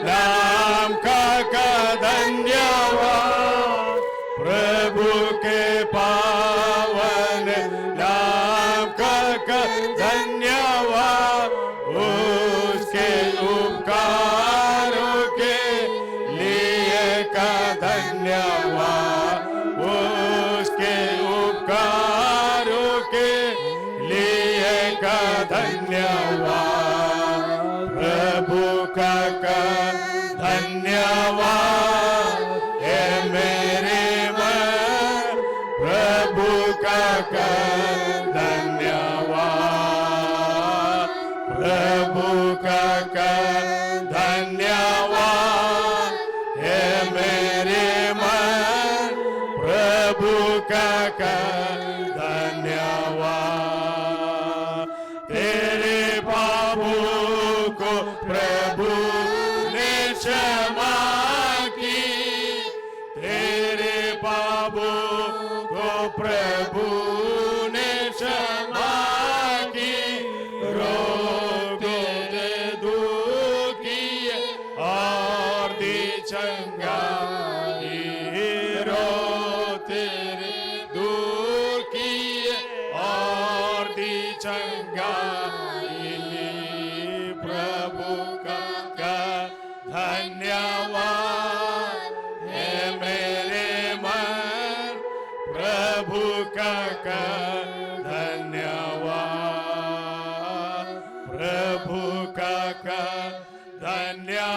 नाम का धन्यवाद, प्रभु के पावन नाम का धन्यवाद, उसके उपकारों के लिए का धन्यवाद, उसके उपकारों के लिए का धन्यवाद, प्रभु का धन्यवाद है मेरे मन, प्रभु का धन्यवाद, प्रभु का धन्यवाद है मेरे मन, प्रभु का धन्यवाद। तेरे पापों को प्रभु ने क्षमा की, तेरे पापों को प्रभु ने क्षमा की, रोग दे दुखी और दी चंगाई, रो तेरे दूर की और दी चंगाई, प्रभु का धन्यवाद है मेरे मन, प्रभु का धन्यवाद, प्रभु का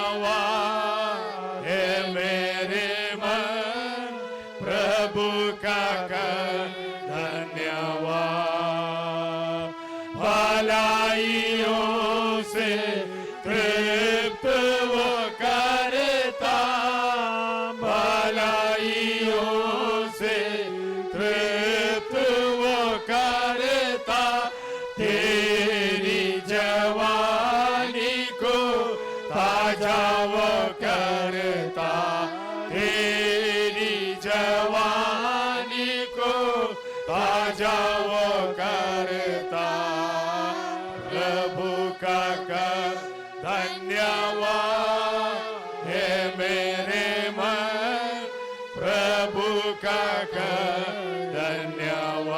धन्यवाद है मेरे मन, प्रभु का धन्यवाद। भलाइयों से तृप्त वो करता, भलाइयों से तृप्त वो करता, तेरी जवानी को ताजा वो करता, तेरी जवानी को ताजा वो करता, प्रभु का धन्यवाद है मेरे मन, प्रभु का धन्यवाद,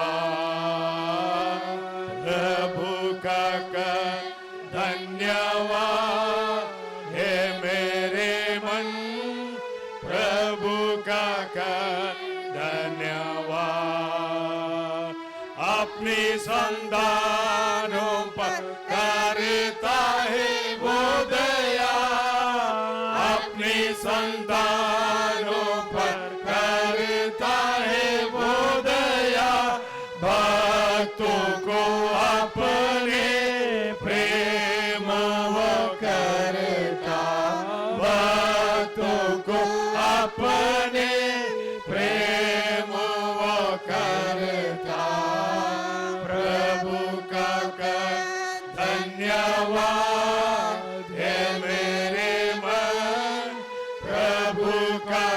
प्रभु का धन्यवाद है मेरे मन, प्रभु का धन्यवाद। अपनी संतानों पर करता है वो दया, अपनी संतानों पर करता है वो दया, भक्तों को अपने प्रेम वो करता, भक्तों को अपने प्रेम वो करता, प्रभु का धन्यवाद है मेरे मन, प्रभु का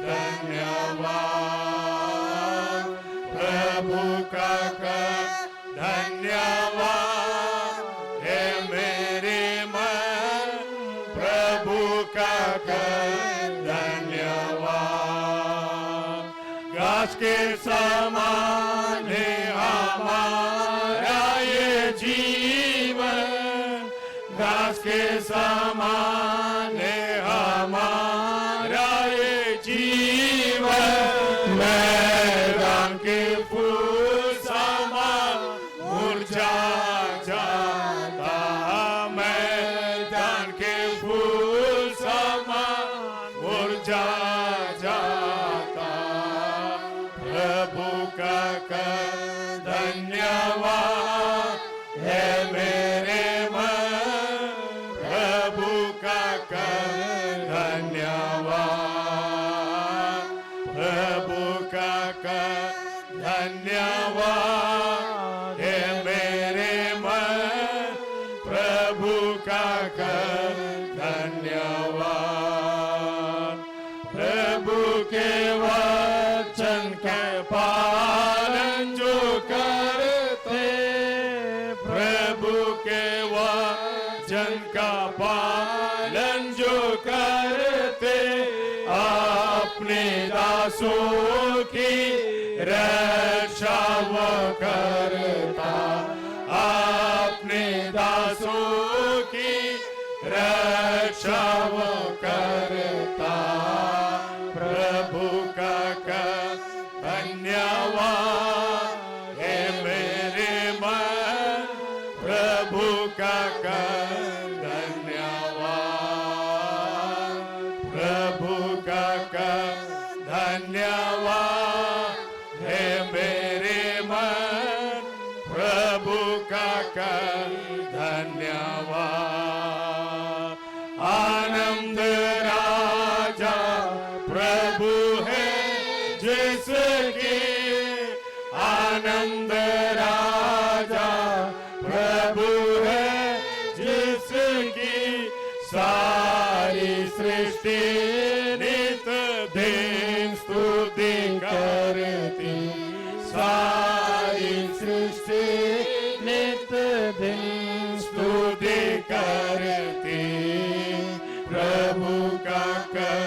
धन्यवाद, प्रभु का धन्यवाद है मेरे मन, प्रभु का धन्यवाद। घास के समान है हमारा ये जीवन, घास के समान है हमारा ये जीवन, मैदान के फूल समान मुरझा जाता, मैदान के फूल समान मुरझा जाता, प्रभु का धन्यवाद है मेरे मन, प्रभु का धन्यवाद, प्रभु का धन्यवाद है मेरे मन, प्रभु का धन्यवाद। प्रभु के वचन के पालन जो करते, प्रभु के वचन का पालन दासों की रक्षा वो करता, अपने दासों की रक्षा वो करता। प्रभु का कर धन्यवाद है मेरे मन, प्रभु का कर धन्यवाद, प्रभु का कर धन्यवाद है मेरे मन, प्रभु का कर धन्यवाद। आनंद राजा प्रभु है जिसकी, आनंद राजा प्रभु है जिसकी सारी सृष्टि नित दिन स्तुति करती, सारी सृष्टि नित दिन स्तुति करती। प्रभु का कर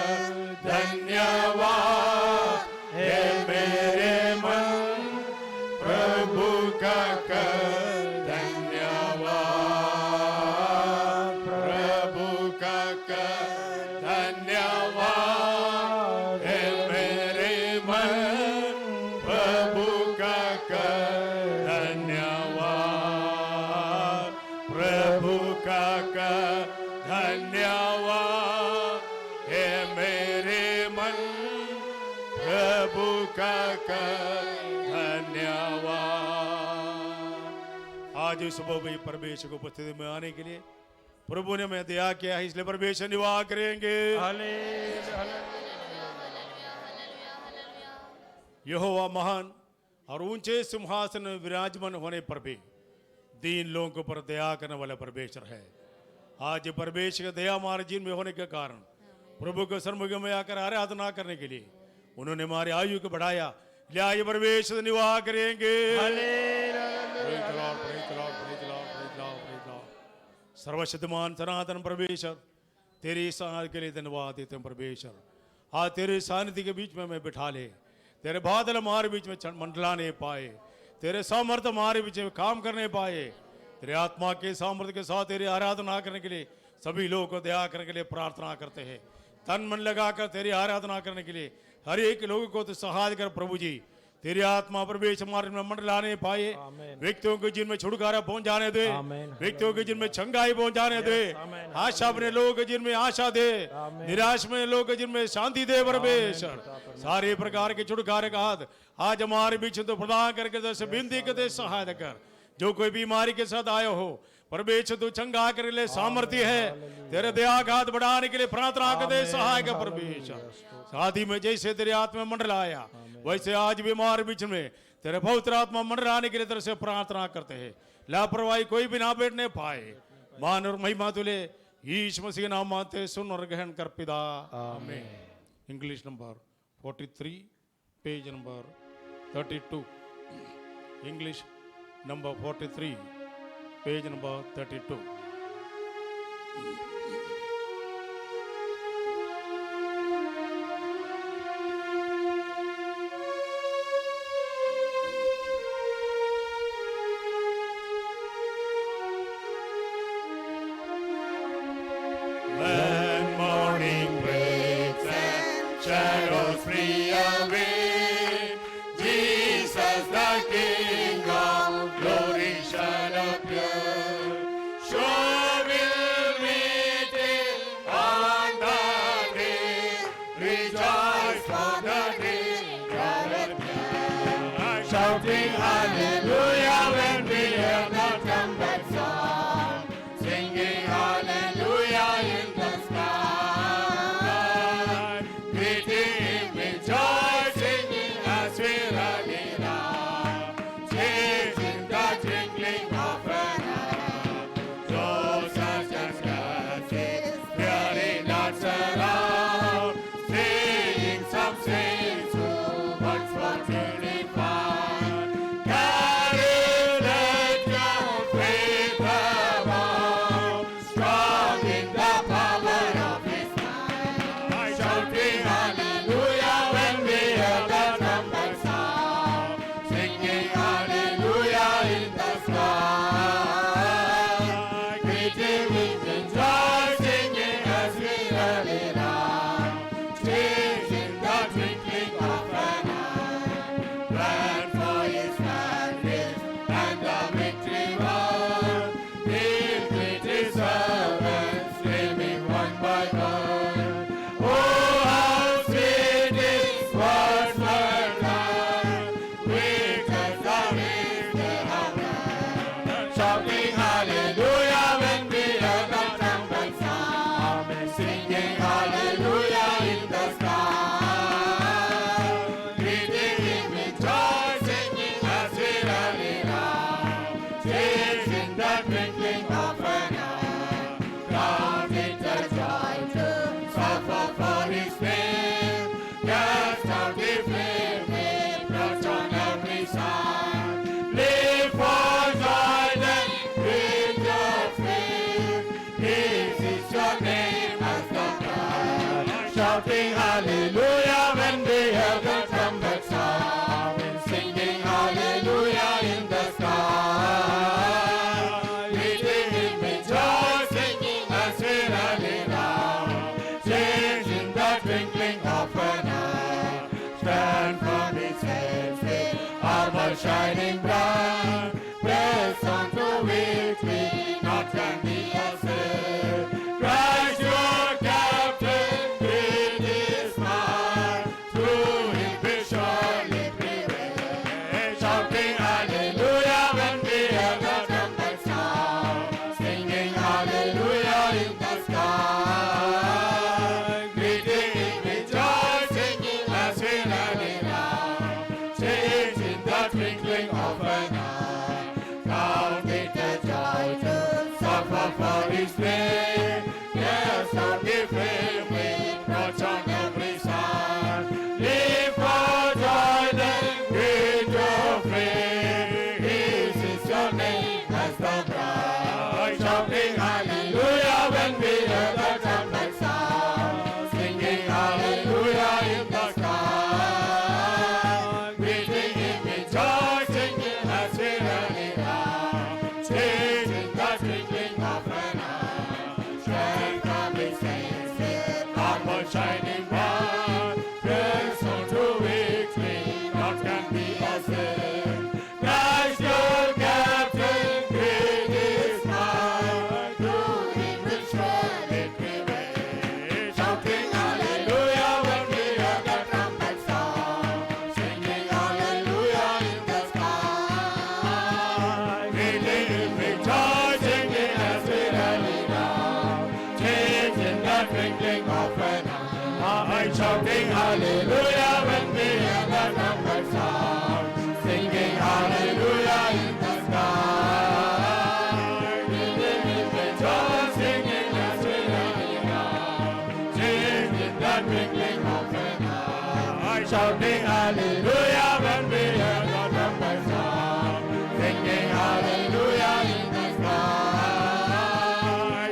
धन्यवाद है मेरे मन, प्रभु का कर धन्यवाद, प्रभु का कर धन्यवाद है मेरे मन, प्रभु का कर धन्यवाद, प्रभु का कर धन्यवाद है मेरे मन, प्रभु का कर धन्यवाद। आज इस सुबह भी परमेश्वर को उपस्थिति में आने के लिए प्रभु ने हमें दया किया है, इसलिए परमेश्वर निवास करेंगे। यहोवा महान और ऊंचे सिंहासन में विराजमान होने पर भी दीन लोगों पर दया करने वाला परमेश्वर है। आज परमेश्वर का दया हमारे जीवन में होने के कारण प्रभु के सन्मुख में आकर आराधना करने के लिए उन्होंने हमारी आयु को बढ़ाया। आइए परमेश्वर निवास करेंगे। सर्वशक्तिमान सनातन परमेश्वर, तेरी सानिध्य के लिए धन्यवाद देते हैं परमेश्वर। आज तेरे सानिध्य के बीच में हमें बिठा ले, तेरे बादल हमारे बीच में मंडलाने पाए, तेरे सामर्थ्य हमारे बीच में काम करने पाए, तेरे आत्मा के सामर्थ्य के साथ तेरी आराधना करने के लिए सभी लोगों को दया करने के लिए प्रार्थना करते हैं। तन मन लगाकर तेरी आराधना करने के लिए हर एक लोगों को तो सहाय कर प्रभु जी। तेरी आत्मा प्रवेश हमारे में मंडलाने पाए, व्यक्तियों के जिनमें छुटकारा पहुंच जाने दे, व्यक्तियों के जिनमें छंगाई पहुंच जाने दे, आशा अपने लोगों के जिनमें आशा दे, निराश में लोग जिनमें शांति दे परमेश्वर। सारे प्रकार के छुटकारे का हाथ आज हमारे बीच तो प्रदान करके जैसे विनती करते सहायता कर। जो कोई बीमारी के साथ आयो हो परमेश्वर तू चंगा कर ले, सामर्थ्य है तेरे दया का हाथ बढ़ाने के लिए प्रार्थना करते सहाय कर परमेश्वर। शादी में जैसे तेरे आत्मा मंडलाया वैसे आज भी हमारे बीच में तेरे पवित्र आत्मा मंडलाने के लिए तेरे से प्रार्थना करते हैं। लापरवाही कोई भी ना बैठने पाए। मान और महिमा तुले यीशु मसीह नाम मानते सुन और ग्रहण कर पिता आमीन। English number 43 page number 32। English number 43 page number 32। When morning breaks and shadows flee away, Jesus the King of glory shall appear. Sure will meet birth. Oh, how sweet His words were learned. Creatures are lifted up, shouting hallelujah when we hear the trumpet sound. Singing hallelujah in the sky. Greeting Him with joy, singing as we rally round. Chasing the twinkling of an eye. Count it a joy to suffer for His name. Cast out the flame, reproach on every side. Live for joy, then with your faith. This is your name as the bride. Shouting hallelujah when we hear the trumpet sound. Singing hallelujah in the sky. Greeting Him with joy, singing as we rally round. Changing the twinkling of an eye. Stand from His hands with armor shining bright. Press on to victory, not can be assailed. Christ your captain, great is mine. Through Him we surely prevail. Shouting hallelujah when we hear the trumpet sound. Singing hallelujah in the sky. Greeting Him with joy, singing as we rally round. Changing the twinkling of an eye. Count it a joy to suffer for His name. Yes, out the flame reproach on every side. Live for joy, then with your flame. This is your name as the bride. Shouting hallelujah when we hear the trumpet sound. Singing hallelujah in the sky. Greeting Him with joy, singing as we rally round. Chasing the twinkling of an eye. Strength from His hands with armor shining bright. Press on to victory, not can be assailed. Christ your captain, great is mine. Through Him we surely prevail. Shouting hallelujah when we hear the trumpet sound. Singing hallelujah in the sky. Greeting Him with joy, singing as we rally round. Changing the twinkling of an eye. Shouting hallelujah when we hear the trumpet sound. Singing hallelujah in the sky. Greeting Him with joy, singing as we rally round. Changing the twinkling of an eye. Shouting hallelujah when we hear the trumpet sound. Singing hallelujah in the sky.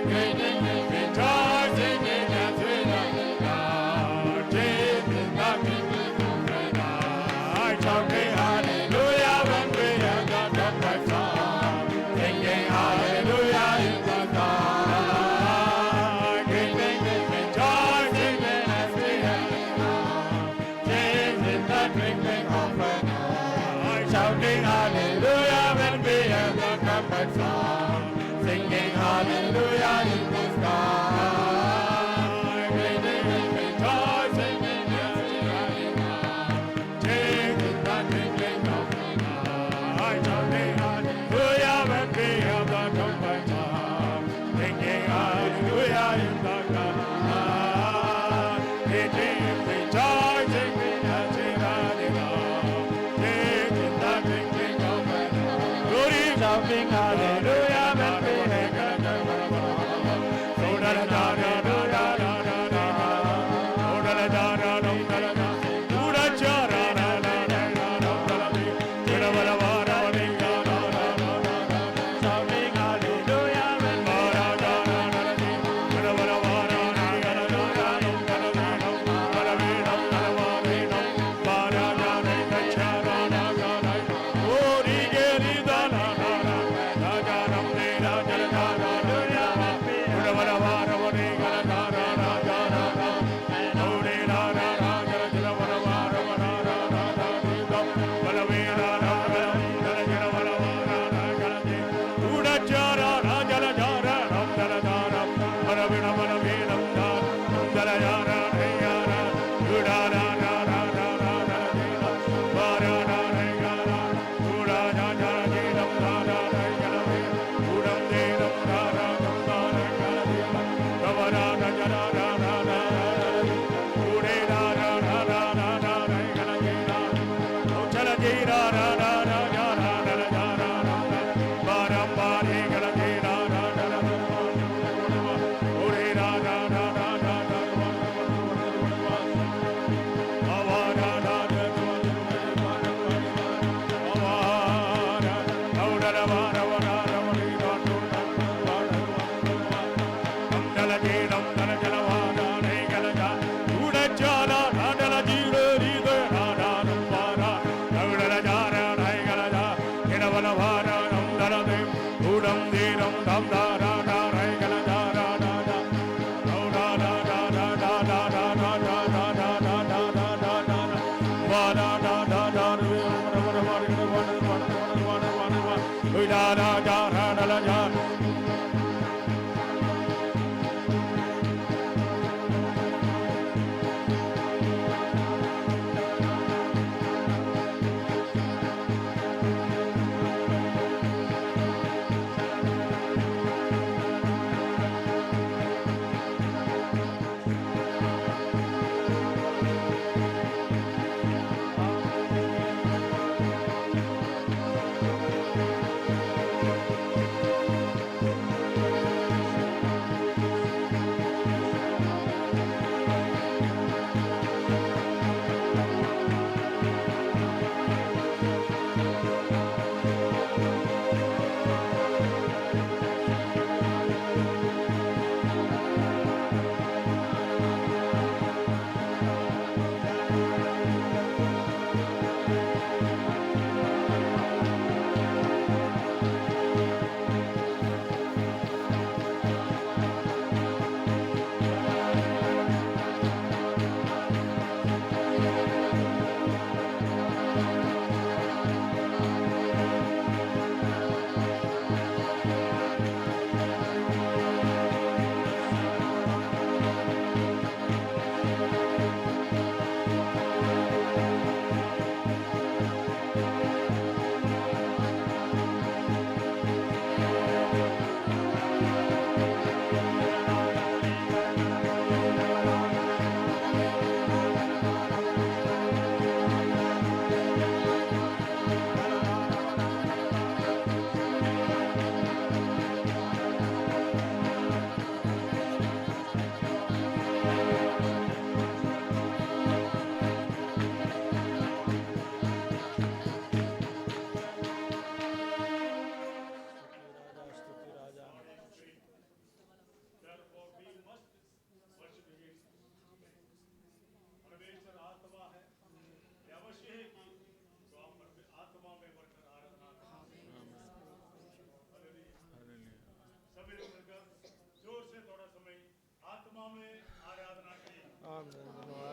Greeting Him with joy, singing as we rally round. Changing the twinkling of an eye. Shouting hallelujah when we hear the trumpet sound. Singing hallelujah in the sky. Greeting Him with joy, singing as we rally round. Changing the twinkling of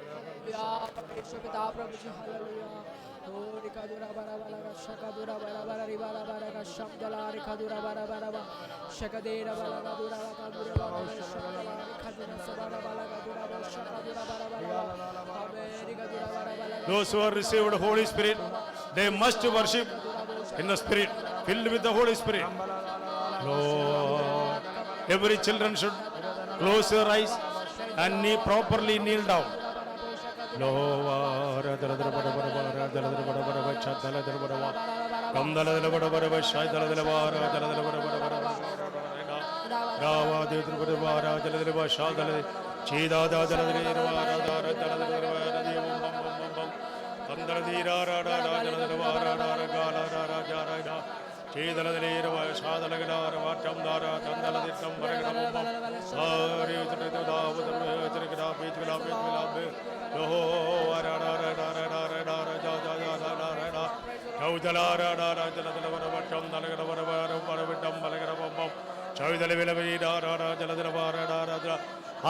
परमेश्वर पिता प्रभु जी hallelujah ओ रिकादुरा बारा बाला का शकदुरा बारा बारा रिबाला बारा का शब्दला रिकादुरा बारा बारा बा शकदेरा बाला का दुरा का दुरा बारा शकदला रिकादुरा सबारा बाला का दुरा बा शकदुरा बारा बारा आमेन रिकादुरा बारा बाला Those who have received Holy Spirit, they must worship in the Spirit, filled with the Holy Spirit. Lord, every children should close their eyes and properly kneel down. Lord,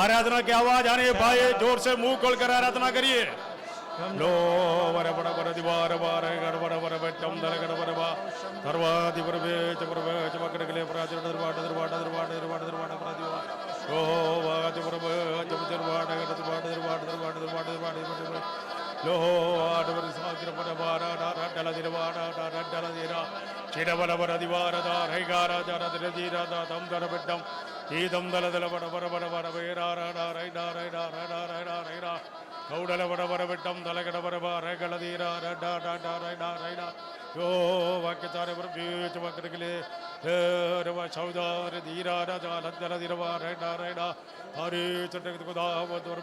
आराधना की आवाज आने पाए जोर से मुंह खोलकर आराधना करिए लो वर बड़ा बड़ा दीवार बार गड़ बड़ा बड़ा बेटम दल गड़ बड़ा बा दरवादी पर बेच बकड़ के लिए प्राचीन दरवाड़ दरवाड़ दरवाड़ दरवाड़ दरवाड़ प्राचीन ओ वाज पर बेच दरवाड़ गड़ दरवाड़ दरवाड़ दरवाड़ दरवाड़ दरवाड़ लो आठ वर सागर पर बारा डारा डला दरवाड़ा डारा डला दीरा चिड़ा बड़ा बड़ा दीवार दा रेगारा जारा दरजीरा दा दम दर बेटम ई दम दल दल बड़ा बड़ा बड़ा बड़ा बेरा रा रा रा रा रा रा रा रा Kaudala Vadavara Vitam, Dalagadavarava, Regaladira, Rada, Raida, Yo, Vakatara, Beach, Vakakale, Rava Chauda, Dira, Raja, Daladira, Raida, Hari, Chatakuda,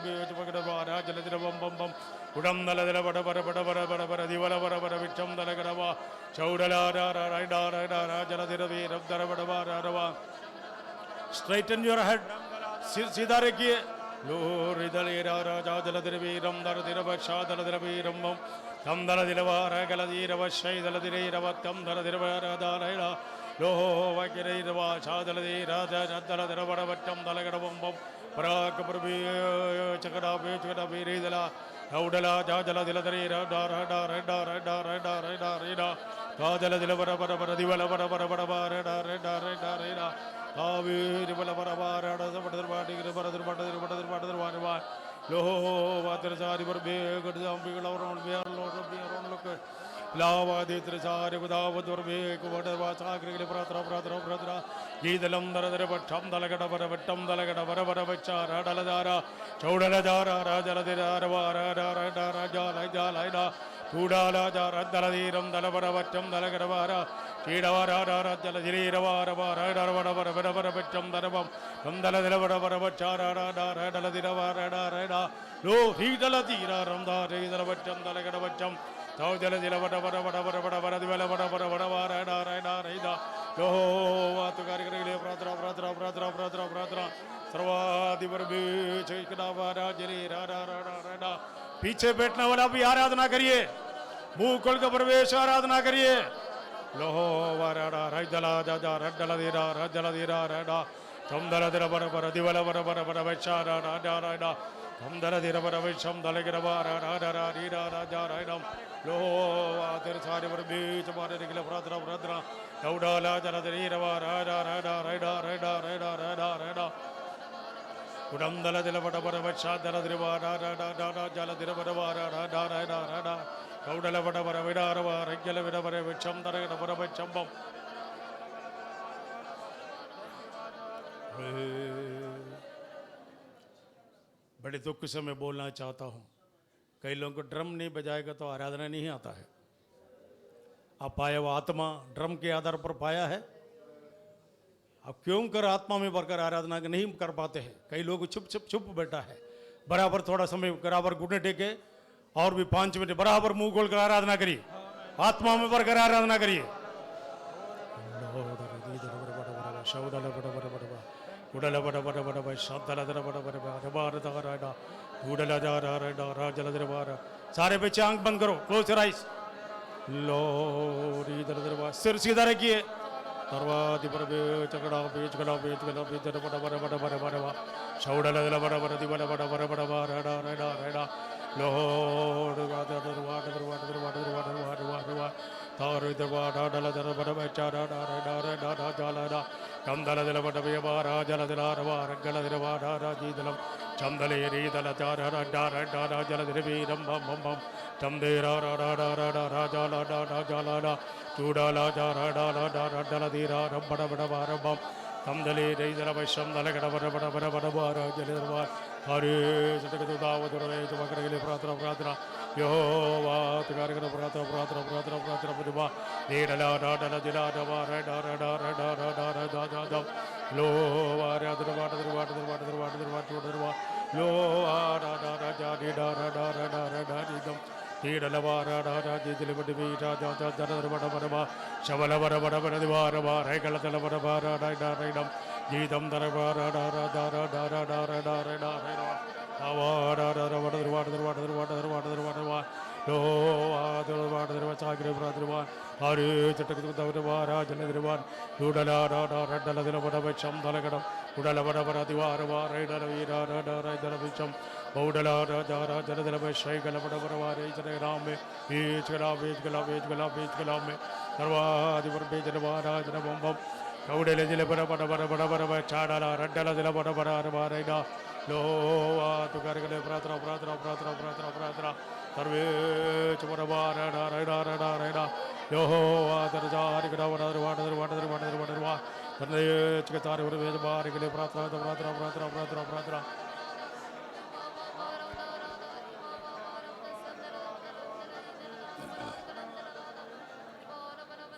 Beach, Vakadava, Jaladira, Udam Daladra, Vadavara, Divala, Vitam, Dalagadava, Chaudala, Raida, Jaladira, Daravadava. Straighten your head. Sidareki. Lori Dalira Raja Daladiram Daradira Shadaladiram Kamdaladilava Galadira Shay Daladira Kamdaladira Dalaira Loho Vakirava Shadaladira Daladiratam Dalagadabum Parakaprabi Chakadabi Chakadabi Haudala Jajala Diladira Dara Kadala Dilavara Divala Kavi Divala Loho Vatrasari Verbe, good example around Bear Lord of Bear on Look. Lava de Tresari without Verbe, whatever Sakri Bratra, Gidalam Darabatam Dalagadavam Dalagadavaravacha, Daladara, Chodalajara, Rajaladira, Raja, Tudala, Daladiram, Dalavaratam, Dalagadavara, Chidavara, Jaladira, Radavatam, Darabam, Kamdaladavara, Daladira, No, Hidaladira, Ramda, Rizavatam, Dalagadavatam, Taujaladira, No, Tukari, Bratra, Sarva, Divarbi, Chikadavara, Jiri, Rada, पीछे बैठने वाला भी आराधना करिए मुंह खोल कर प्रवेश आराधना करिए लोहो वाराडा राजला जाजा रडला दीरा राडा तमदला दीरा बर दिवला बर वैचारा राडा तमदला दीरा बर वैशम दलगिरा राडा रीरा राजा राडम लोहो आतिर सारे बर बीच मारे निकले प्रार्थना दौड़ाला जला दीरा राडा Udam Dala Dilavada Vacha Dala Drivada Jala Diravada Kaudala Vadavara Regular Vidavara Vicham Dara Chambam. बड़े दुख से मैं बोलना चाहता हूँ कई लोगों को ड्रम नहीं बजाएगा तो आराधना नहीं आता है आप पाया वो आत्मा ड्रम के आधार पर पाया है अब क्यों कर आत्मा में भरकर आराधना नहीं कर पाते हैं कई लोग छुप बैठा है बराबर थोड़ा समय बराबर घुटने टेके और भी 5 मिनट बराबर मुंह खोल कर आराधना करिए आत्मा में भरकर आराधना करिए सारे बच्चे आंख बंद करो क्लोज योर आइज सिर सीधा रखिए Tarvati Parabe, Chakada, Shaudala, Rada, Lord, the water, Tari the water, Jalada, Kandala de la Vatavara, Jaladara, Galadara, Jidalam, Chamdale, the Latara, Jaladri, Bam, Chamdera, Jalada, Tudala, Daladira, Bam, Kamdale, Razor of Sham, the Lagadavara, Jalada, Hari, Sakatuda, Pratra, Yo, the Garga Pratra, Nidala,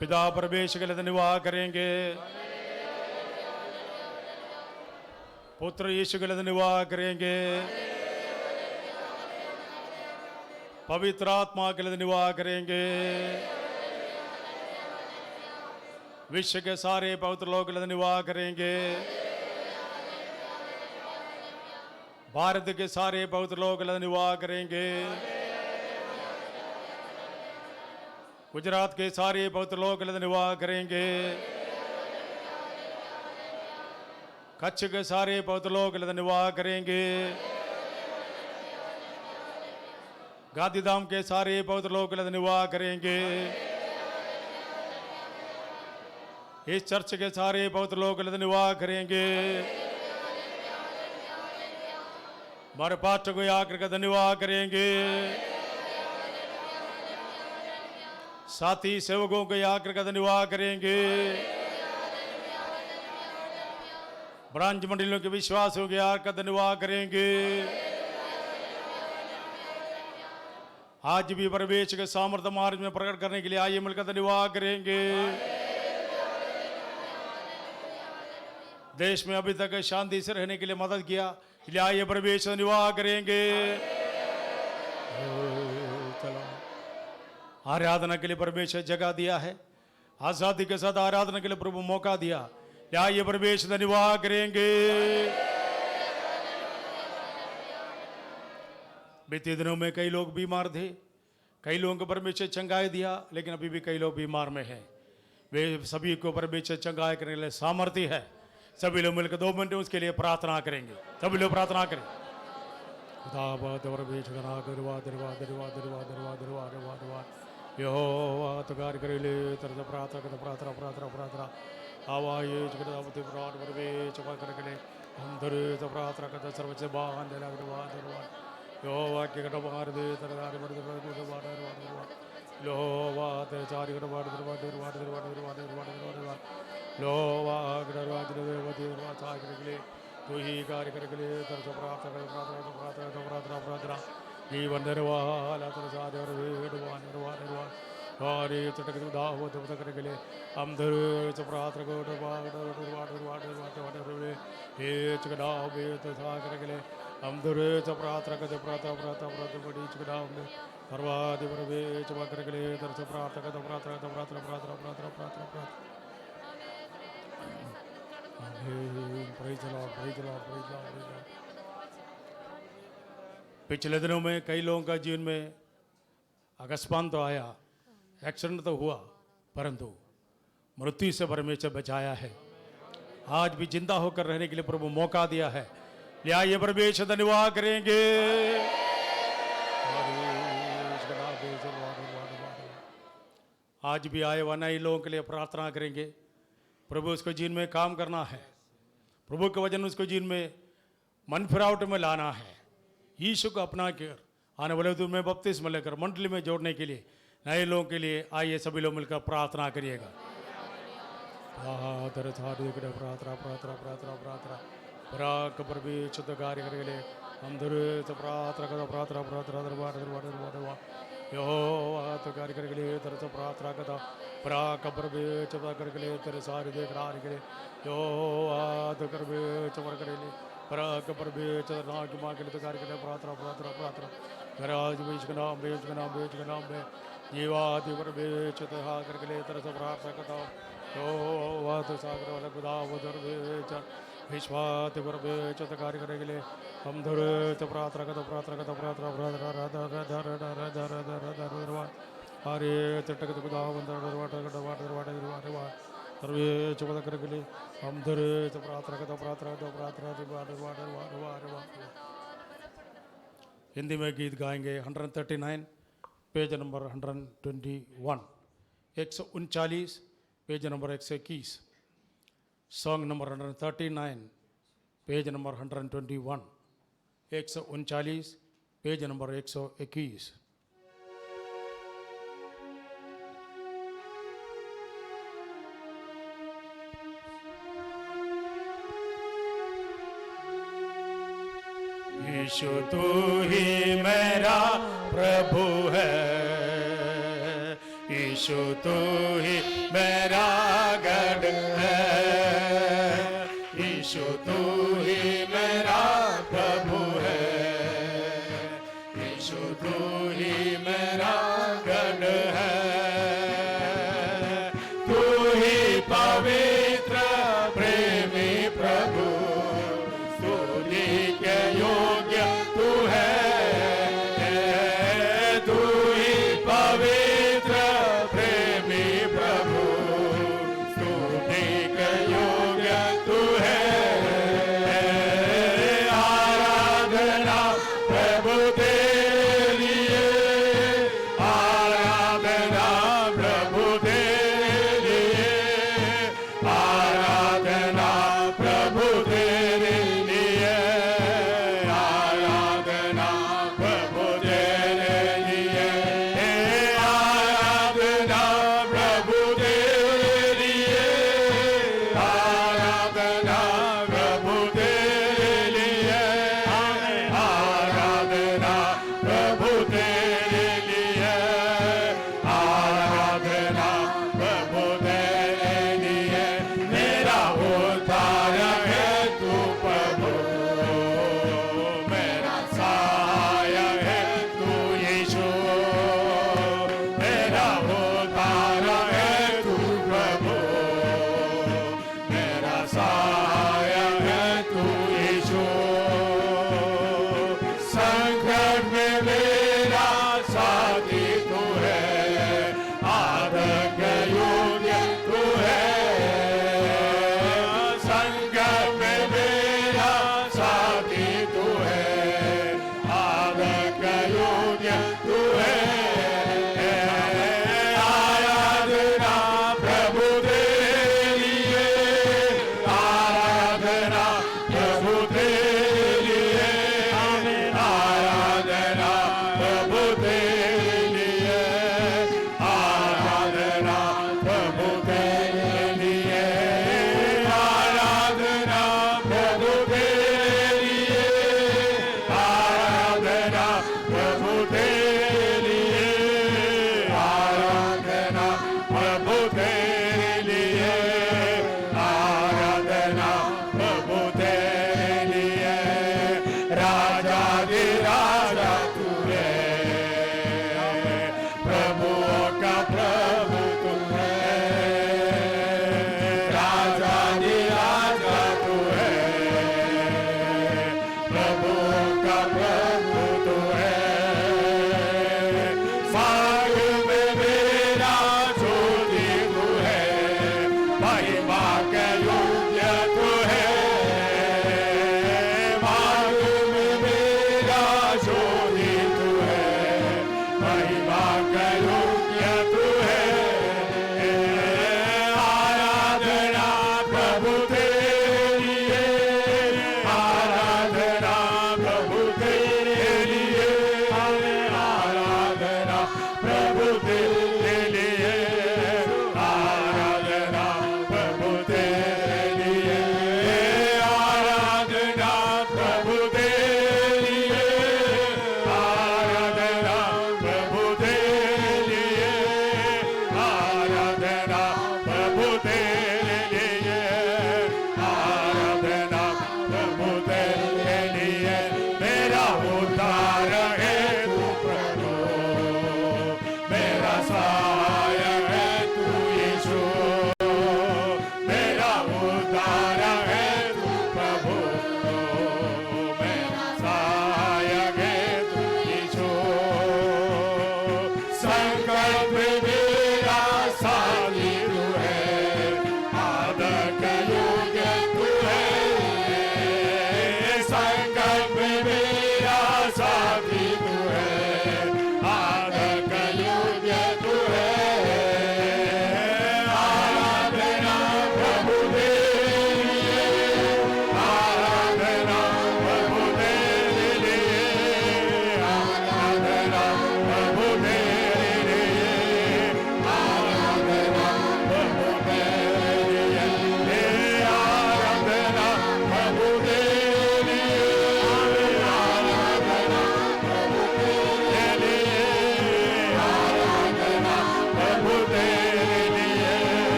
पिता परमेश्वर के लिए धन्यवाद करेंगे, पुत्र यीशु के लिए धन्यवाद करेंगे, पवित्र आत्मा के लिए धन्यवाद करेंगे, विश्व के सारे पवित्र लोगों के लिए धन्यवाद करेंगे, भारत के सारे पवित्र लोगों के लिए धन्यवाद करेंगे, गुजरात के सारे पवित्र लोगों के लिए धन्यवाद करेंगे, कच्छ के सारे पवित्र लोगों के लिए धन्यवाद करेंगे, गांधीधाम के सारे पवित्र लोगों के लिए धन्यवाद करेंगे, इस चर्च के सारे पवित्र लोगों के लिए धन्यवाद करेंगे, हमारे पास्टर को आकर का धन्यवाद करेंगे, साथी सेवकों को आकर का धन्यवाद करेंगे, ब्रांच मंडलियों के विश्वासियों के आकर का धन्यवाद करेंगे। आज भी परमेश्वर के सामर्थ्य मार्ग में प्रकट करने के लिए आइए मिलकर धन्यवाद करेंगे। देश में अभी तक शांति से रहने के लिए मदद किया, इसलिए आइए परमेश्वर धन्यवाद करेंगे। चलो, आराधना के लिए परमेश्वर जगह दिया है, आजादी के साथ आराधना के लिए प्रभु मौका दिया, आइए परमेश्वर धन्यवाद करेंगे। बीते दिनों में कई लोग बीमार थे, कई लोगों को परमेश्वर चंगाई दिया, लेकिन अभी भी कई लोग बीमार में हैं। वे सभी को परमेश्वर चंगाई करने के लिए सामर्थ्य है। सभी लोग मिलकर 2 मिनट उसके लिए प्रार्थना करेंगे। सभी लोग प्रार्थना करें। यहोवा तो कार्य करे ले तरह प्रार्थना कर प्रार्थना प्रार्थना प्रार्थना आवाज़ जगदावती प्राण परवे चपा करके हम धरे तो प्रार्थना करते सर्वोच्च बाहन दे लग यहोवा के कट बाहर दे तरदार बर दे बाहर यहोवा ते चारि कट बाहर यहोवा गणराज देवती चाय करके तू ही कार्य करके तरह प्रार्थना कर प्रार्थना प्रार्थना प्रार्थना प्रार्थना जीवन निर्वाह तर सारे और निर्वाह निर्वाह निर्वाह हरे चटक दाहो तब तक करके हम धर च प्रार्थना को निर्वाह निर्वाह निर्वाह निर्वाह निर्वाह हे चकड़ा बे तो सा करके हम धर च प्रार्थना कर प्रार्थना प्रार्थना प्रार्थना बड़ी चकड़ा हमने सर्वादि परवे चबा करके तर च प्रार्थना कर प्रार्थना प्रार्थना प्रार्थना प्रार्थना प्रार्थना प्रार्थना praise the Lord praise the Lord praise the Lord. पिछले दिनों में कई लोगों का जीवन में अकस्मात तो आया, एक्सीडेंट तो हुआ, परंतु मृत्यु से परमेश्वर बचाया है। आज भी जिंदा होकर रहने के लिए प्रभु मौका दिया है। ले आइए परमेश्वर धन्यवाद करेंगे। आज भी आए हुआ नए लोगों के लिए प्रार्थना करेंगे। प्रभु उसको जीवन में काम करना है, प्रभु के वचन उसको जीवन में मन फिरावट में लाना है। यीशु को अपना कर आने वाले दिन में बपतिस्मा लेकर मंडली में जोड़ने के लिए नए लोगों के लिए आइए सभी लोग मिलकर प्रार्थना करिएगा। प्रार्थना प्रार्थना प्रार्थना प्रार्थना प्रार्थना पराक पर भी शुद्ध कार्य करके हम धर प्रार्थना कर प्रार्थना प्रार्थना दरबार दरबार दरबार दरबार यहोवा तो कार्य करके तरह से प्रार्थना करता पराक पर भी चुपा करके तेरे सारे देख रहा के यहोवा तो कर भी चमर करे पराक पर भी चरना की माँ के लिए तो कार्य करके प्रार्थना प्रार्थना प्रार्थना गराज बीच का नाम बेच का नाम बेच का नाम में जीवादि पर भी चुहा करके तरह से प्रार्थना करता यहोवा तो सागर वाला खुदा उधर भी विश्वास पर भी चुत कार्य करने के लिए हम धर तो प्रार्थना करता प्रार्थना करता प्रार्थना प्रार्थना राधा राधा राधा राधा राधा राधा राधा हरे तटक खुदा बंदर दरवाटा दरवाटा दरवाटा दरवाटा सर्वे चुपता करने के लिए हम धर तो प्रार्थना करता प्रार्थना करता प्रार्थना दरवाटा दरवाटा दरवाटा। हिंदी में गीत गाएंगे 139 page number 121 139 page number 121 song number 139 page number 121 139 page number 121। यीशु तू ही मेरा प्रभु है, यीशु तू ही मेरा गढ़ है, यीशु तू ही मेरा प्रभु है, यीशु तू ही मेरा गढ़ है, तू ही पवित्र प्रेमी प्रभु, स्तुति के योग्य तू है, तू ही पवित्र प्रेमी प्रभु, स्तुति के योग्य तू है, आराधना प्रभु तेरे लिए, आराधना प्रभु तेरे लिए, आराधना प्रभु तेरे लिए, आराधना प्रभु तेरे लिए, आराधना प्रभु तेरे लिए, आराधना प्रभु तेरे लिए, आराधना प्रभु तेरे लिए, आराधना प्रभु तेरे लिए, मेरा उद्धारक है तू प्रभु, मेरा सहायक है तू यीशु, मेरा उद्धारक है तू प्रभु, मेरा सहायक है तू यीशु, संकट में मेरा साथी तू है, आदर के योग्य तू है, संकट में मेरा साथी तू है, आदर के योग्य तू है, आराधना प्रभु तेरे लिए, आराधना प्रभु तेरे लिए, आराधना प्रभु तेरे लिए, आराधना प्रभु तेरे लिए, आराधना प्रभु तेरे लिए, आराधना प्रभु तेरे लिए, आराधना प्रभु तेरे लिए, आराधना प्रभु तेरे लिए, राजा दे राजा तू है, प्रभुओं का प्रभु तू है, राजा दे राजा तू है, प्रभुओं का प्रभु तू है, मार्ग में मेरा ज्योति तू है, महिमा के योग्य तू है, मार्ग में मेरा ज्योति तू है, महिमा के योग्य तू है, आराधना प्रभु तेरे लिए, आराधना प्रभु तेरे लिए, आराधना प्रभु तेरे लिए, आराधना प्रभु तेरे लिए, आराधना प्रभु तेरे लिए, आराधना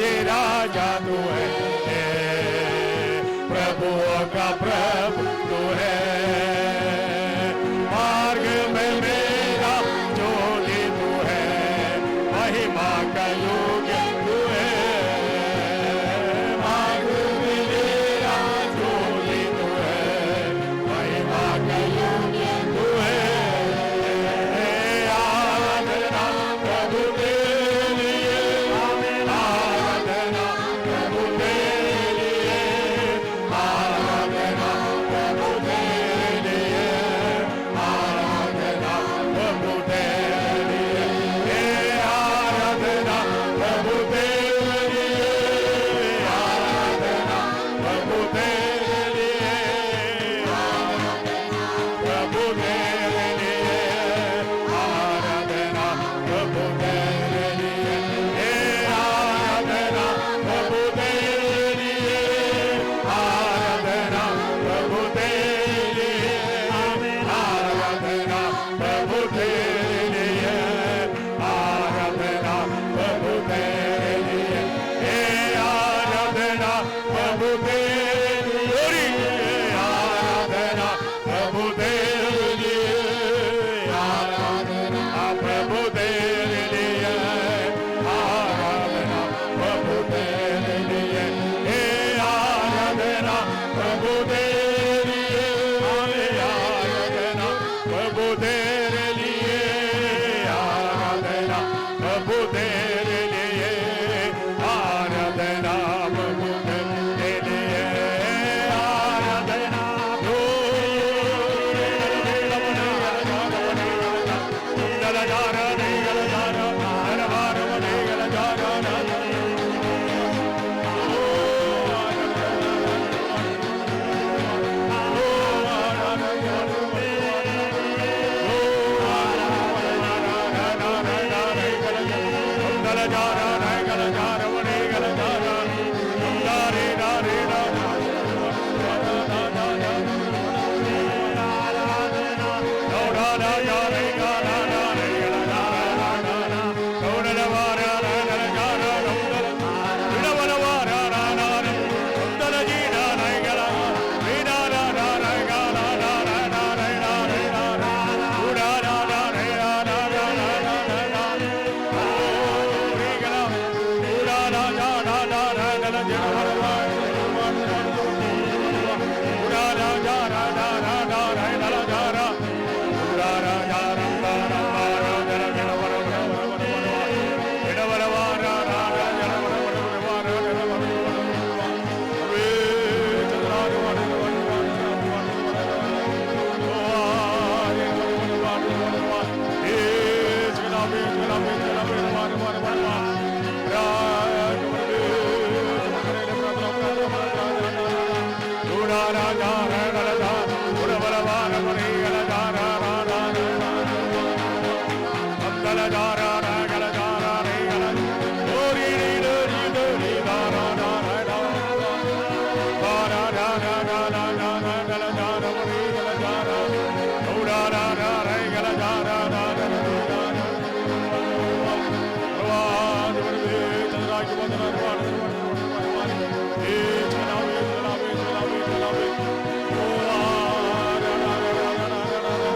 आदि राजा तू है, प्रभुओं का प्रभु तू है। मार्ग में मेरा ज्योति तू है, महिमा का योग्य तू है। मार्ग में मेरा ज्योति तू है, महिमा का योग्य तू है। आराधना प्रभु तेरे लिए, आराधना प्रभु तेरे लिए, आराधना प्रभु तेरे लिए, आराधना प्रभु तेरे लिए, आराधना प्रभु तेरे लिए, आराधना प्रभु तेरे लिए, प्रभु तेरे लिए, आराधना प्रभु तेरे लिए, आराधना प्रभु तेरे लिए, आराधना प्रभु तेरे लिए, आराधना प्रभु तेरे लिए, आराधना प्रभु तेरे लिए, आराधना प्रभु तेरे लिए, आराधना प्रभु तेरे लिए, आराधना प्रभु तेरे लिए, आराधना प्रभु तेरे लिए, आराधना प्रभु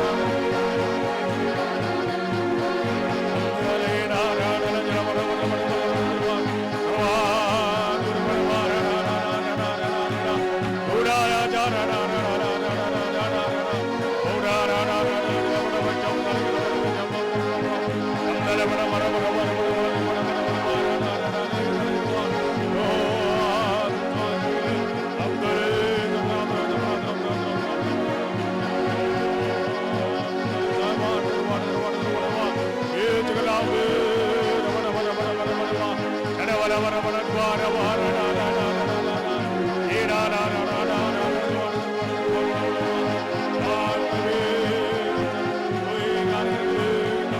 तेरे लिए, आराधना प्रभु तेरे लिए, आराधना प्रभु तेरे लिए,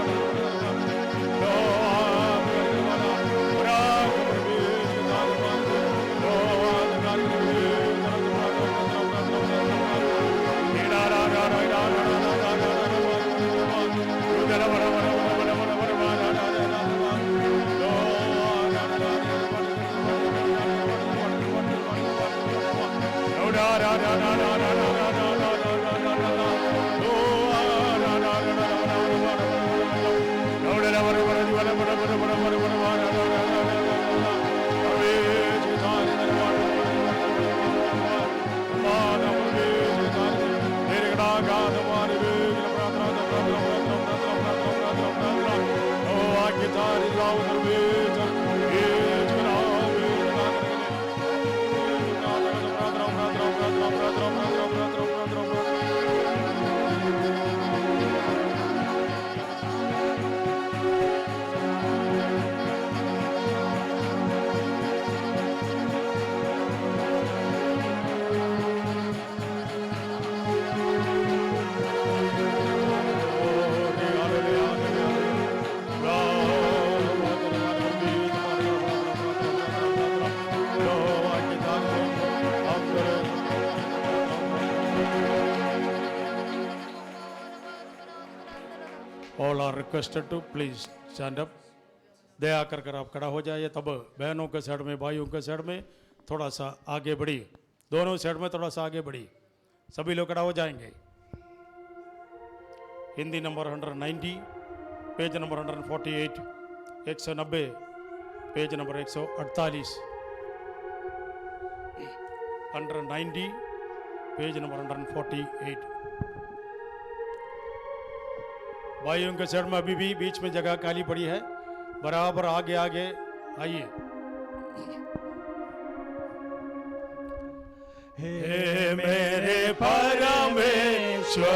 आराधना प्रभु तेरे लिए, आराधना All are requested to please stand up. दया कर कर आप खड़ा हो जाइए. तब बहनों के साइड में, भाइयों के साइड में थोड़ा सा आगे बढ़िए. दोनों साइड में थोड़ा सा आगे बढ़िए. सभी लोग खड़ा हो जाएंगे. Hindi number 190, page number 148, 190, page number 148, 190, page number 148. भाइयों के साइड में अभी भी बीच में जगह खाली पड़ी है. बराबर आगे आगे आइए. हे मेरे परमेश्वर,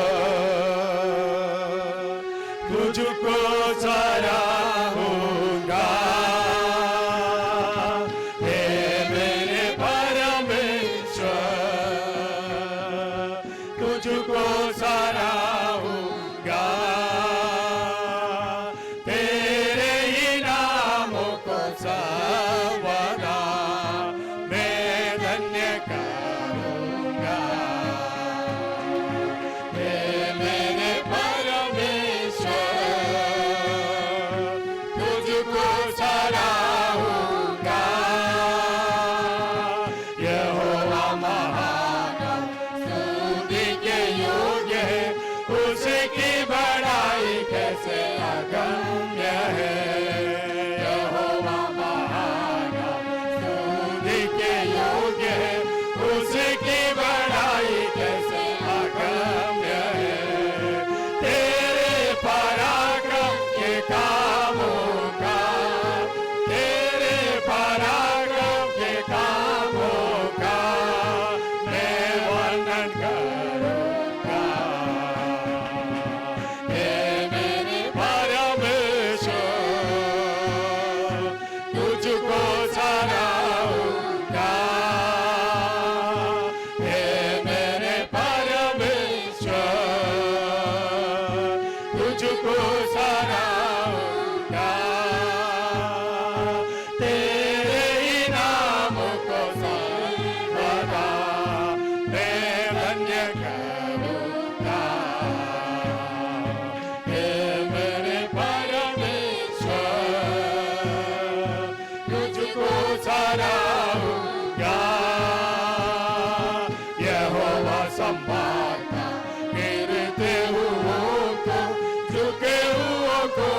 तुझको सराहूंगा. हे मेरे परमेश्वर, तुझको सराहूंगा. तेरे ही नामों को सर्वदा मैं धन्य करूंगा. हे मेरे परमेश्वर, तुझको सराहूंगा. यहोवा महान, स्तुति के योग्य है. उसकी बड़ाई कैसे अगम्य है. यहोवा महान, स्तुति के योग्य है. उसकी बड़ाई कैसे अगम्य है. तेरे पराक्रम के कामों का, तेरे पराक्रम के कामों का मैं वर्णन करूंगा. हे मेरे परमेश्वर, तुझको सराहूंगा. हे मेरे परमेश्वर, तुझको सराहूंगा. तेरे ही नामों को सर्वदा मैं धन्य करूंगा. हे मेरे परमेश्वर, तुझको सराहूंगा. यहोवा संभालता गिरते हुओं को, झुके हुओं को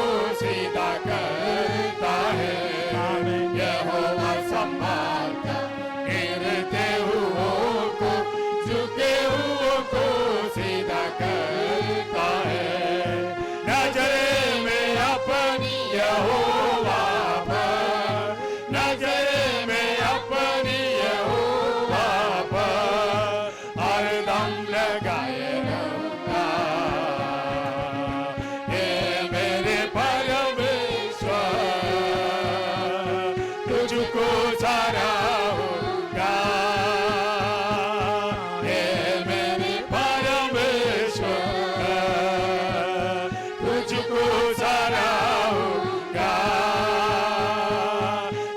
सीधा करता है. यहोवा संभालता गिरते हुओं को, झुके हुओं को सीधा करता है. नजरे में अपनी यहोवा पर, नजरे में अपनी यहोवा पर हरदम लगाए रहूंगा. हे मेरे परमेश्वर, तुझको सराहूंगा. हे मेरे परमेश्वर, तुझको सराहूंगा.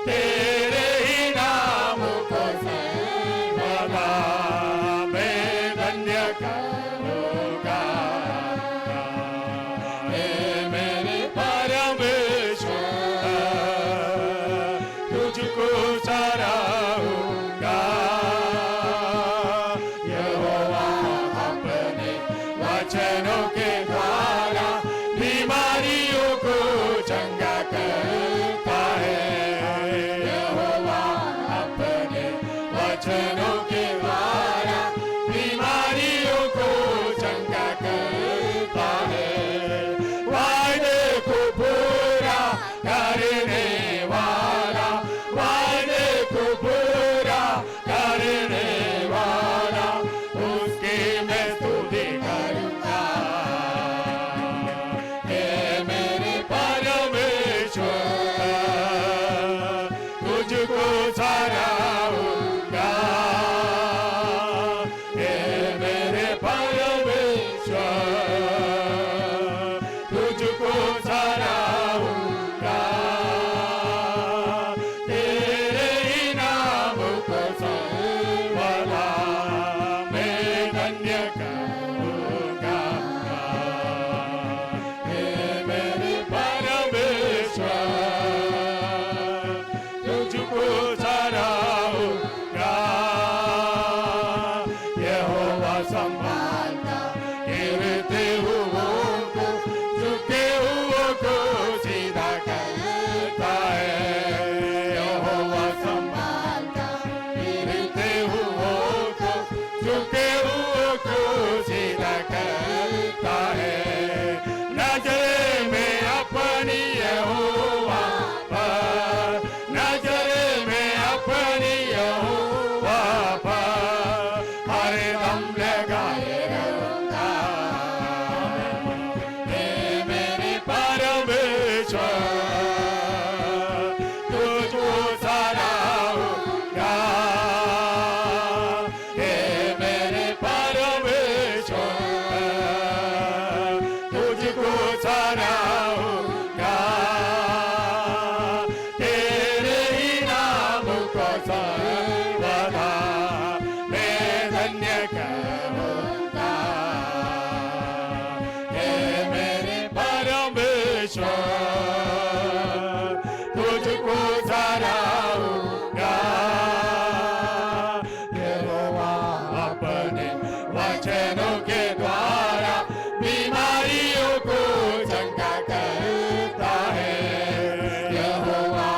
तेरे ही नामों को सर्वदा मैं धन्य करूंगा. हे मेरे परमेश्वर, तुझको सराहूंगा. यहोवा अपने वचनों के द्वारा बीमारियों को चंगा करता है. यहोवा अपने वचनों के द्वारा बीमारियों को चंगा करता है. वादे को पूरा करने सराहूंगा तेरे ही नाम को सर्वदा मैं धन्य कहूंगा हे मेरे परमेश्वर तुझको सराहूंगा यहोवा अपने वचनों के द्वारा बीमारियों को चंगा करता है यहोवा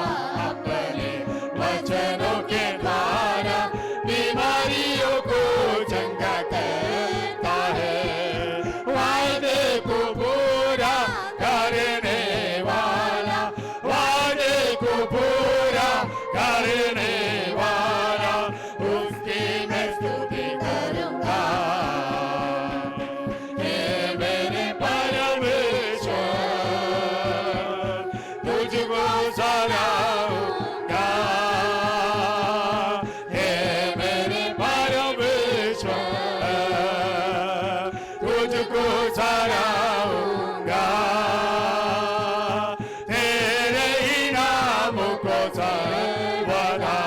अपने वचनों के द्वारा बीमारियों को चंगा करता है वादे को पूरा करने वाला वादे को पूरा करने वाला उसकी मैं स्तुति करूंगा हे मेरे परमेश्वर तुझको सराहूंगा हे मेरे परमेश्वर तुझको सराहूंगा तेरे ही नाम को सर्वदा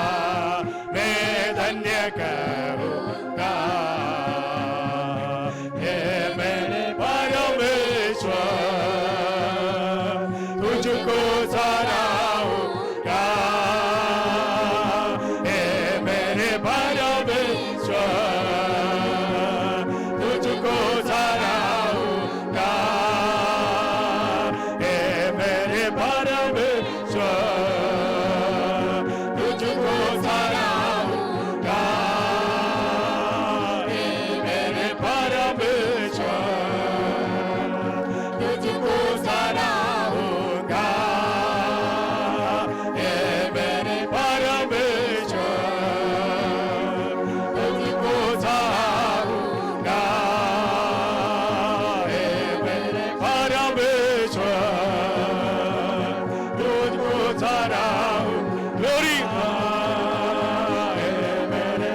मैं धन्य करूंगा हे मेरे परमेश्वर तुझको सराहूंगा हे मेरे परमेश्वर तुझको सराहूंगा हे मेरे परमेश्वर तुझको सराहूंगा हे मेरे परमेश्वर तुझको सराहूंगा हे मेरे परमेश्वर तुझको सराहूंगा हे मेरे परमेश्वर तुझको सराहूं ग्लोरी हे मेरे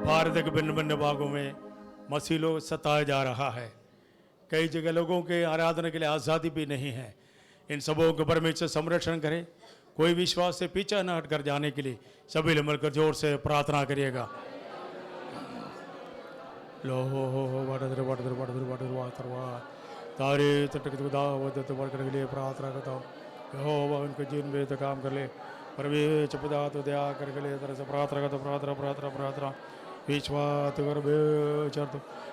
भारत के भिन्न भिन्न भागों में मसीह लोग सताया जा रहा है। कई जगह लोगों के आराधना के लिए आज़ादी भी नहीं है। इन सबों को परमेश्वर संरक्षण करे। कोई विश्वास से पीछा न हटकर जाने के लिए सभी लोग मिलकर जोर से प्रार्थना करिएगा। लो तारे तटक के लिए प्रार्थना करता हूँ। यहोवा उनके जीवन में तो काम कर ले। परमेश पिता तो दया करके ले तरह से प्रार्थना करता प्रार्थना प्रार्थना प्रार्थना विश्वास कर बेचर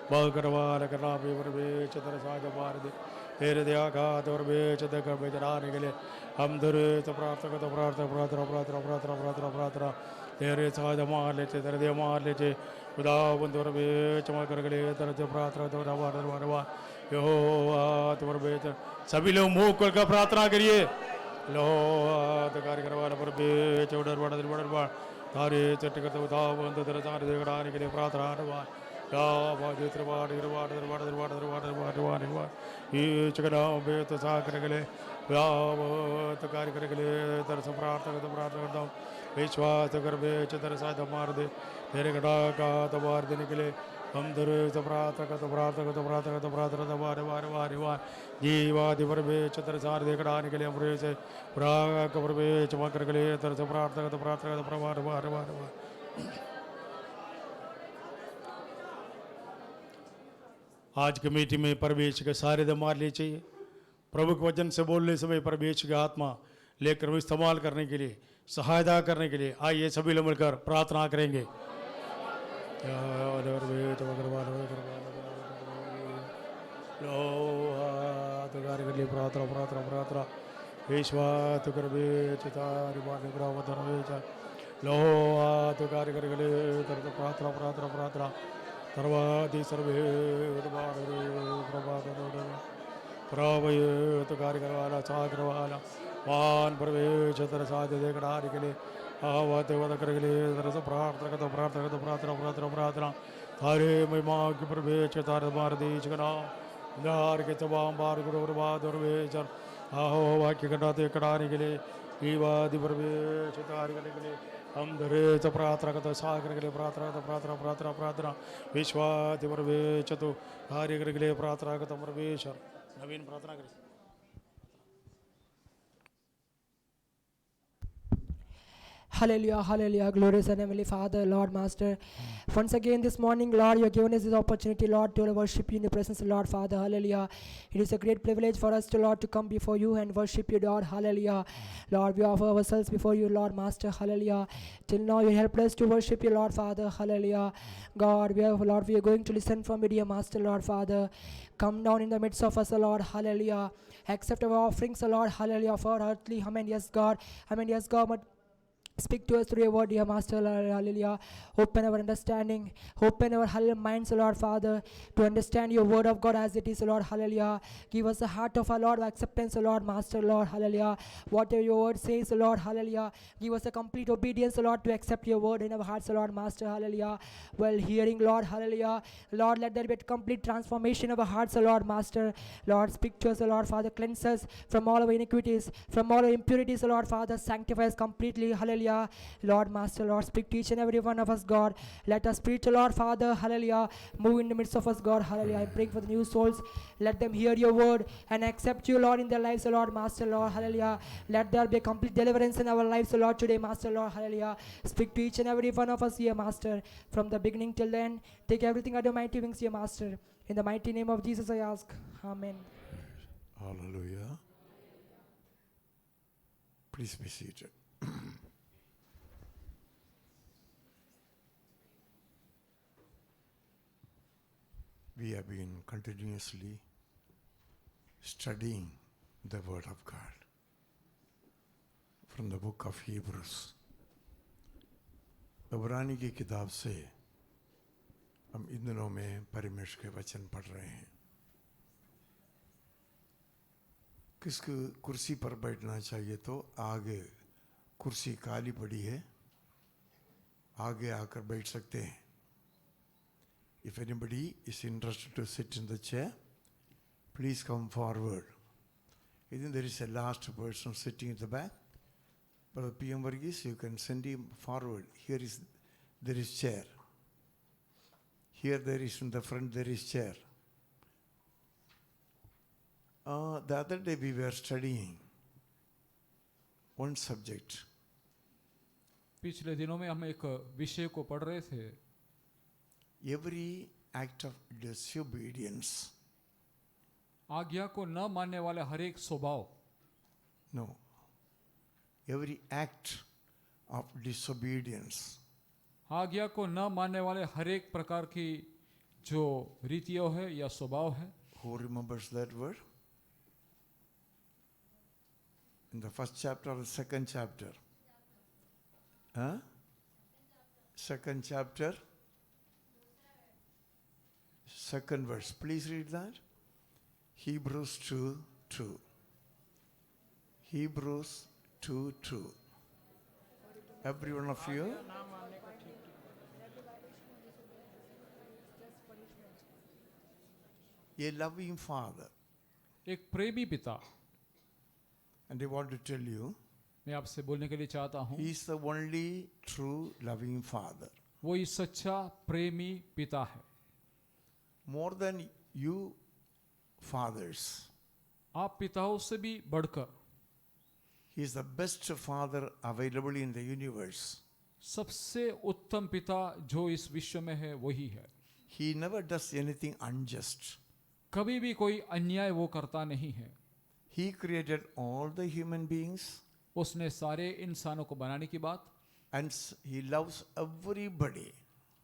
बल करवा करना भी परमेश तरह साज मार दे तेरे दया का और बेच देकर बेचराने के लिए हम धरे तो प्रार्थना करता प्रार्थना प्रार्थना प्रार्थना प्रार्थना प्रार्थना प्रार्थना तेरे साज मार लेते तेरे दे मार लेते खुदा बंद और बेच मार कर ले तरह से प्रार्थना तो रवा यहोवा तुम्हारे बेच सभी लोग मुंह खोलकर प्रार्थना करिए। लो कार्य करवाना पर बेच उड़र बड़ा तारे चट्ट करते उदाव बंद तेरे सारे देखने के लिए प्रार्थना करवा या बाजे तरवाड़ तरवाड़ तरवाड़ तरवाड़ तरवाड़ तरवाड़ तरवाड़ तरवाड़ ये चकना बेत साकर के लिए या तो कार्य करने के लिए तेरे से प्रार्थना करता हूँ। विश्वास कर बेच तेरे साथ मार दे तेरे घटा का तो मार देने के लिए हम तेरे से प्रार्थना करते प्रार्थना करते प्रार्थना करते प्रार्थना करते वारे वारे वारे वार जीवादि पर बेच तेरे सारे देखने के लिए हमरे से प्राग पर बेच मकर के लिए तेरे से प्रार्थना करते प्रार्थना करते प्रवार वारे वारे वार। आज की मीटिंग में परमेश के सारे दमार ले चाहिए। प्रभु के वचन से बोलने समय परमेश की आत्मा लेकर वो इस्तेमाल करने के लिए सहायता करने के लिए आइए सभी लोग मिलकर प्रार्थना करेंगे। प्रार्थना प्रार्थना प्रार्थना विश्वास कर लो तो कार्य कर प्रार्थना प्रार्थना प्रार्थना सर्वादि सर्वे प्रभय तो कार्य करवाना चाह करवाना मान प्रवेश तरह साध्य देखने के लिए आवत वध कर के लिए तरह से प्रार्थना करता प्रार्थना करता प्रार्थना प्रार्थना प्रार्थना थारे महिमा की प्रवेश तार मार देश का नाम दार के तमाम बार गुरुवाद और वेचर आहो वाक्य कटाते कटाने के लिए विवादी प्रवेश तार करने के लिए हम धरे तो प्रार्थना करते सागर के लिए प्रार्थना करते प्रार्थना प्रार्थना प्रार्थना विश्वास प्रवेश तो कार्य करने के लिए प्रार्थना करते प्रवेश नवीन प्रार्थना करें। Hallelujah, hallelujah, glorious and heavenly Father, Lord Master. Once again this morning, Lord, you have given us this opportunity, Lord, to worship you in the presence of Lord Father, hallelujah. It is a great privilege for us to, Lord, to come before you and worship you, Lord, hallelujah. Lord, we offer ourselves before you, Lord Master, hallelujah. Till now, you helped us to worship you, Lord Father, hallelujah. God, we are going to listen from you, dear Master, Lord Father. Come down in the midst of us, Lord, hallelujah. Accept our offerings, Lord, hallelujah, for earthly, amen, yes, God, but speak to us through your word, dear Master, hallelujah. Open our understanding, open our hallelujah minds, Lord Father, to understand your word of God as it is, Lord, hallelujah. Give us a heart of our Lord acceptance, Lord Master, Lord, hallelujah. Whatever your word says, Lord, hallelujah. Give us a complete obedience, Lord, to accept your word in our hearts, Lord Master, hallelujah. While hearing, Lord, hallelujah. Lord, let there be a complete transformation of our hearts, Lord Master. Lord, speak to us, Lord Father, cleanse us from all our iniquities, from all our impurities, Lord Father, sanctify us completely, hallelujah. Lord Master, Lord, speak to each and every one of us, God. Let us preach, Lord Father, hallelujah. Move in the midst of us, God, hallelujah. I pray for the new souls. Let them hear your word and accept you, Lord, in their lives, Lord Master, Lord, hallelujah. Let there be a complete deliverance in our lives, Lord, today, Master, Lord, hallelujah. Speak to each and every one of us here, Master, from the beginning till the end. Take everything under mighty wings here, Master. In the mighty name of Jesus, I ask. Amen. Hallelujah. Please be seated. We have been continuously studying the Word of God from the book of Hebrews. इब्रानी की किताब से हम इन दिनों में परमेश्वर के वचन पढ़ रहे हैं। किसको कुर्सी पर बैठना चाहिए तो आगे कुर्सी खाली पड़ी है, आगे आकर बैठ सकते हैं. If anybody is interested to sit in the chair, please come forward. I think there is a last person sitting at the back. Brother P.M. Varghese, you can send him forward. There is chair. Here there is in the front, there is chair. The other day we were studying one subject. पिछले दिनों में हम एक विषय को पढ़ रहे थे. Every act of disobedience, आज्ञा को न मानने वाले हर एक स्वभाव, no, every act of disobedience, आज्ञा को न मानने वाले हर एक प्रकार की जो रीतियों है या स्वभाव है. who remembers that word? In the first chapter or the second chapter? Huh? Second chapter, second verse. Please read that. Hebrews 2:2. Hebrews 2:2. Every one of you. A loving father. एक प्रेमी पिता. And I want to tell you, मैं आपसे बोलने के लिए चाहता हूँ, he is the only true loving father. वो ही सच्चा प्रेमी पिता है. More than you fathers, आप पिताओं से भी बढ़कर he is the best father available in the universe. सबसे उत्तम पिता जो इस विश्व में है वही है. He never does anything unjust. कभी भी कोई अन्याय वो करता नहीं है. He created all the human beings उसने सारे इंसानों को बनाने की बात, and he loves everybody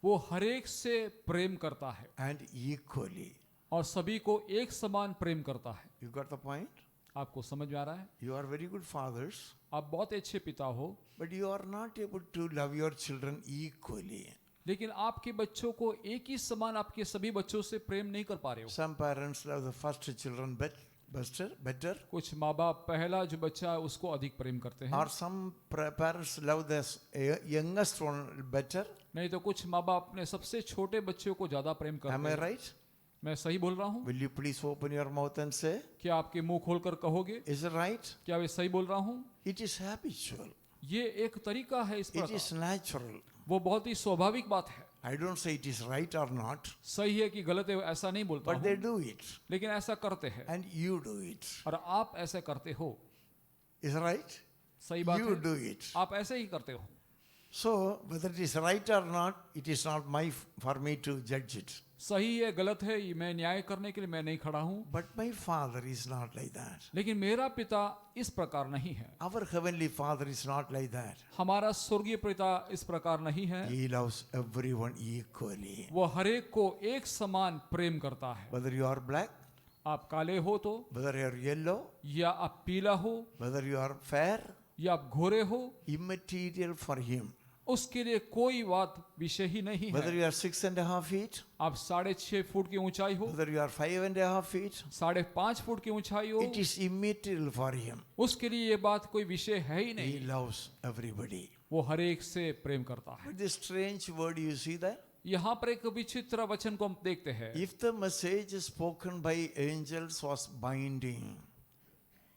वो हर एक से प्रेम करता है and equally. और सभी को एक समान प्रेम करता है. You got the point? आपको समझ में आ रहा है? You are very good fathers, आप बहुत अच्छे पिता हो, but you are not able to love your children equally. लेकिन आपके बच्चों को एक ही समान आपके सभी बच्चों से प्रेम नहीं कर पा रहे हो. Some parents love the first children better, कुछ माँ बाप पहला जो बच्चा है उसको अधिक प्रेम करते हैं, or some parents love the youngest one better. नहीं तो कुछ माँ बाप अपने सबसे छोटे बच्चों को ज्यादा प्रेम करते Am I हैं. right? मैं सही बोल रहा हूँ? Will you please open your mouth and say, क्या आपके मुंह खोलकर कहोगे is it right? क्या मैं सही बोल रहा हूँ? It is habitual. ये एक तरीका है इस It प्रकार, is natural. वो बहुत ही स्वाभाविक बात है. I don't say it is right or not, सही है कि गलत है ऐसा नहीं बोलता but they हूँ, do it. लेकिन ऐसा करते हैं And you do it. और आप ऐसा करते हो. Is it right? सही बात You है, do it. आप ऐसे ही करते हो. So, whether it is right or not, it is not for me to judge it. सही है गलत है ये मैं न्याय करने के लिए मैं नहीं खड़ा हूँ, But my father is not like that. लेकिन मेरा पिता इस प्रकार नहीं है. Our heavenly father is not like that. हमारा स्वर्गीय पिता इस प्रकार नहीं है. He loves everyone equally. वो हर एक को एक समान प्रेम करता है. Whether you are black, आप काले हो तो, whether you are yellow, या आप पीला हो, whether you are fair, या आप घोरे हो, immaterial for him. उसके लिए कोई बात विषय ही नहीं Whether है. you are 6.5 feet, आप 6.5 फुट की ऊंचाई हो, whether you are 5.5 feet, 5.5 foot की ऊंचाई हो, it is immaterial for him. उसके लिए ये बात कोई विषय है ही He नहीं. loves everybody. वो हर एक से प्रेम करता है. But this strange word you see there, यहाँ पर एक विचित्र वचन को हम देखते हैं. if the message spoken by angels was binding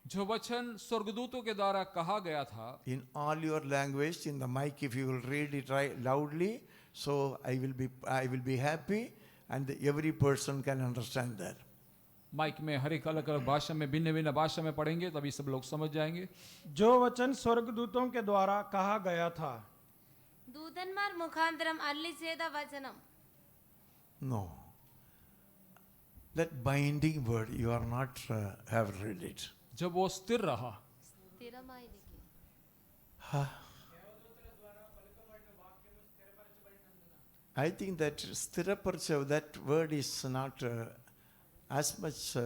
जो वचन स्वर्गदूतों के द्वारा कहा गया था, in all your language, in the mic, if you will read it right loudly, so I will be happy, and every person can understand that. Mic में हर एक अलग अलग भाषा में भिन्न भिन्न भाषा में पढ़ेंगे तभी सब लोग समझ जाएंगे. जो वचन स्वर्गदूतों के द्वारा कहा गया था. దూతన్మార్ ముఖాంతరం అల్లి చేత వచనం. No, that binding word you are not have read it. जब वो स्थिर रहा, స్థిరమైనది. I think that sthiraparcha, that word is not as much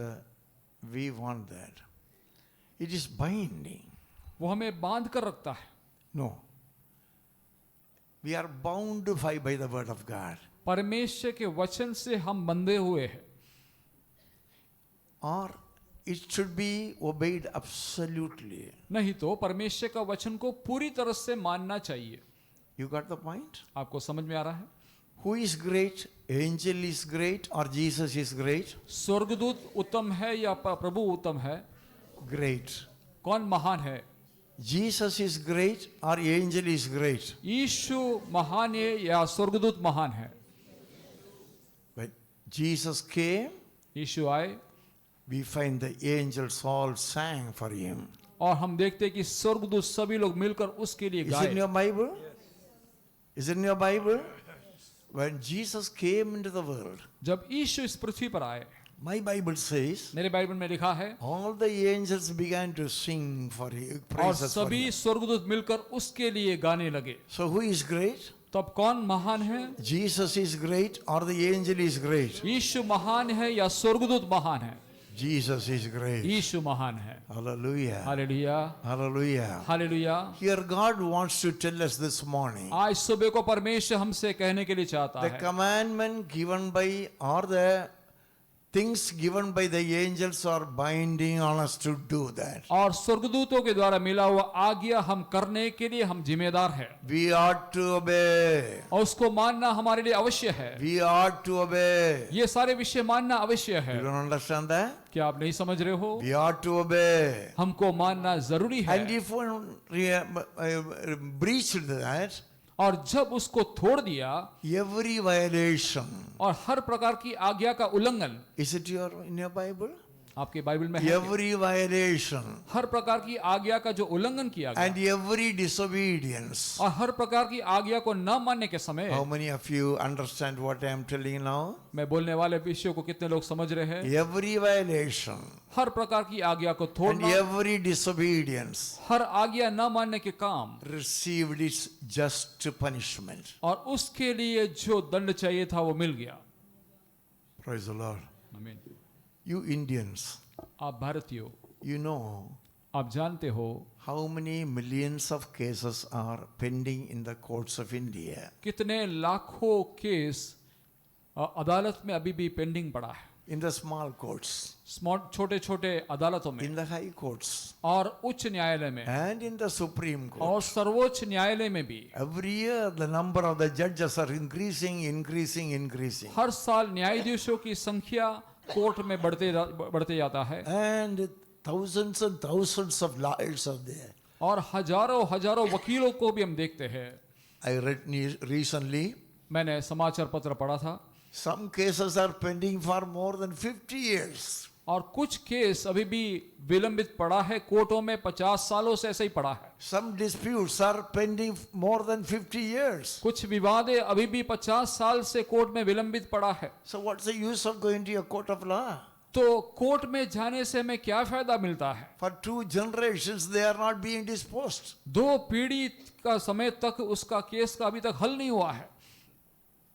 we want that. It is binding. वो हमें बांध कर रखता है. No. We are bound by the word of God. परमेश्वर के वचन से हम बंधे हुए हैं. Or it should be obeyed absolutely. नहीं तो परमेश्वर का वचन को पूरी तरह से मानना चाहिए। You got the point? आपको समझ में आ रहा है? Who is great? Angel is great or Jesus is great? स्वर्गदूत उत्तम है या प्रभु उत्तम है? Great. कौन महान है? Jesus is great or angel is great? यीशु महान है या स्वर्गदूत महान है? When Jesus came, यीशु आए we find the angels all sang for him. और हम देखते हैं कि स्वर्गदूत सभी लोग मिलकर उसके लिए Is it in गाए। your Bible? Is it in your Bible? When Jesus came into the world, जब यीशु इस पृथ्वी पर आए, my Bible says, मेरे बाइबल में लिखा है, all the angels began to sing for him, और praises for सभी him. स्वर्गदूत मिलकर उसके लिए गाने लगे। So who is great? तब कौन महान है? Jesus is great or the angel is great? यीशु महान है या स्वर्गदूत महान है? Jesus is great. यीशु महान है। Hallelujah. Hallelujah, Hallelujah. Hallelujah. Here God wants to tell us this morning, आज सुबह को परमेश्वर हमसे कहने के लिए चाहता the है, commandment given by or the things given by the angels are binding on us to do that. और स्वर्गदूतों के द्वारा मिला हुआ आज्ञा हम करने के लिए हम जिम्मेदार हैं We ought to obey. और उसको मानना हमारे लिए अवश्य है। We ought to obey. ये सारे विषय मानना अवश्य है। You don't understand that? क्या आप नहीं समझ रहे हो? We ought to obey. हमको मानना जरूरी है। And if one breached that, और जब उसको तोड़ दिया every violation, और हर प्रकार की आज्ञा का उल्लंघन, is it in your Bible? आपके बाइबल में है, Every violation हर प्रकार की आज्ञा का जो उल्लंघन किया and गया every disobedience. और हर प्रकार की आज्ञा को न मानने के समय, How many of you understand what I am telling you now? मैं बोलने वाले विषयों को कितने लोग समझ रहे हैं? Every violation हर प्रकार की आज्ञा को and तोड़ना, every disobedience हर आज्ञा न मानने के काम received its just punishment. और उसके लिए जो दंड चाहिए था वो मिल गया। Praise the Lord. आमीन। You Indians, आप भारतीयों, you know आप जानते हो how many millions of cases are pending in the courts of India? कितने लाखों केस अदालत में अभी भी पेंडिंग पड़ा है। In the small courts, छोटे छोटे अदालतों में in the high courts, और उच्च न्यायालय में and in the Supreme Court. और सर्वोच्च न्यायालय में भी Every year the number of the judges are increasing. हर साल न्यायाधीशों की संख्या कोर्ट में बढ़ते जाता है And thousands and thousands of lawyers are there. और हजारों हजारों वकीलों को भी हम देखते हैं। I read recently, मैंने समाचार पत्र पढ़ा था, some cases are pending for more than 50 years. और कुछ केस अभी भी विलंबित पड़ा है कोर्टों में, 50 सालों से ऐसे ही पड़ा है। Some disputes are pending more than 50 years. कुछ विवादें अभी भी 50 साल से कोर्ट में विलंबित पड़ा है। So what's the use of going to a court of law? तो कोर्ट में जाने से हमें क्या फायदा मिलता है? For 2 generations they are not being disposed. 2 पीढ़ी का समय तक उसका केस का अभी तक हल नहीं हुआ है।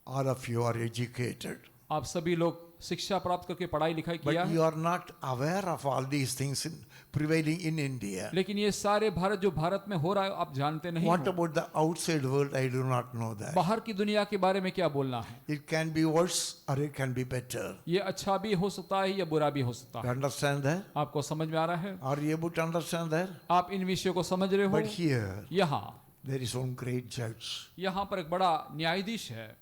All of you are educated, आप सभी लोग शिक्षा प्राप्त करके पढ़ाई लिखाई किया but है, you are not aware of all these things prevailing in India. लेकिन ये सारे भारत में हो रहा है आप जानते नहीं What हो। about the outside world? I do not know that. बाहर की दुनिया के बारे में क्या बोलना है? It can be worse or it can be better. ये अच्छा भी हो सकता है या बुरा भी हो सकता You है। understand that? आपको समझ में आ रहा है? Are you able to understand that? आप इन विषयों को समझ रहे But हो? here, यहाँ there is one great judge. यहाँ पर एक बड़ा न्यायाधीश है,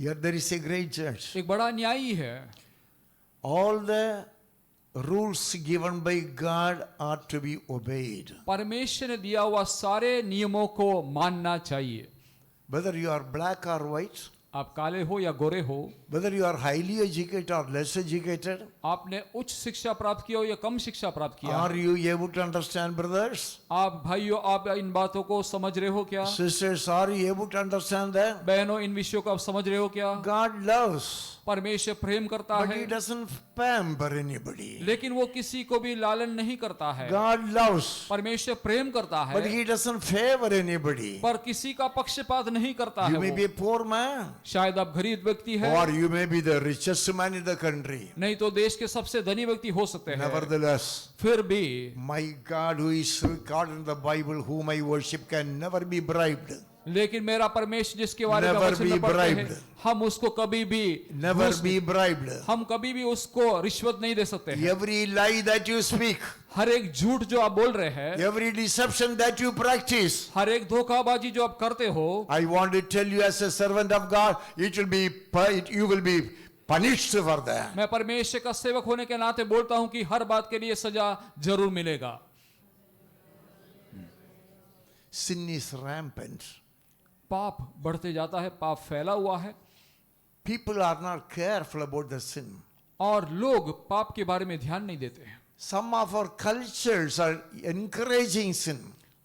Here there is a great judge. एक बड़ा न्यायी है। All the rules given by God are to be obeyed. परमेश्वर ने दिया हुआ सारे नियमों को मानना चाहिए। Whether you are black or white, आप काले हो या गोरे हो, whether you are highly educated or less educated, आपने उच्च शिक्षा प्राप्त किया हो या कम शिक्षा प्राप्त किया, are you able to understand, brothers? आप भाइयों आप इन बातों को समझ रहे हो क्या? Sisters, are you able to understand that? बहनों इन विषयों को आप समझ रहे हो क्या? God loves, परमेश्वर प्रेम करता but है, He doesn't pamper anybody. लेकिन वो किसी को भी लालन नहीं करता है। God loves, परमेश्वर प्रेम करता but है, He doesn't favor anybody. पर किसी का पक्षपात नहीं करता है। You may वो be a poor man, शायद आप गरीब व्यक्ति है, or you may be the richest man in the country. नहीं तो देश के सबसे धनी व्यक्ति हो सकते हैं। Nevertheless, फिर भी my God, who is recorded in the Bible, whom I worship, can never be bribed. लेकिन मेरा परमेश्वर जिसके बारे में Never वचन be में पढ़ते हैं, bribed. हम उसको कभी भी Never घूस- be bribed. हम कभी भी उसको रिश्वत नहीं दे सकते हैं। Every lie that you speak, हर एक झूठ जो आप बोल रहे हैं, every deception that you practice, हर एक धोखाबाजी जो आप करते हो, I want to tell you as a servant of God, you will be punished for that. मैं परमेश्वर का सेवक होने के नाते बोलता हूं कि हर बात के लिए सजा जरूर मिलेगा। Sin is rampant. पाप बढ़ते जाता है, पाप फैला हुआ है People are not careful about the sin. और लोग पाप के बारे में ध्यान नहीं देते हैं। Some of our cultures are encouraging sin.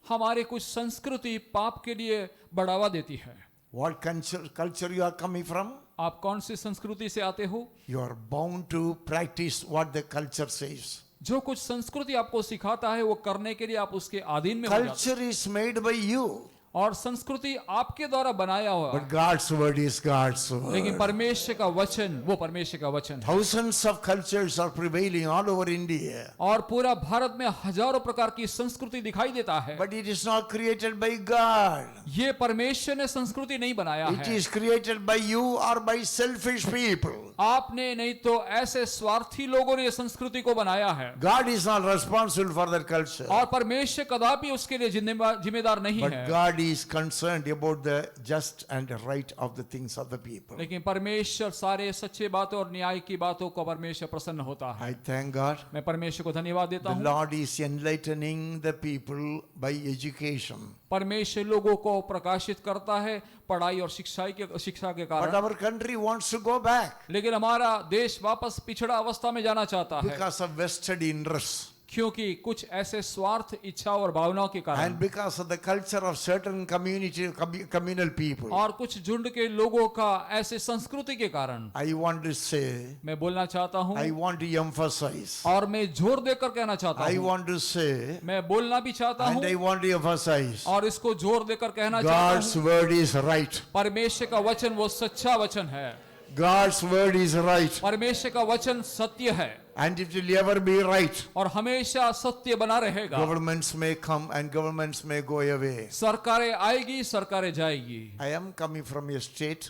हमारे कुछ संस्कृति पाप के लिए बढ़ावा देती है। What culture you are coming from? आप कौन सी संस्कृति से आते हो? You are bound to practice what the culture says. जो कुछ संस्कृति आपको सिखाता है वो करने के लिए आप उसके अधीन में हो जाते Culture is made by you, हैं। और संस्कृति आपके द्वारा बनाया हुआ but है, God's word is God's लेकिन word. परमेश्वर का वचन वो परमेश्वर का वचन है। Thousands of cultures are prevailing all over India, और पूरा भारत में हजारों प्रकार की संस्कृति दिखाई देता है, but it is not created by God. ये परमेश्वर ने संस्कृति नहीं बनाया It है। is created by you or by selfish people. आपने नहीं तो ऐसे स्वार्थी लोगों ने ये संस्कृति को बनाया है, God is not responsible for that culture, और परमेश्वर कदापि उसके लिए जिम्मेदार नहीं but है। God is concerned about the just and right of the things of the people. लेकिन परमेश्वर सारे सच्चे बातों और न्याय की बातों को परमेश्वर प्रसन्न होता है। I thank God. मैं परमेश्वर को धन्यवाद देता The हूँ। Lord is enlightening the people by education. परमेश्वर लोगों को प्रकाशित करता है पढ़ाई और शिक्षा के But कारण, our country wants to go back लेकिन हमारा देश वापस पिछड़ा अवस्था में जाना चाहता है, because of vested interests क्योंकि कुछ ऐसे स्वार्थ, इच्छा और भावनाओं के कारण, and because of the culture of certain communal people. और कुछ झुंड के लोगों का ऐसे संस्कृति के कारण। I want to say, मैं बोलना चाहता हूँ I want to emphasize, और मैं जोर देकर कहना चाहता I हूँ, want to say, मैं बोलना भी चाहता and I हूँ want to emphasize, और इसको जोर देकर कहना चाहता God's हूँ, word is right. परमेश्वर का वचन वो सच्चा वचन है, God's word is right, परमेश्वर का वचन सत्य है and it will ever be right. और हमेशा सत्य बना रहेगा। Governments may come and governments may go away. सरकारें आएगी, सरकारें जाएगी। I am coming from a state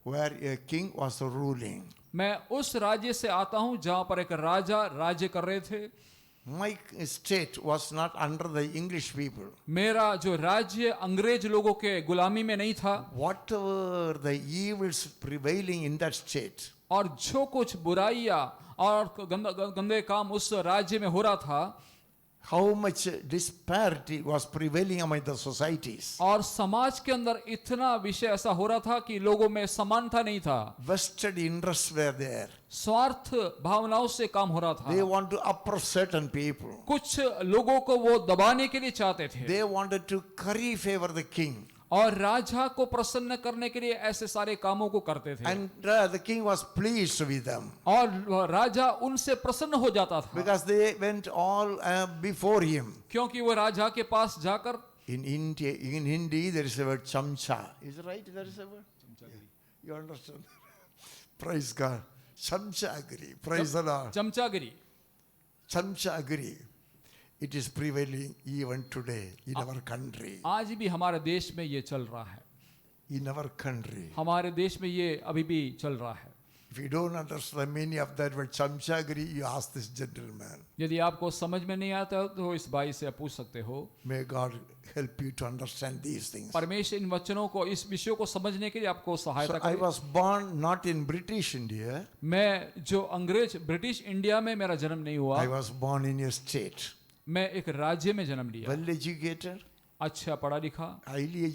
where a king was ruling. मैं उस राज्य से आता हूँ जहाँ पर एक राजा राज्य कर रहे थे। My state was not under the English people. मेरा जो राज्य अंग्रेज लोगों के गुलामी में नहीं था, Whatever the evils prevailing in that state, और जो कुछ बुराइयां और गंदे काम उस राज्य में हो रहा था, how much disparity was prevailing among the societies. और समाज के अंदर इतना विषय ऐसा हो रहा था कि लोगों में समानता नहीं था, Vested interests were there. स्वार्थ भावनाओं से काम हो रहा They था। want to oppress certain people. कुछ लोगों को वो दबाने के लिए चाहते थे, They wanted to curry favor the king. और राजा को प्रसन्न करने के लिए ऐसे सारे कामों को करते थे, And the king was pleased with them और राजा उनसे प्रसन्न हो जाता था, because they went all before him. क्योंकि वो राजा के पास जाकर, In India, in Hindi, there is a word chamcha. Is it right? There is a word? You understand? Praise God. Chamchagiri. Praise the Lord. चमचागिरी, Chamchagiri. It is prevailing even today in our country. आज भी हमारे देश में ये चल रहा है, In our country. हमारे देश में ये अभी भी चल रहा है। If you don't understand the meaning of that word chamchagiri, you ask this gentleman. यदि आपको समझ में नहीं आता तो इस भाई से आप पूछ सकते हो। May God help you to understand these things. परमेश्वर इन वचनों को, इस विषयों को समझने के लिए आपको सहायता So I करे। was born not in British India. मैं जो ब्रिटिश इंडिया में मेरा जन्म नहीं हुआ, I was born in a state. मैं एक राज्य में जन्म लिया, Well educated, अच्छा पढ़ा लिखा, highly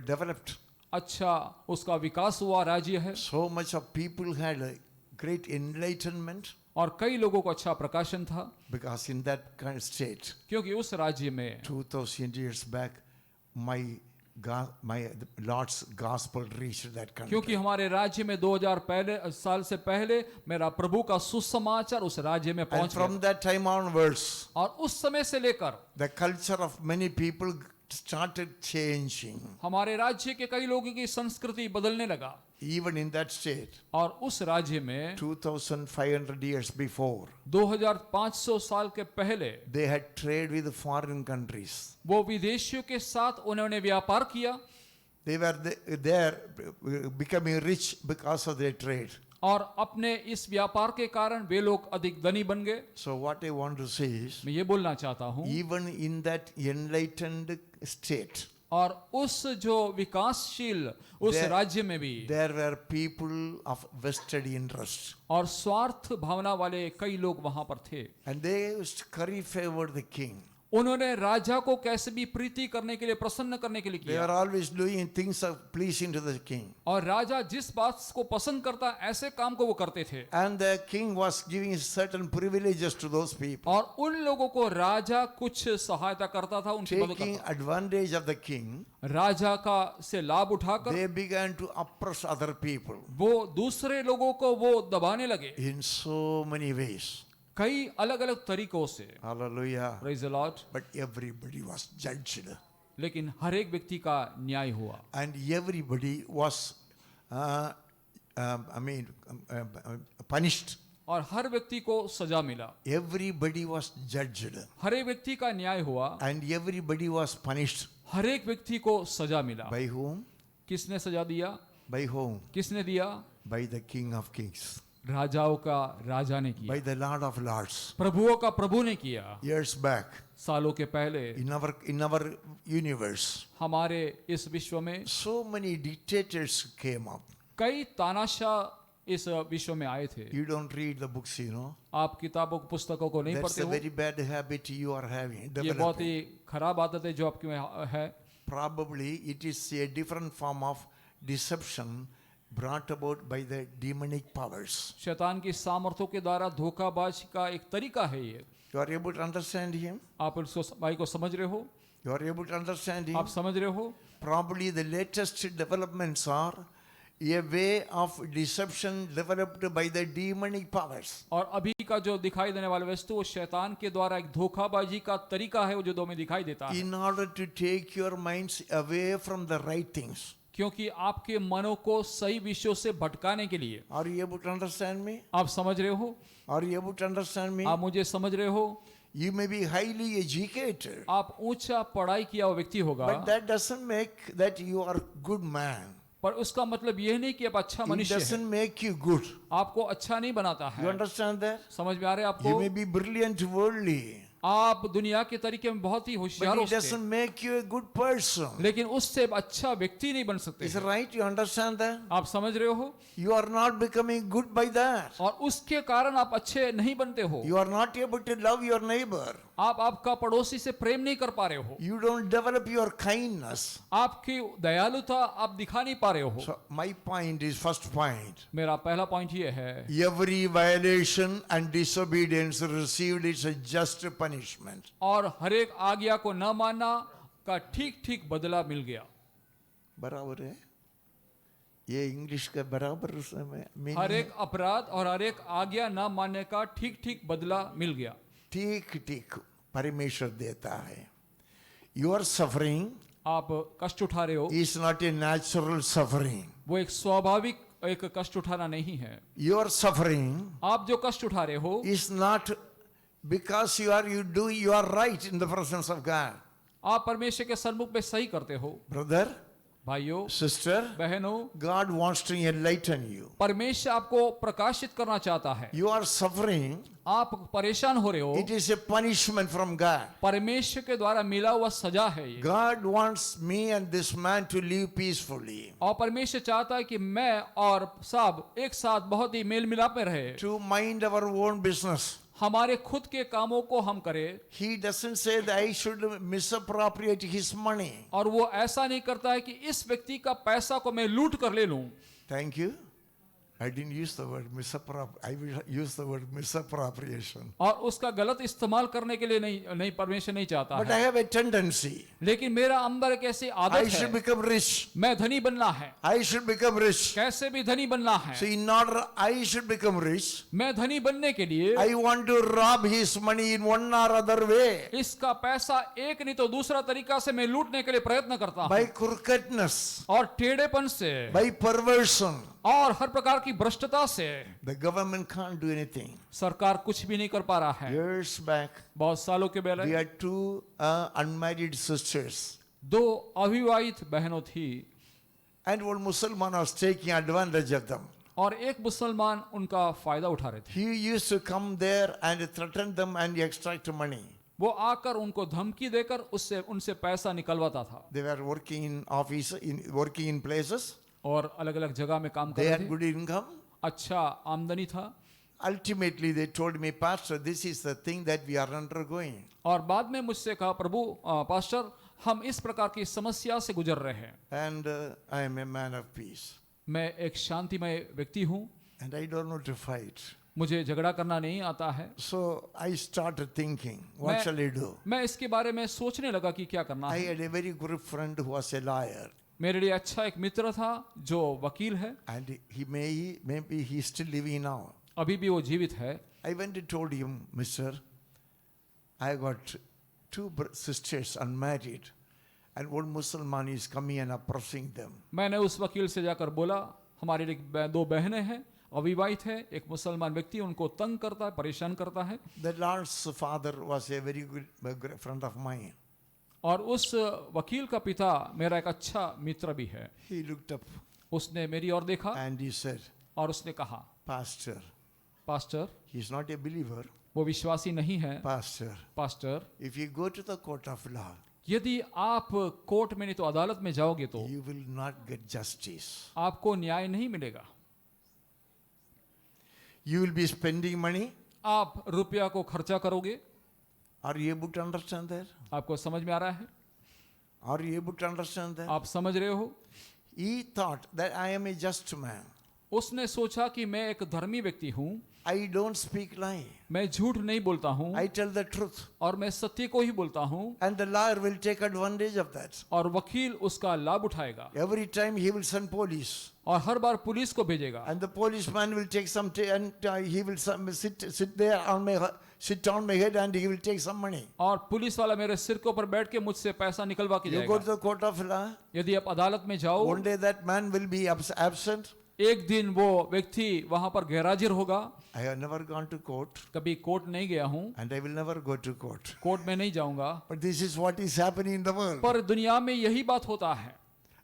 developed. अच्छा उसका विकास हुआ राज्य है, So much of people had a great enlightenment और कई लोगों को अच्छा प्रकाशन था, because in that kind of state, क्योंकि उस राज्य में 2000 years back, my Lord's gospel reached that country. क्योंकि हमारे राज्य में 2000 साल से पहले मेरा प्रभु का सुसमाचार उस राज्य में And पहुंच from गया, that time onwards, और उस समय से लेकर the culture of many people started changing. हमारे राज्य के कई लोगों की संस्कृति बदलने लगा, Even in that state, और उस राज्य में 2500 years before, 2500 साल के पहले they had trade with foreign countries. वो विदेशियों के साथ उन्होंने व्यापार किया, They were there becoming rich because of their trade. और अपने इस व्यापार के कारण वे लोग अधिक धनी बन गए। So what I want to say is, मैं ये बोलना चाहता हूँ, even in that enlightened state, और उस जो विकासशील उस There- राज्य में भी there were people of vested interest. और स्वार्थ भावना वाले कई लोग वहां पर थे। And they used to curry favor the king. उन्होंने राजा को कैसे भी प्रीति करने के लिए, प्रसन्न करने के लिए They were किया, always doing things of pleasing to the king. और राजा जिस बात को पसंद करता ऐसे काम को वो करते थे। And the king was giving certain privileges to those people. और उन लोगों को राजा कुछ सहायता करता था, उनकी मदद Taking करता advantage of the king, था। राजा का से लाभ उठाकर they began to oppress other people वो दूसरे लोगों को वो दबाने लगे in so many ways. कई अलग अलग तरीकों से। Hallelujah. Praise the Lord. But everybody was judged. लेकिन हर एक व्यक्ति का न्याय हुआ, And everybody was, punished. और हर व्यक्ति को सजा मिला। Everybody was judged. हर एक व्यक्ति का न्याय हुआ, And everybody was punished. हर एक व्यक्ति को सजा मिला। By whom? किसने सजा दिया? By whom? किसने दिया? By the King of Kings. राजाओं का राजा ने By किया, the Lord of Lords. प्रभुओं का प्रभु ने किया। Years back, सालों के पहले in our universe, हमारे इस विश्व में so many dictators came up. कई तानाशाह इस विश्व में आए थे। You don't read the books, you know. आप किताबों पुस्तकों को नहीं That's पढ़ते a हो। very bad habit you are having. ये बहुत developing. ही खराब आदत है जो आपके में है। Probably it is a different form of deception brought about by the demonic powers. शैतान की सामर्थ्यों के द्वारा धोखाबाज का एक तरीका है ये। You are able to understand him? आप उसको भाई को समझ रहे हो? You are able to understand him? आप समझ रहे हो? Probably the latest developments are a way of deception developed by the demonic powers. और अभी का जो दिखाई देने वाला वस्तु वो शैतान के द्वारा एक धोखाबाजी का तरीका है, वो जो दो में दिखाई देता है। In order to take your minds away from the right things. क्योंकि आपके मनों को सही विषयों से भटकाने के लिए। Are you able to understand me? आप समझ रहे हो? Are you able to understand me? आप मुझे समझ रहे हो? You may be highly educated, आप ऊंचा पढ़ाई किया हुआ व्यक्ति होगा, but that doesn't make that you are good man. पर उसका मतलब यह नहीं कि आप अच्छा It मनुष्य है। doesn't make you good. आपको अच्छा नहीं बनाता You है। understand that? समझ में आ रहा है You आपको? may be brilliant worldly, आप दुनिया के तरीके में बहुत ही होशियार but हो it सकते doesn't हैं, make you a good person. लेकिन उससे अच्छा व्यक्ति नहीं बन सकते Is हैं। it right? You understand that? आप समझ रहे हो? You are not becoming good by that. और उसके कारण आप अच्छे नहीं बनते हो। You are not able to love your neighbor. आप आपका पड़ोसी से प्रेम नहीं कर पा रहे हो। You don't develop your kindness. आपकी दयालुता आप दिखा नहीं पा रहे हो। So my point is, first point, मेरा पहला पॉइंट ये है, every violation and disobedience received its just punishment. और हर एक आज्ञा को न मानना का ठीक ठीक बदला मिल गया। बराबर है ये इंग्लिश का बराबर meaning हर है। एक अपराध और हर एक आज्ञा न मानने का ठीक ठीक बदला मिल गया। ठीक ठीक परमेश्वर देता है। Your suffering आप कष्ट उठा रहे हो, is not a natural suffering. वो एक स्वाभाविक एक कष्ट उठाना नहीं है। Your suffering आप जो कष्ट उठा रहे हो, is not because you are right in the presence of God. आप परमेश्वर के सन्मुख में सही करते हो। Brother, भाइयों sister, बहनों, God wants to enlighten you. परमेश्वर आपको प्रकाशित करना चाहता है। You are suffering. आप परेशान हो रहे हो, It is a punishment from God. परमेश्वर के द्वारा मिला हुआ सजा है ये। God wants me and this man to live peacefully, और परमेश्वर चाहता है कि मैं और सब एक साथ बहुत ही मेल मिलाप में रहे, to mind our own business. हमारे खुद के कामों को हम करें। He doesn't say that I should misappropriate his money. और वो ऐसा नहीं करता है कि इस व्यक्ति का पैसा को मैं लूट कर ले लूं। Thank you. I didn't use the word misappropriate. I will use the word misappropriation. और उसका गलत इस्तेमाल करने के लिए नहीं परमेश्वर नहीं चाहता But I है। have a tendency. लेकिन मेरा अंदर एक ऐसी I आदत should है, become rich. मैं धनी बनना है, I should become rich. कैसे भी धनी बनना So है। in order I should become rich, मैं धनी बनने के लिए I want to rob his money in one or other way. इसका पैसा एक नहीं तो दूसरा तरीका से मैं लूटने के लिए प्रयत्न करता By हूँ, crookedness, और टेढ़ेपन से by perversion. और हर प्रकार की भ्रष्टता से। The government can't do anything. सरकार कुछ भी नहीं कर पा रहा है। Years back, बहुत सालों के we पहले had two unmarried sisters. दो अविवाहित बहनों थी। And one Muslim was taking advantage of them. और एक मुसलमान उनका फायदा उठा रहे थे। He used to come there and threaten them and extract money. वो आकर उनको धमकी देकर उससे उनसे पैसा निकलवाता था। They were working in office, working in places. और अलग अलग जगह में काम कर They रहे had थे, good income. अच्छा आमदनी था। Ultimately, they told me, Pastor, this is the thing that we are undergoing. और बाद में मुझसे कहा, प्रभु पास्टर हम इस प्रकार की समस्या से गुजर रहे हैं। And I am a man of peace. मैं एक शांतिमय व्यक्ति हूँ, And I don't know to fight. मुझे झगड़ा करना नहीं आता है। So I started thinking, what shall I do? मैं इसके बारे में सोचने लगा कि क्या करना I है। had a very good friend who was a lawyer. मेरे लिए अच्छा एक मित्र था जो वकील है, And maybe he's still living now. अभी भी वो जीवित है। I went and told him, Mister, I got two sisters unmarried, and one Muslim is coming and oppressing them. मैंने उस वकील से जाकर बोला, हमारी दो बहनें हैं, अविवाहित है, एक मुसलमान व्यक्ति उनको तंग करता है, परेशान करता है। The Lord's father was a very good friend of mine. और उस वकील का पिता मेरा एक अच्छा मित्र भी है। He looked up उसने मेरी ओर देखा and he said, और उसने कहा, Pastor, pastor, he's not a believer. वो विश्वासी नहीं है। Pastor, pastor, if you go to the court of law, यदि आप कोर्ट में नहीं तो अदालत में जाओगे तो you will not get justice. आपको न्याय नहीं मिलेगा। You will be spending money. आप रुपया को खर्चा करोगे। Are you able to understand that? आपको समझ में आ रहा है? Are you able to understand that? आप समझ रहे हो? He thought that I am a just man. उसने सोचा कि मैं एक धर्मी व्यक्ति हूँ, I don't speak lie. मैं झूठ नहीं बोलता हूँ I tell the truth. और मैं सत्य को ही बोलता हूँ, And the lawyer will take advantage of that. और वकील उसका लाभ उठाएगा Every time he will send police. और हर बार पुलिस को भेजेगा। And the policeman will take some and he will sit there on my head and he will take some money. और police वाला मेरे सिर के ऊपर बैठ के मुझसे पैसा निकलवा के You go to जाएगा। the court of law. यदि आप अदालत में जाओ, One day that man will be absent. एक दिन वो व्यक्ति वहां पर गैरहाजिर होगा। I have never gone to court कभी कोर्ट नहीं गया हूँ, and I will never go to court. Court में नहीं जाऊंगा, But this is what is happening in the world. पर दुनिया में यही बात होता है।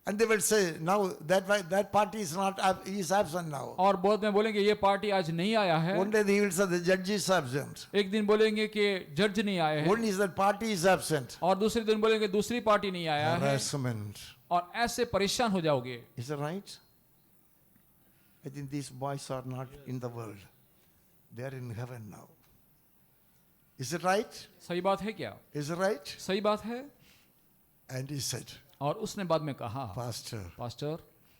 And they will say, now that party is not, he is absent now. और बहुत में बोलेंगे ये पार्टी आज नहीं आया है, One day they will say the judge is absent. एक दिन बोलेंगे कि जज नहीं आए हैं, One is that party is absent. और दूसरे दिन बोलेंगे दूसरी पार्टी नहीं आया है, Harassment. और ऐसे परेशान हो जाओगे। Is that right? I think these boys are not in the world. They are in heaven now. Is it right? सही बात है क्या? Is it right? सही बात है। And he said, और उसने बाद में कहा, Pastor, pastor,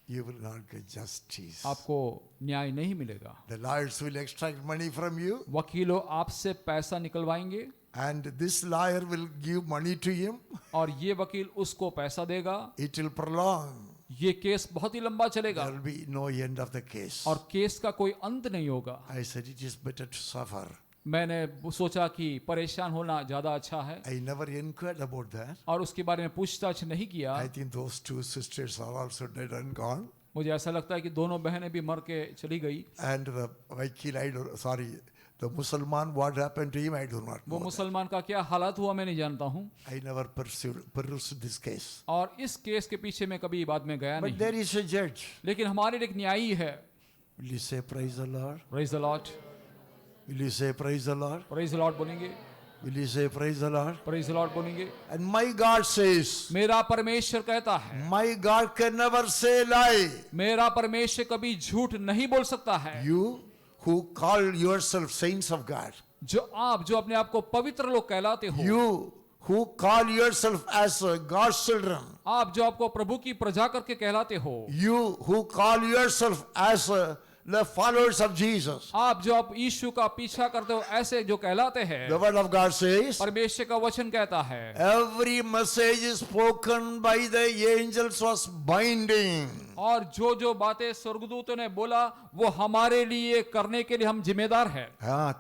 you will not get justice. आपको न्याय नहीं मिलेगा। The lawyers will extract money from you, वकीलों आपसे पैसा निकलवाएंगे, and this lawyer will give money to him. और ये वकील उसको पैसा देगा। It will prolong. ये केस बहुत ही लंबा चलेगा There will be no end of the case. और केस का कोई अंत नहीं होगा। I said, it is better to suffer. मैंने सोचा कि परेशान होना ज्यादा अच्छा है, I never inquired about that. और उसके बारे में पूछताछ नहीं किया। I think those two sisters are also dead and gone. मुझे ऐसा लगता है कि दोनों बहनें भी मर के चली गई। And the Vakil, the Muslim, what happened to him, I do not वो know. that. मुसलमान का क्या हालात हुआ मैं नहीं जानता हूँ, I never pursued this case. और इस केस के पीछे मैं कभी बाद में गया But नहीं। there is a judge. लेकिन हमारे लिए एक न्यायी है। Will you say praise the Lord? Praise the Lord, Will you say praise the Lord? Praise the Lord बोलेंगे, Will you say praise the Lord? Praise the Lord बोलेंगे। And my God says, मेरा परमेश्वर कहता है, my God can never say lie. मेरा परमेश्वर कभी झूठ नहीं बोल सकता है। You who call yourself saints of God, जो अपने आप को पवित्र लोग कहलाते हो, you who call yourself as God's children, आप जो आपको प्रभु की प्रजा करके कहलाते हो, you who call yourself as the followers of Jesus, आप जो आप यीशु का पीछा करते हो, ऐसे जो कहलाते हैं, the word of God says, परमेश्वर का वचन कहता है, every message spoken by the angels was binding. और जो बातें स्वर्गदूतों ने बोला वो हमारे लिए करने के लिए हम जिम्मेदार हैं।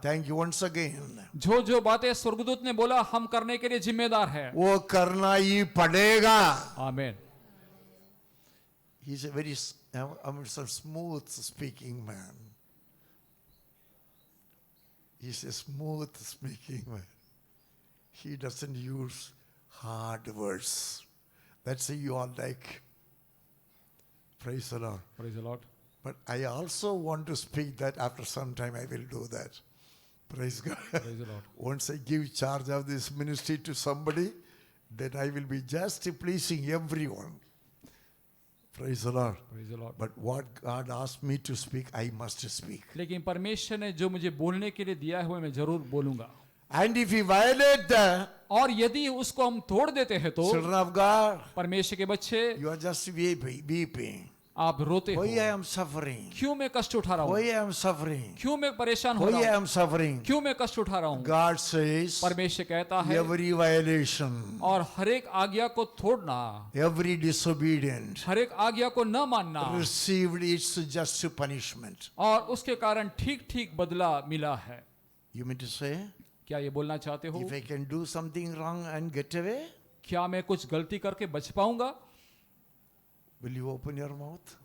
Thank you once again. जो बातें स्वर्गदूत ने बोला हम करने के लिए जिम्मेदार हैं। वो करना ही पड़ेगा. आमीन। He's a very smooth speaking man. He's a smooth speaking man. He doesn't use hard words. That's why you all like. Praise the Lord. Praise the Lord. But I also want to speak that after some time I will do that. Praise God. Praise the Lord. Once I give charge of this ministry to somebody, then I will be just pleasing everyone. Praise the Lord. Praise the Lord. But what God asked me to speak, I must speak. लेकिन परमेश्वर ने जो मुझे बोलने के लिए दिया है मैं जरूर बोलूंगा. And if we violate the और यदि उसको हम तोड़ देते हैं तो children of God, परमेश्वर के बच्चे you are just weeping. आप रोते हो. Why I am suffering? क्यों मैं कष्ट उठा रहा Why हूँ? I am suffering? क्यों मैं परेशान हो Why रहा I हूँ? am suffering? क्यों मैं कष्ट उठा रहा हूँ? God says, परमेश्वर कहता है every violation, और हर एक आज्ञा को तोड़ना, every disobedient, हर एक आज्ञा को न मानना received its just punishment. और उसके कारण ठीक ठीक बदला मिला है. You mean to say, क्या ये बोलना चाहते हो? if I can do something wrong and get away, क्या मैं कुछ गलती करके बच पाऊंगा? will you open your mouth?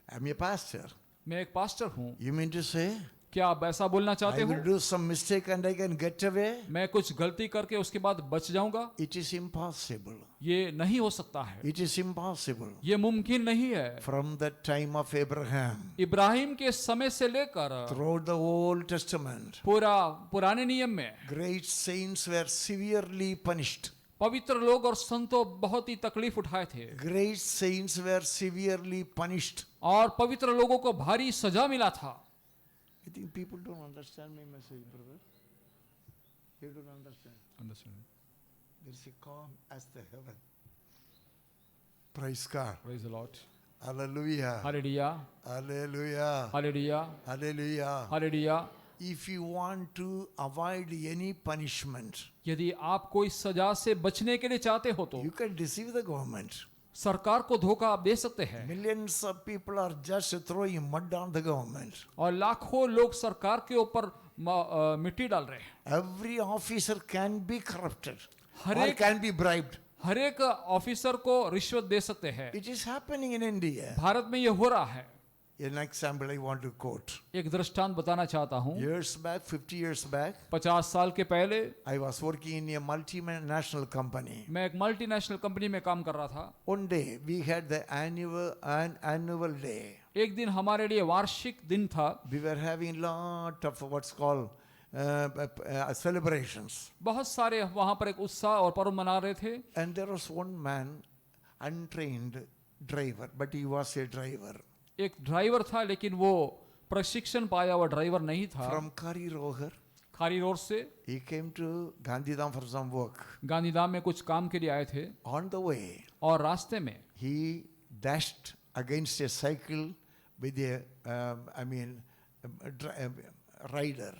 I'm a pastor. मैं एक पास्टर हूँ. You mean to say, क्या आप ऐसा बोलना चाहते I हो? will do some mistake and I can get away? मैं कुछ गलती करके उसके बाद बच जाऊंगा? It is impossible. ये नहीं हो सकता है. It is impossible. ये मुमकिन नहीं है. From the time of Abraham, Ibrahim के समय से लेकर throughout the Old Testament, पुराने नियम में great saints were severely punished. पवित्र लोग और संतों बहुत ही तकलीफ उठाए थे Great saints were severely punished. और पवित्र लोगों को भारी सजा मिला था. I think people don't understand my message, brother. You don't understand. There is a calm as the heaven. Praise God. Praise the Lord. Hallelujah. Hallelujah, Hallelujah. Hallelujah, Hallelujah. Hallelujah. If you want to avoid any punishment, यदि आप कोई सजा से बचने के लिए चाहते हो तो you can deceive the government. सरकार को धोखा आप दे सकते हैं. Millions of people are just throwing mud on the government. और लाखों लोग सरकार के ऊपर मिट्टी डाल रहे हैं. Every officer can be corrupted her or एक- can be bribed. हर एक ऑफिसर को रिश्वत दे सकते हैं. It is happening in India. Bharat में ये हो रहा है. An example I want to quote. एक दृष्टांत बताना चाहता हूँ. Years back, 50 years back, 50 साल के पहले I was working in a multinational company. मैं एक मल्टीनेशनल कंपनी में काम कर रहा था. One day we had the annual day. एक दिन हमारे लिए वार्षिक दिन था. We were having lot of what's called celebrations. बहुत सारे वहाँ पर एक उत्साह और पर्व मना रहे थे. And there was one man, untrained driver, but he was a driver. एक ड्राइवर था लेकिन वो प्रशिक्षण पाया हुआ ड्राइवर नहीं था. From Kari Rohar, Khari road से he came to Gandhidham for some work. Gandhidham में कुछ काम के लिए आए थे On the way, और रास्ते में he dashed against a cycle with a, rider.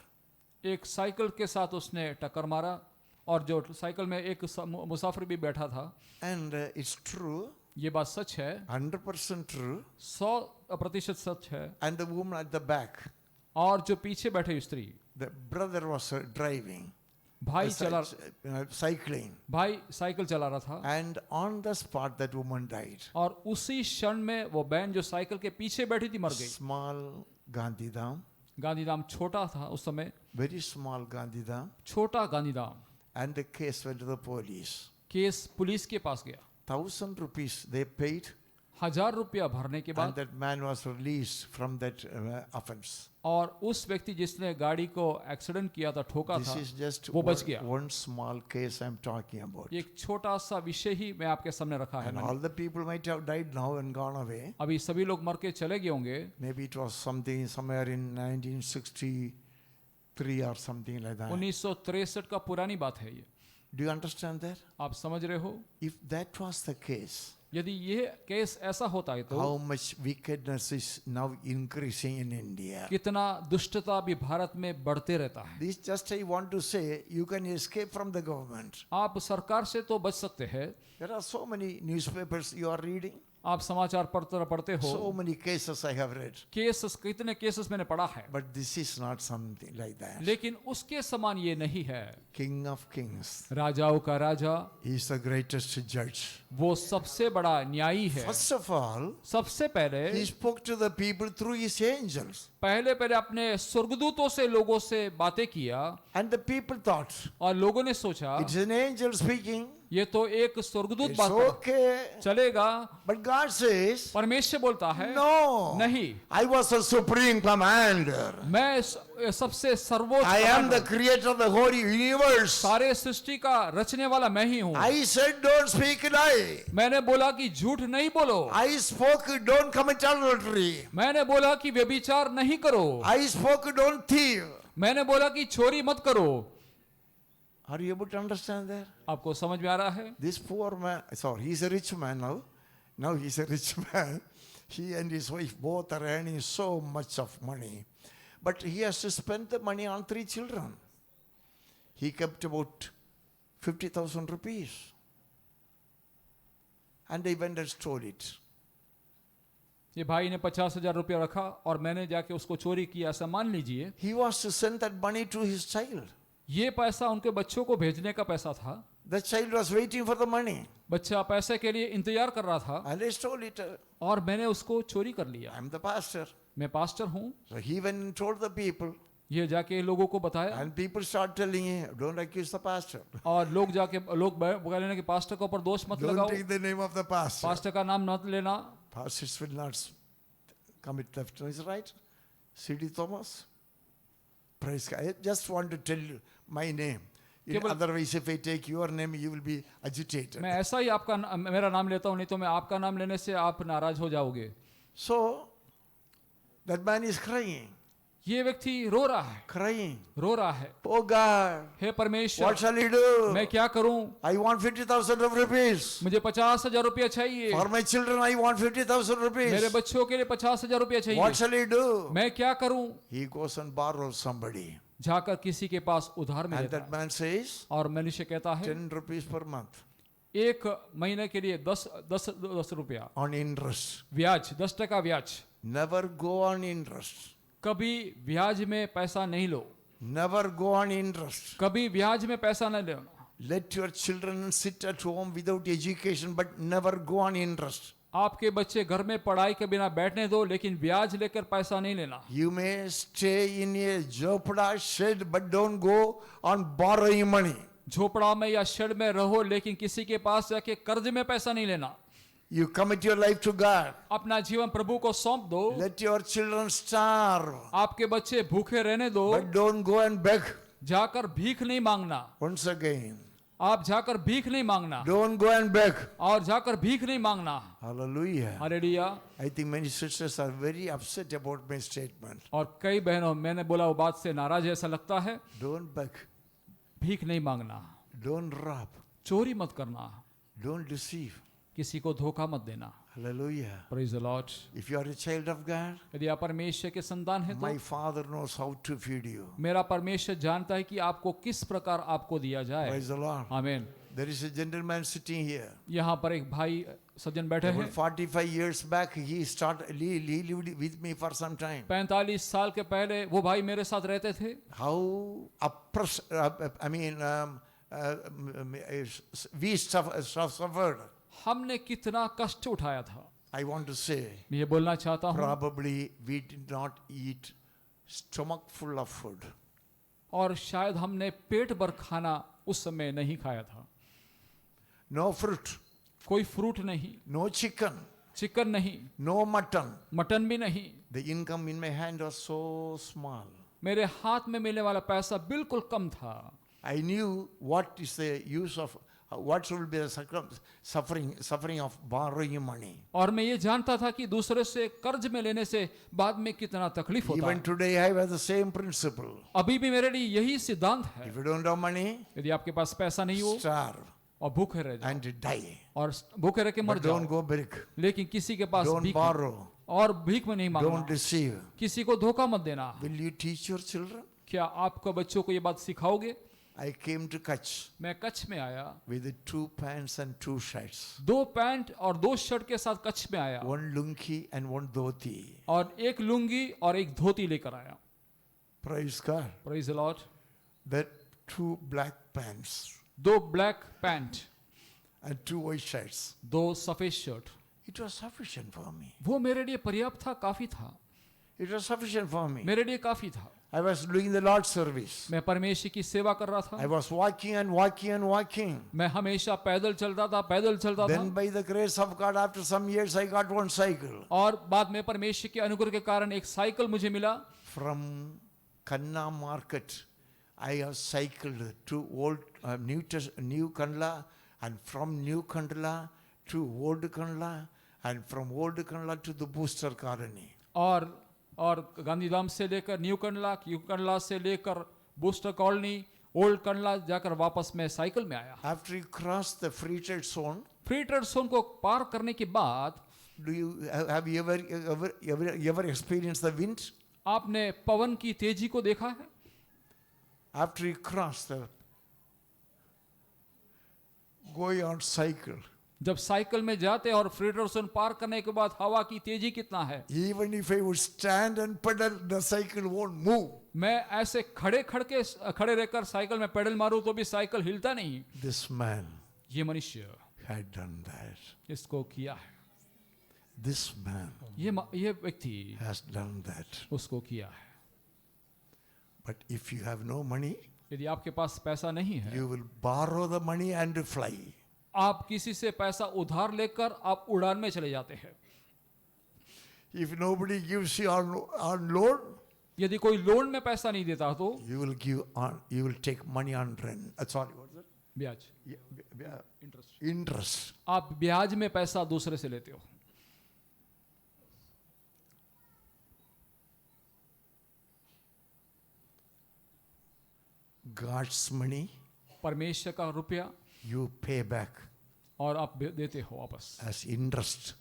एक साइकिल के साथ उसने टक्कर मारा और जो साइकिल में एक मुसाफिर भी बैठा था. And it's true, ये बात सच है, 100% true. 100% सच है. And the woman at the back, और जो पीछे बैठे स्त्री, the brother was driving, भाई cycling. भाई साइकिल चला रहा था. And on the spot, that woman died. और उसी क्षण में वो बहन जो साइकिल के पीछे बैठी थी मर गई. Small Gandhidham, गांधीधाम छोटा था उस समय, very small Gandhidham. छोटा Gandhidham. And the case went to the police. Case police के पास गया. 1,000 rupees they paid, 1000 रुपया भरने के and बाद that man was released from that offense. और उस व्यक्ति जिसने गाड़ी को एक्सीडेंट किया था, ठोका This था, is just वो बच गया. one small case I'm talking about. एक छोटा सा विषय ही मैं आपके सामने रखा है And मैंने. all the people might have died now and gone away. अभी सभी लोग मर के चले गए होंगे. Maybe it was something somewhere in 1963 or something like that. 1963 का पुरानी बात है ये. Do you understand that? आप समझ रहे हो? If that was the case, यदि ये केस ऐसा होता है तो how much wickedness is now increasing in India? कितना दुष्टता भी भारत में बढ़ते रहता है. This just I want to say, you can escape from the government. आप सरकार से तो बच सकते हैं. There are so many newspapers you are reading. आप समाचार पत्र पढ़ते हो. So many cases I have read. Cases, कितने केसेस मैंने पढ़ा है. But this is not something like that. लेकिन उसके समान ये नहीं है. King of Kings. राजाओं का राजा, He is the greatest judge. वो सबसे बड़ा न्यायी है. First of all, सबसे पहले he spoke to the people through his angels. पहले अपने स्वर्गदूतों से लोगों से बातें किया And the people thought, और लोगों ने सोचा it's an angel speaking. ये तो एक स्वर्गदूत It's बात कर, okay. चलेगा, But God says, परमेश्वर बोलता है no. नहीं, I was the supreme commander. मैं सबसे सर्वोच्च I am the commander, creator of the whole universe. सारे सृष्टि का रचने वाला मैं ही हूँ। I said, don't speak lie. मैंने बोला कि झूठ नहीं बोलो, I spoke, don't commit adultery. मैंने बोला कि व्यभिचार नहीं करो, I spoke, don't thief. मैंने बोला कि चोरी मत करो। Are you able to understand that? आपको समझ में आ रहा है? This poor man, sorry, he's a rich man now. Now he's a rich man. He and his wife both are earning so much of money. But he has to spend the money on 3 children. He kept about 50,000 rupees. And they went and stole it. ये भाई ने 50,000 रुपया रखा और मैंने जाके उसको चोरी किया, ऐसा मान लीजिए। He was to send that money to his child. ये पैसा उनके बच्चों को भेजने का पैसा था। The child was waiting for the money. बच्चा पैसे के लिए इंतजार कर रहा था And they stole it. और मैंने उसको चोरी कर लिया। I'm the pastor. मैं पास्टर हूँ। So he went and told the people. ये जाके लोगों को बताया And people start telling him, don't accuse the pastor. और लोग कहने कि पास्टर के ऊपर दोष मत Don't लगाओ, take the name of the pastor. Pastor का नाम मत लेना। Pastors will not commit theft. No, is it right? C.D. Thomas? Praise God. I just want to tell you my name. Otherwise, if I take your name, you will be agitated. मैं ऐसा ही मेरा नाम लेता हूँ, नहीं तो मैं आपका नाम लेने से आप नाराज हो जाओगे। So, that man is crying. ये व्यक्ति रो रहा है, Crying. रो रहा है। Oh God, हे what परमेश्वर, shall he do? मैं क्या करूं? I want 50,000 rupees. मुझे 50,000 रुपया चाहिए। For my children, I want 50,000 मेरे rupees. बच्चों के लिए 50,000 रुपया What चाहिए। shall he do? मैं क्या करूं? He goes and borrows somebody. जाकर किसी के पास उधार में And लेता that है man says, और मनुष्य कहता है 10 rupees per month एक महीने के लिए 10 रुपया on interest. ब्याज, 10% ब्याज। Never go on interest. कभी ब्याज में पैसा नहीं लो, Never go on interest. कभी ब्याज में पैसा नहीं लेना। Let your children sit at home without education, but never go on interest. आपके बच्चे घर में पढ़ाई के बिना बैठने दो, लेकिन ब्याज लेकर पैसा नहीं लेना। You may stay in a jhopda shed, but don't go on borrowing money. झोपड़ा में या शेड में रहो, लेकिन किसी के पास जाके कर्ज में पैसा नहीं लेना। You commit your life to God. अपना जीवन प्रभु को सौंप दो। Let your children starve, आपके बच्चे भूखे रहने दो, but don't go and beg. जाकर भीख नहीं मांगना। Once again, आप जाकर भीख नहीं मांगना don't go and beg. और जाकर भीख नहीं मांगना। Hallelujah. Hallelujah. I think many sisters are very upset about my statement. और कई बहनों, मैंने बोला वो बात से नाराज है, ऐसा लगता है। Don't beg. भीख नहीं मांगना, Don't rob. चोरी मत करना, Don't deceive. किसी को धोखा मत देना। Hallelujah. Praise the Lord. If you are a child of God, यदि आप परमेश्वर के संतान हैं my तो Father knows how to feed you. मेरा परमेश्वर जानता है कि आपको किस प्रकार आपको दिया जाए। Praise the Lord. आमीन। There is a gentleman sitting here. यहाँ पर एक भाई सज्जन बैठे About हैं। 45 years back, he lived with me for some time. 45 साल के पहले वो भाई मेरे साथ रहते थे। How we suffered. हमने कितना कष्ट उठाया था। I want to say, मैं ये बोलना चाहता हूँ, probably we did not eat stomach full of food. और शायद हमने पेट भर खाना उस समय नहीं खाया था। No fruit, कोई फ्रूट नहीं, no chicken, चिकन नहीं, no mutton. मटन भी नहीं। The income in my hand was so small. मेरे हाथ में मिलने वाला पैसा बिल्कुल कम था। I knew what is the use of, what will be the suffering of borrowing money. और मैं ये जानता था कि दूसरे से कर्ज में लेने से बाद में कितना तकलीफ होता Even है। today I have the same principle. अभी भी मेरे लिए यही सिद्धांत है। If you don't have money, यदि आपके पास पैसा नहीं हो starve और भूखे रह जाओ and die. और भूखे रह के मर But don't जाओ, go beg. लेकिन किसी के पास Don't भीख borrow. और भीख में नहीं Don't मांगना, deceive. किसी को धोखा मत देना। Will you teach your children? क्या आपको बच्चों को ये बात सिखाओगे? I came to Kutch मैं कच्छ में आया, with 2 pants and 2 shirts. 2 pant और 2 शर्ट के साथ कच्छ में आया, 1 lungi and 1 dhoti. और एक लुंगी और एक धोती लेकर आया। Praise God. Praise the Lord. That 2 black pants 2 black pant, and 2 white shirts. 2 सफेद shirt, It was sufficient for me. वो मेरे लिए पर्याप्त था, काफी था, It was sufficient for me. मेरे लिए काफी था। I was doing the Lord's service. मैं परमेश्वर की सेवा कर रहा I था, was walking and walking and walking. मैं हमेशा पैदल चलता था, पैदल चलता Then था, by the grace of God, after some years, I got one cycle. और बाद में परमेश्वर के अनुग्रह के कारण एक साइकिल मुझे मिला। From Kanna market, I have cycled to New Kandla, and from New Kandla to Old Kandla, and from Old Kandla to the Booster Colony. और गांधीधाम से लेकर न्यू कंडला से लेकर बूस्टर कॉलोनी, ओल्ड कंडला जाकर वापस मैं साइकिल में आया। After you cross the free trade zone, free trade zone को पार करने के बाद have you ever experienced the wind? आपने पवन की तेजी को देखा है? After you cross the going on cycle, जब साइकिल में जाते हैं और फ्री ट्रेड जोन पार करने के बाद हवा की तेजी कितना है, even if I would stand and pedal, the cycle won't move. मैं ऐसे खड़े रहकर साइकिल में पेडल मारूं तो भी साइकिल हिलता नहीं। This man ये मनुष्य had done that. इसको किया है, This man ये व्यक्ति has done that. उसको किया है। But if you have no money, यदि आपके पास पैसा नहीं है, you will borrow the money and fly. आप किसी से पैसा उधार लेकर आप उड़ान में चले जाते हैं। If nobody gives you on loan, यदि कोई लोन में पैसा नहीं देता तो you will take money on rent. Sorry, what's that? ब्याज, Interest. आप ब्याज में पैसा दूसरे से लेते हो। God's money, परमेश्वर का रुपया you pay back और आप देते हो वापस, as interest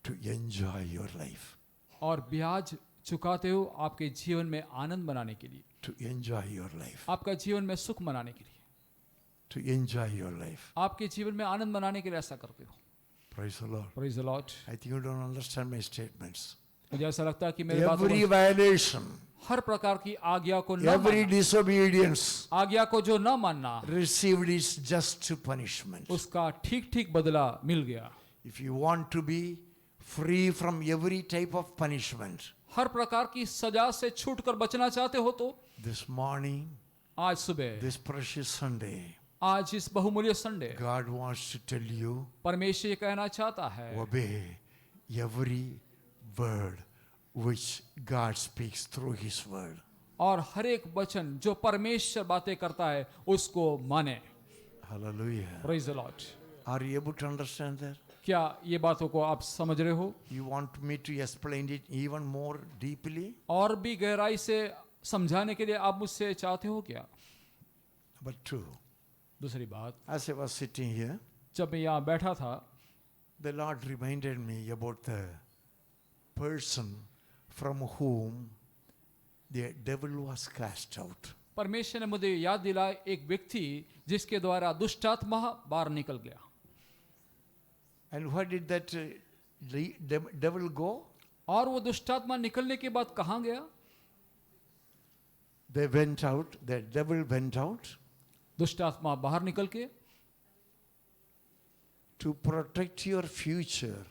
to enjoy your life. और ब्याज चुकाते हो आपके जीवन में आनंद बनाने के लिए, To enjoy your life. आपका जीवन में सुख मनाने के लिए, To enjoy your life. आपके जीवन में आनंद मनाने के लिए ऐसा करते हो। Praise the Lord. Praise the Lord। I think you don't understand my statements. मुझे ऐसा लगता है कि मेरी बातों Every को, violation, हर प्रकार की आज्ञा को न every मानना, disobedience आज्ञा को जो न मानना, received its just punishment. उसका ठीक ठीक बदला मिल गया। If you want to be free from every type of punishment, हर प्रकार की सजा से छूटकर बचना चाहते हो तो this morning, आज सुबह, this precious Sunday, आज इस बहुमूल्य Sunday, God wants to tell you, परमेश्वर ये कहना चाहता है, obey every word which God speaks through His word. और हर एक वचन जो परमेश्वर बातें करता है उसको माने। Hallelujah. Praise the Lord। Are you able to understand that? क्या ये बातों को आप समझ रहे हो? You want me to explain it even more deeply? और भी गहराई से समझाने के लिए आप मुझसे चाहते हो क्या? Number 2. दूसरी बात, As I was sitting here, जब मैं यहाँ बैठा था, the Lord reminded me about the person from whom the devil was cast out. परमेश्वर ने मुझे याद दिलाया एक व्यक्ति जिसके द्वारा दुष्टात्मा बाहर निकल गया। And where did that devil go? और वो दुष्टात्मा निकलने के बाद कहाँ गया? They went out, the devil went out दुष्टात्मा बाहर निकल के to protect your future.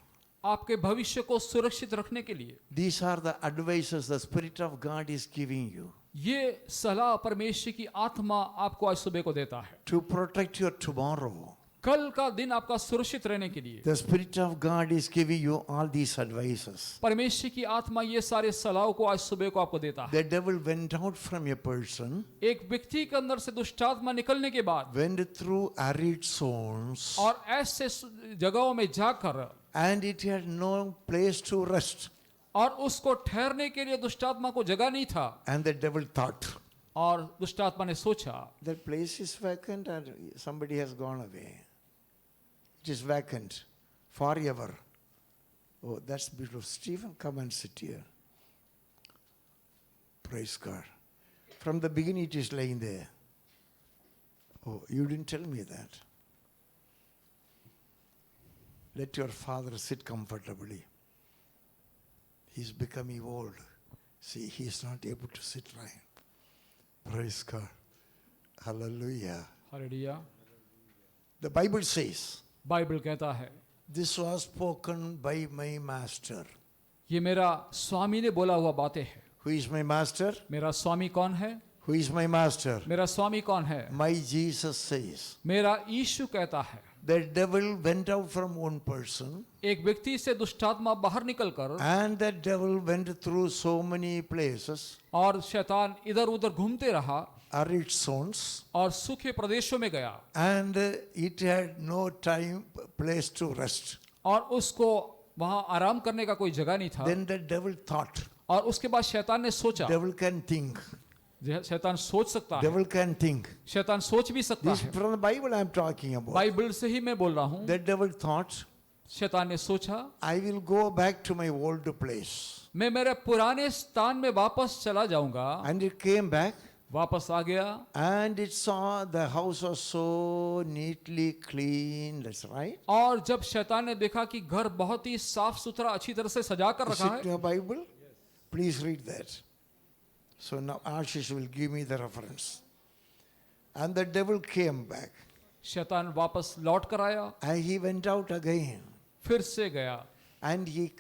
आपके भविष्य को सुरक्षित रखने के लिए। These are the advices the Spirit of God is giving you. ये सलाह परमेश्वर की आत्मा आपको आज सुबह को देता है, To protect your tomorrow. कल का दिन आपका सुरक्षित रहने के लिए। The Spirit of God is giving you all these advices. परमेश्वर की आत्मा ये सारे सलाहों को आज सुबह को आपको देता है। The devil went out from a person, एक व्यक्ति के अंदर से दुष्टात्मा निकलने के बाद went through arid zones, और ऐसे जगहों में जाकर, and it had no place to rest. और उसको ठहरने के लिए दुष्टात्मा को जगह नहीं था, And the devil thought, और दुष्टात्मा ने सोचा that place is vacant and somebody has gone away. It is vacant forever. Oh, that's beautiful. Stephen, come and sit here. Praise God. From the beginning it is laying there. Oh, you didn't tell me that. Let your father sit comfortably. He's becoming old. See, he's not able to sit right. Praise God. Hallelujah. Hallelujah. The Bible says, Bible कहता है, this was spoken by my master, ये मेरा स्वामी ने बोला हुआ बातें हैं, Who is my master? मेरा स्वामी कौन है? Who is my master? मेरा स्वामी कौन है? My Jesus says. मेरा यीशु कहता है। The devil went out from one person, एक व्यक्ति से दुष्टात्मा बाहर निकलकर and that devil went through so many places, और शैतान इधर उधर घूमते रहा arid zones, और सूखे प्रदेशों में गया and it had no time, place to rest. और उसको वहां आराम करने का कोई जगह नहीं था। Then the devil thought, और उसके बाद शैतान ने सोचा, devil can think, शैतान सोच सकता है, devil can think. शैतान सोच भी सकता This है। from the Bible I am talking about. Bible से ही मैं बोल रहा हूँ। The devil thought, शैतान ने सोचा, I will go back to my old place. मैं मेरे पुराने स्थान में वापस चला जाऊंगा। And it came back, वापस आ गया and it saw the house was so neatly clean. That's right. और जब शैतान ने देखा कि घर बहुत ही साफ सुथरा अच्छी तरह से सजा कर Is रखा it है, your Bible? Please read that. So now Ashish will give me the reference. And the devil came back, शैतान वापस लौट कर आया, and he went out again, फिर से गया and he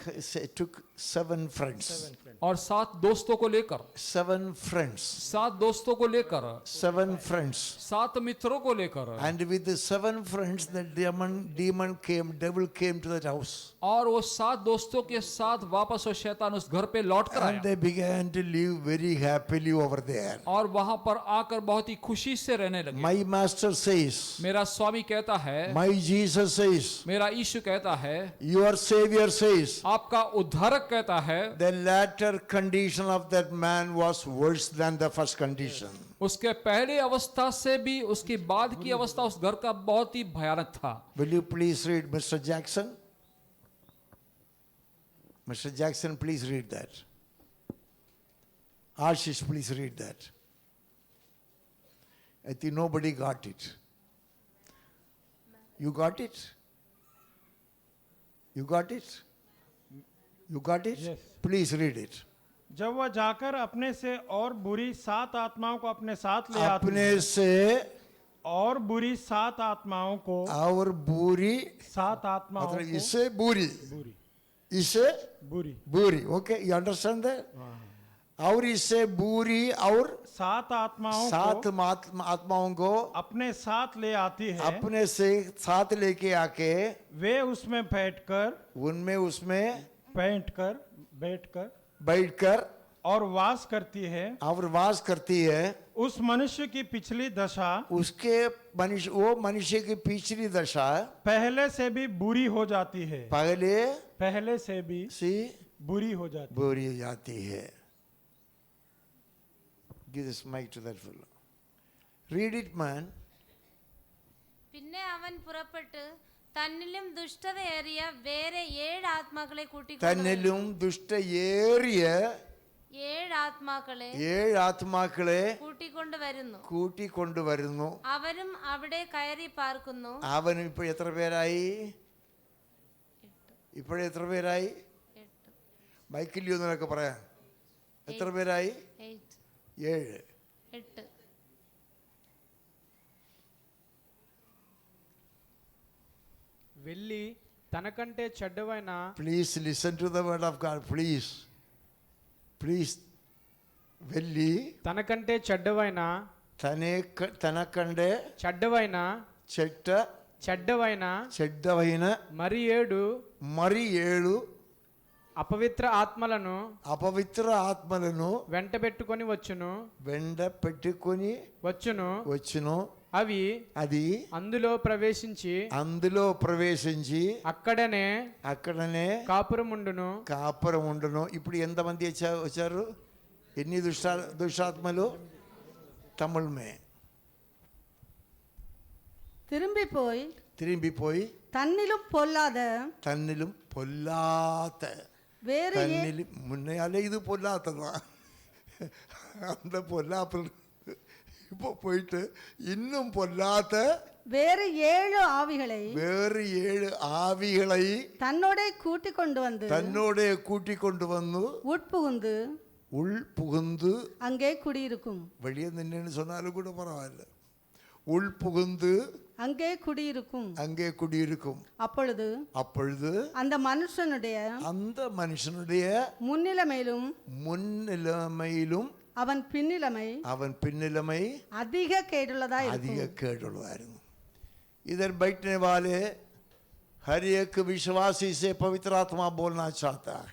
took 7 friends. और 7 दोस्तों को लेकर 7 friends. 7 दोस्तों को लेकर 7 friends. 7 मित्रों को लेकर And with the 7 friends, the devil came to that house. और वो 7 दोस्तों के साथ वापस वो शैतान उस घर पे लौट कर And आया they began to live very happily over there. और वहां पर आकर बहुत ही खुशी से रहने लगे। My master says, मेरा स्वामी कहता है, my Jesus says, मेरा यीशु कहता है, your Savior says, आपका उद्धारक कहता है, the latter condition of that man was worse than the first condition. उसके पहले अवस्था से भी उसकी बाद की अवस्था उस घर का बहुत ही भयानक था। Will you please read, Mr. Jackson? Mr. Jackson, please read that. Ashish, please read that. I think nobody got it. You got it? You got it? You got it? Yes. Please read it. जब वह जाकर अपने से और बुरी 7 आत्माओं को अपने साथ ले आती अपने है, से और बुरी 7 आत्माओं को और बुरी 7 आत्माओं मतलब को इससे बुरी बुरी इससे बुरी बुरी ओके यू अंडरस्टैंड दैट और इससे बुरी और 7 आत्माओं 7 को आत्माओं को अपने साथ ले आती है, अपने से साथ लेके आके वे उसमें बैठकर उसमें बैठकर और वास करती है। और वास करती है। उस मनुष्य की पिछली दशा वो मनुष्य की पिछली दशा पहले से भी बुरी हो जाती है, पहले से भी बुरी हो जाती बुरी हो जाती है। Give this mic to that fellow. Read it, man. പിന്നെ അവൻ പുറപ്പെട്ട് തന്നിലും ദുഷ്ടത ഏറിയ വേറെ 7 ആത്മാക്കളെ തന്നിലും ദുഷ്ട ഏറിയ 7 ആത്മാക്കളെ കൂട്ടിക്കൊണ്ടുവരുന്നു. അവരും അവിടെ കയറി പാർക്കുന്നു. അവനും ഇപ്പോൾ എത്ര പേരായി? ഇപ്പോഴെത്ര പേരായി? മൈക്കിൽ ഒന്നൊക്കെ പറയാം. എത്ര പേരായി? 7. వెళ్ళి తనకంటే చెడ్డవైన please listen to the word of God please వెళ్ళి తనకంటే చెడ్డవైన తనకంటే చెడ్డవైన మరి 7 అపవిత్ర ఆత్మలను వెంట పెట్టుకొని వచ్చును అవి అందులో ప్రవేశించి అక్కడనే కాపురముండును. ఇప్పుడు ఎంతమంది వచ్చారు? ఎన్ని దుష్టాత్మలు? తమిళ్ మే திரும்பி போய் தன்னிலும் பொல்லாத முன்னையாலே இது பொல்லாததான். அந்த பொல்லாப்பல் இப்போ போயிட்டு இன்னும் பொல்லாத வேறு 7 ஆவிகளை தன்னோட கூட்டிக் கொண்டு வந்து உள்புகுந்து அங்கே குடியிருக்கும். வெளியே நின்னு சொன்னாலும் கூட பரவாயில்ல. உள்புகுந்து அங்கே குடியிருக்கும் அங்கே குடியிருக்கும். அப்பொழுது அப்பொழுது அந்த மனுஷனுடைய அந்த மனுஷனுடைய முன்னிலைமையிலும் മുൻനിലമയിലും அவன் பின்னிலைமை പിന്നിലമൈ அதிக கேடுள்ளதாய் अधिक இருக்கும். केड़ुള്ളതായിരുന്നു. इधर बैठने वाले हर एक विश्वासी से पवित्र आत्मा बोलना चाहता है.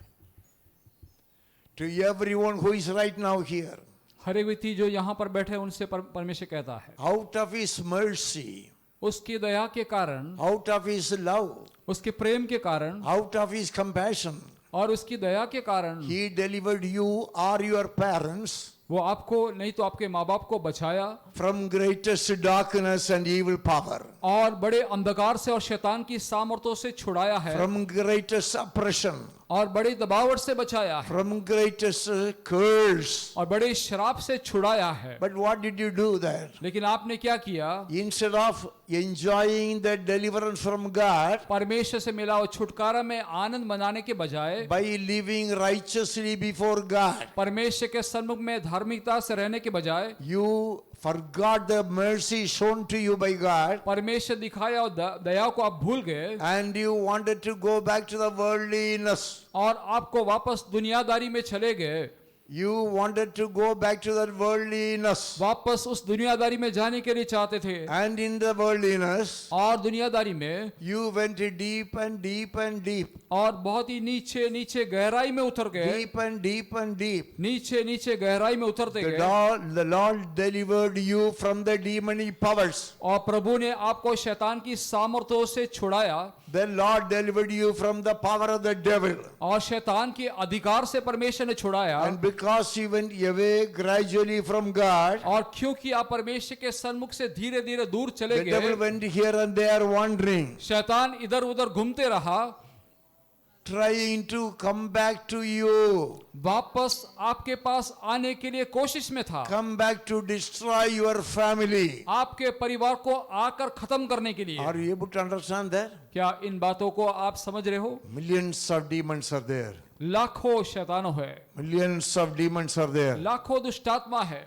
To everyone who is right now here, हर एक व्यक्ति जो यहाँ पर बैठे हैं उनसे परमेश्वर कहता है, out of his mercy, उसकी दया के कारण, out of his love, उसके प्रेम के कारण out of his compassion, और उसकी दया के कारण he delivered you or your parents वो आपको नहीं तो आपके माँ बाप को बचाया from greatest darkness and evil power, और बड़े अंधकार से और शैतान की सामर्थ्यों से छुड़ाया है from greatest oppression, और बड़े दबावट से बचाया है from greatest curse. और बड़े श्राप से छुड़ाया है. But what did you do there? लेकिन आपने क्या किया? Instead of enjoying the deliverance from God परमेश्वर से मिला हुआ छुटकारा में आनंद मनाने के बजाय by living righteously before God, परमेश्वर के सन्मुख में धार्मिकता से रहने के बजाय you forgot the mercy shown to you by God, परमेश्वर दिखाया और दया को आप भूल गए and you wanted to go back to the worldliness. और आपको वापस दुनियादारी में चले गए. You wanted to go back to that worldliness, वापस उस दुनियादारी में जाने के लिए चाहते थे. and in the worldliness और दुनियादारी में you went deep and deep and deep, और बहुत ही नीचे नीचे गहराई में उतर गए. deep and deep and deep. नीचे नीचे गहराई में उतरते गए. The Lord delivered you from the demonic powers. और प्रभु ने आपको शैतान की सामर्थ्यों से छुड़ाया. The Lord delivered you from the power of the devil. और शैतान के अधिकार से परमेश्वर ने छुड़ाया. And because you went away gradually from God, और क्योंकि आप परमेश्वर के सन्मुख से धीरे धीरे दूर चले the devil गए, went here and there wandering, शैतान इधर उधर घूमते रहा, trying to come back to you, वापस आपके पास आने के लिए कोशिश में था, come back to destroy your family. आपके परिवार को आकर खत्म करने के लिए. Are you able to understand that? क्या इन बातों को आप समझ रहे हो? Millions of demons are there. लाखों शैतान है, Millions of demons are there. लाखों दुष्टात्मा है.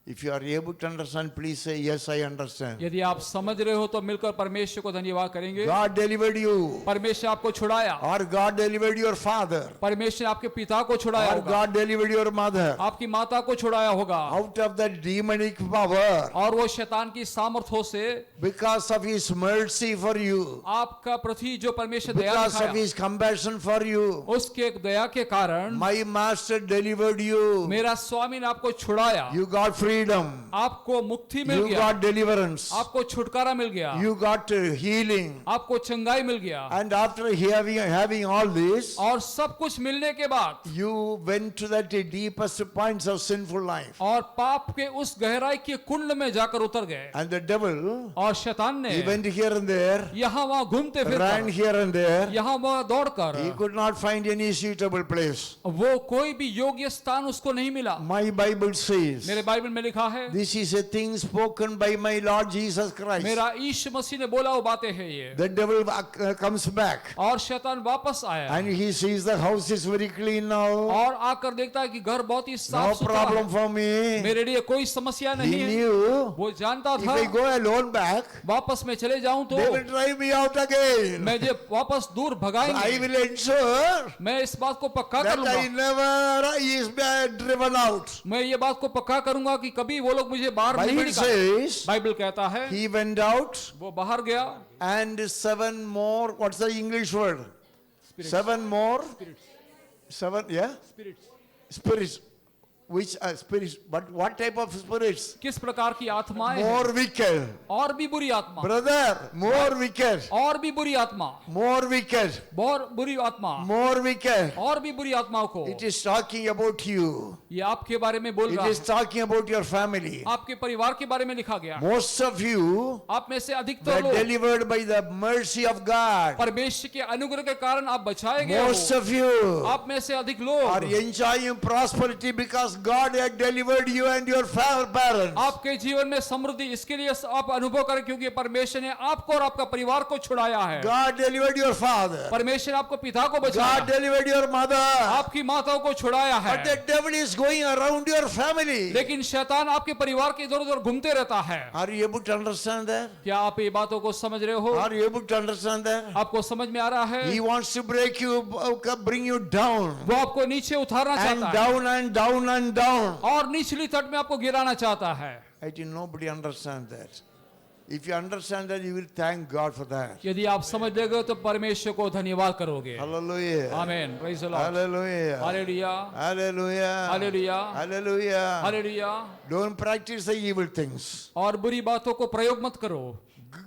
If you are able to understand, please say, yes, I understand. यदि आप समझ रहे हो तो मिलकर परमेश्वर को धन्यवाद करेंगे. God delivered you, परमेश्वर आपको छुड़ाया, or God delivered your father, परमेश्वर आपके पिता को छुड़ाया or होगा, God delivered your mother आपकी माता को छुड़ाया होगा, out of the demonic power और वो शैतान की सामर्थ्यों से, because of his mercy for you, आपका प्रति जो परमेश्वर दया because of दिखाया, his compassion for you. उसके दया के कारण My master delivered you. मेरा स्वामी ने आपको छुड़ाया. You got freedom. आपको मुक्ति मिल You गया, got deliverance. आपको छुटकारा मिल गया, You got healing. आपको चंगाई मिल गया. And after having all this, और सब कुछ मिलने के बाद you went to the deepest points of sinful life. और पाप के उस गहराई के कुंड में जाकर उतर गए. And the devil, और शैतान he ने went here and there, यहाँ वहाँ घूमते ran फिरकर, here and there. यहाँ वहाँ दौड़कर, He could not find any suitable place. वो कोई भी योग्य स्थान उसको नहीं मिला. My Bible says, मेरे बाइबल में लिखा है, this is a thing spoken by my Lord Jesus Christ. मेरा यीशु मसीह ने बोला वो बातें हैं ये. The devil comes back और शैतान वापस आया and he sees the house is very clean now. और आकर देखता है कि घर बहुत ही No साफ सुथरा problem है. for me. मेरे लिए कोई समस्या नहीं He है. knew वो जानता if था I go alone back, वापस मैं चले जाऊं तो they will drive me out again. मैं जब वापस दूर I भगाएंगे. will ensure मैं इस बात को पक्का कर that I लूंगा. never is driven out. मैं ये बात को पक्का करूंगा कि कभी वो लोग मुझे बाहर नहीं Bible निकालेंगे. says बाइबल कहता है he went out वो बाहर गया. and 7 more, what's the English word? 7 more? 7, yeah? Spirits. Which spirits? But what type of spirits? किस प्रकार की आत्माएं हैं? More wicked. और भी बुरी आत्मा, Brother, more wicked. और भी बुरी आत्मा, More wicked. बहुत बुरी आत्मा, More wicked. और भी बुरी आत्माओं को. It is talking about you. ये आपके बारे में बोल It रहा is है. talking about your family. आपके परिवार के बारे में लिखा गया. Most of you आप में से were अधिकतर लोग delivered by the mercy of God. परमेश्वर के अनुग्रह के कारण आप बचाए गए Most हो. of you आप में से अधिक are लोग enjoying prosperity because God had delivered you and your parents. आपके जीवन में समृद्धि इसके लिए आप अनुभव करें क्योंकि परमेश्वर ने आपको और आपका परिवार को छुड़ाया है। God delivered your father. परमेश्वर आपको पिता को God बचाया, delivered your mother. आपकी माताओं को छुड़ाया है। But the devil is going around your family. लेकिन शैतान आपके परिवार के इधर उधर घूमते रहता है। Are you able to understand that? क्या आप ये बातों को समझ रहे हो? Are you able to understand that? आपको समझ में आ रहा है? He wants to break you, bring you down. वो आपको नीचे उतारना And चाहता है down and down and down. और निचली तट में आपको गिराना चाहता है। I think nobody understands that. If you understand that, you will thank God for that. यदि आप समझ लेंगे तो परमेश्वर को धन्यवाद करोगे। Hallelujah. आमीन। Praise the Lord. Hallelujah. Hallelujah. Hallelujah. Hallelujah. Hallelujah. Hallelujah. Don't practice the evil things. और बुरी बातों को प्रयोग मत करो।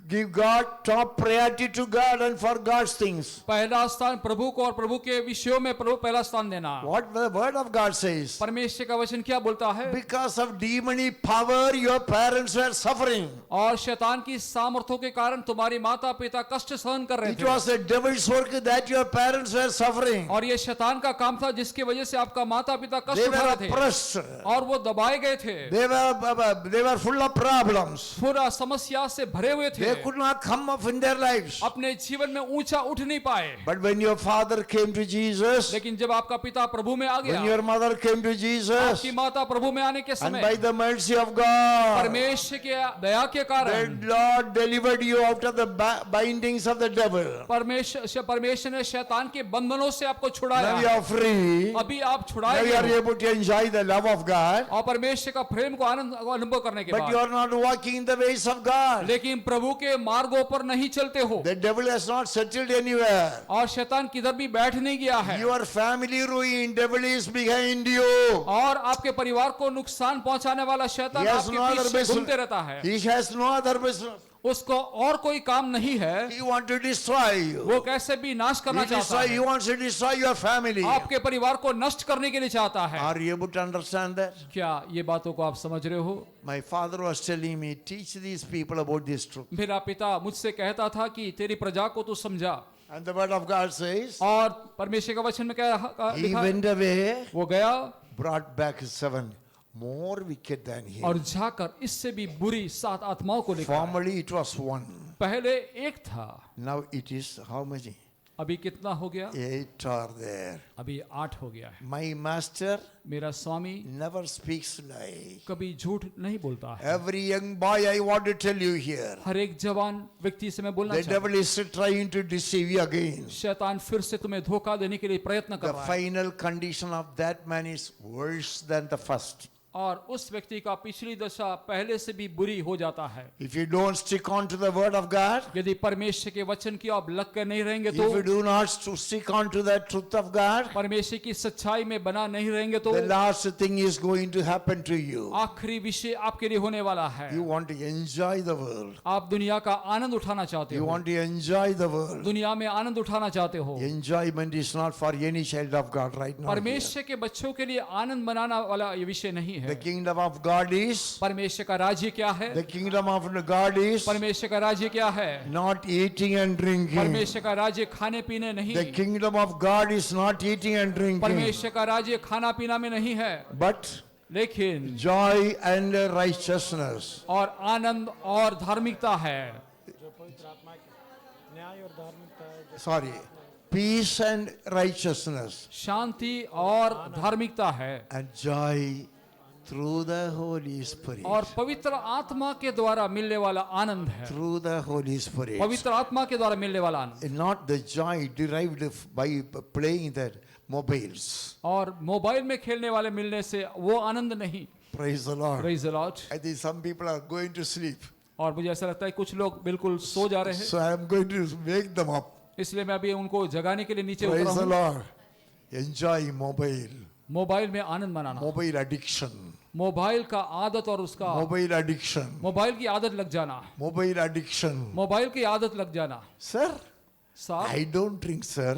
Give God top priority to God and for God's things. पहला स्थान प्रभु को और प्रभु के विषयों में प्रभु पहला स्थान देना। What the word of God says. परमेश्वर का वचन क्या बोलता है? Because of demonic power, your parents were suffering. और शैतान की सामर्थ्यों के कारण तुम्हारी माता पिता कष्ट सहन कर रहे It थे। was the devil's work that your parents were suffering. और ये शैतान का काम था जिसकी वजह से आपका माता पिता They कष्ट उठा were रहे थे oppressed. और वो दबाए गए थे। They were full of problems. पूरा समस्या से भरे हुए थे। They could not come up in their lives. अपने जीवन में ऊंचा उठ नहीं पाए। But when your father came to Jesus, लेकिन जब आपका पिता प्रभु में आ when गया, your mother came to Jesus, आपकी माता प्रभु में आने के and समय by the mercy of God, परमेश्वर के दया के कारण the Lord delivered you out of the bindings of the devil. परमेश्वर ने शैतान के बंधनों से आपको Now you छुड़ाया। are free. अभी आप Now छुड़ाए you are गए हो able to enjoy the love of God. और परमेश्वर का प्रेम को आनंद को अनुभव करने के But you बाद, are not walking in the ways of God. लेकिन प्रभु के मार्गों पर नहीं चलते हो The devil has not settled anywhere. और शैतान किधर भी बैठ नहीं गया है Your family ruin, devil is behind you. और आपके परिवार को नुकसान पहुंचाने वाला शैतान He has आपके no other पीछे business. घूमते रहता है। He has no other business. उसको और कोई काम नहीं है, He wants to destroy you. वो कैसे भी नाश करना चाहता He है। wants to destroy your family. आपके परिवार को नष्ट करने के लिए चाहता है। Are you able to understand that? क्या ये बातों को आप समझ रहे हो? My father was telling me, teach these people about this truth. मेरा पिता मुझसे कहता था कि तेरी प्रजा को तू समझा। And the word of God says, और परमेश्वर का वचन में क्या he लिखा? went away, वो गया brought back 7 more wicked than him. और जाकर इससे भी बुरी 7 आत्माओं को लेकर आया। Formerly it was 1. पहले एक था, Now it is how many? अभी कितना हो गया? 8 are there. अभी 8 हो गया है। My master मेरा स्वामी never speaks lie. कभी झूठ नहीं बोलता है। Every young boy, I want to tell you here, हर एक जवान व्यक्ति से मैं बोलना the चाहता हूँ, devil is trying to deceive you again. शैतान फिर से तुम्हें धोखा देने के लिए प्रयत्न कर The रहा है final condition of that man is worse than the first. और उस व्यक्ति का पिछली दशा पहले से भी बुरी हो जाता है। If you don't stick on to the word of God, यदि परमेश्वर के वचन की आप लग कर नहीं रहेंगे if you तो, do not stick on to the truth of God, परमेश्वर की सच्चाई में बना नहीं रहेंगे तो the last thing is going to happen to you. आखिरी विषय आपके लिए होने वाला है। You want to enjoy the world. आप दुनिया का आनंद उठाना चाहते You हो, want to enjoy the world. दुनिया में आनंद उठाना चाहते हो। Enjoyment is not for any child of God right now. here. परमेश्वर के बच्चों के लिए आनंद मनाना वाला ये विषय नहीं The है। kingdom of God is, परमेश्वर का राज्य क्या है? the kingdom of God is परमेश्वर का राज्य क्या है? not eating and drinking. परमेश्वर का राज्य खाने पीने The नहीं, kingdom of God is not eating and drinking, परमेश्वर का राज्य खाना पीना में नहीं है, but लेकिन joy and righteousness. और आनंद और धार्मिकता है। Sorry, peace and righteousness शांति और धार्मिकता है and joy through the Holy Spirit. और पवित्र आत्मा के द्वारा मिलने वाला आनंद है। Through the Holy Spirit. पवित्र आत्मा के द्वारा मिलने वाला आनंद, Not the joy derived by playing the mobiles. और मोबाइल में खेलने वाले मिलने से वो आनंद नहीं। Praise the Lord. Praise the Lord। I think some people are going to sleep. और मुझे ऐसा लगता है कुछ लोग बिल्कुल सो जा रहे हैं, So I am going to wake them up. इसलिए मैं अभी उनको जगाने के लिए नीचे उतरा Praise the हूँ। Lord. Enjoy mobile. मोबाइल में आनंद मनाना, Mobile addiction. मोबाइल का आदत और उसका Mobile addiction. मोबाइल की आदत लग जाना, Mobile addiction. मोबाइल की आदत लग जाना। Sir, साहब I don't drink, sir.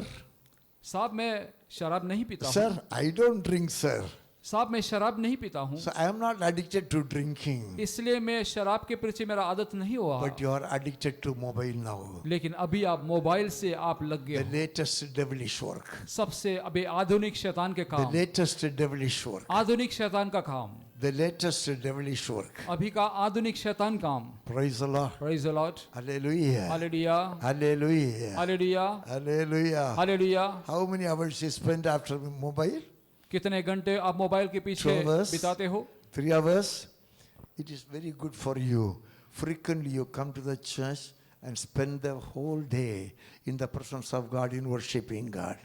साहब मैं शराब नहीं पीता हूँ। Sir, I don't drink, sir. साहब मैं शराब नहीं पीता हूँ, So I am not addicted to drinking. इसलिए मैं शराब के प्रति मेरा आदत नहीं हुआ। But you are addicted to mobile now. लेकिन अभी आप मोबाइल से आप लग गए The हो। latest devilish work. सबसे अभी आधुनिक शैतान के The काम, latest devilish work. आधुनिक शैतान का काम, The latest devilish work. अभी का आधुनिक शैतान काम। Praise the Lord. Praise the Lord. Hallelujah. Hallelujah. Hallelujah. Hallelujah. Hallelujah. Hallelujah. How many hours you spend after mobile? कितने घंटे आप मोबाइल के पीछे 2 hours. बिताते हो? 3 hours. It is very good for you. Frequently you come to the church and spend the whole day in the presence of God in worshiping God.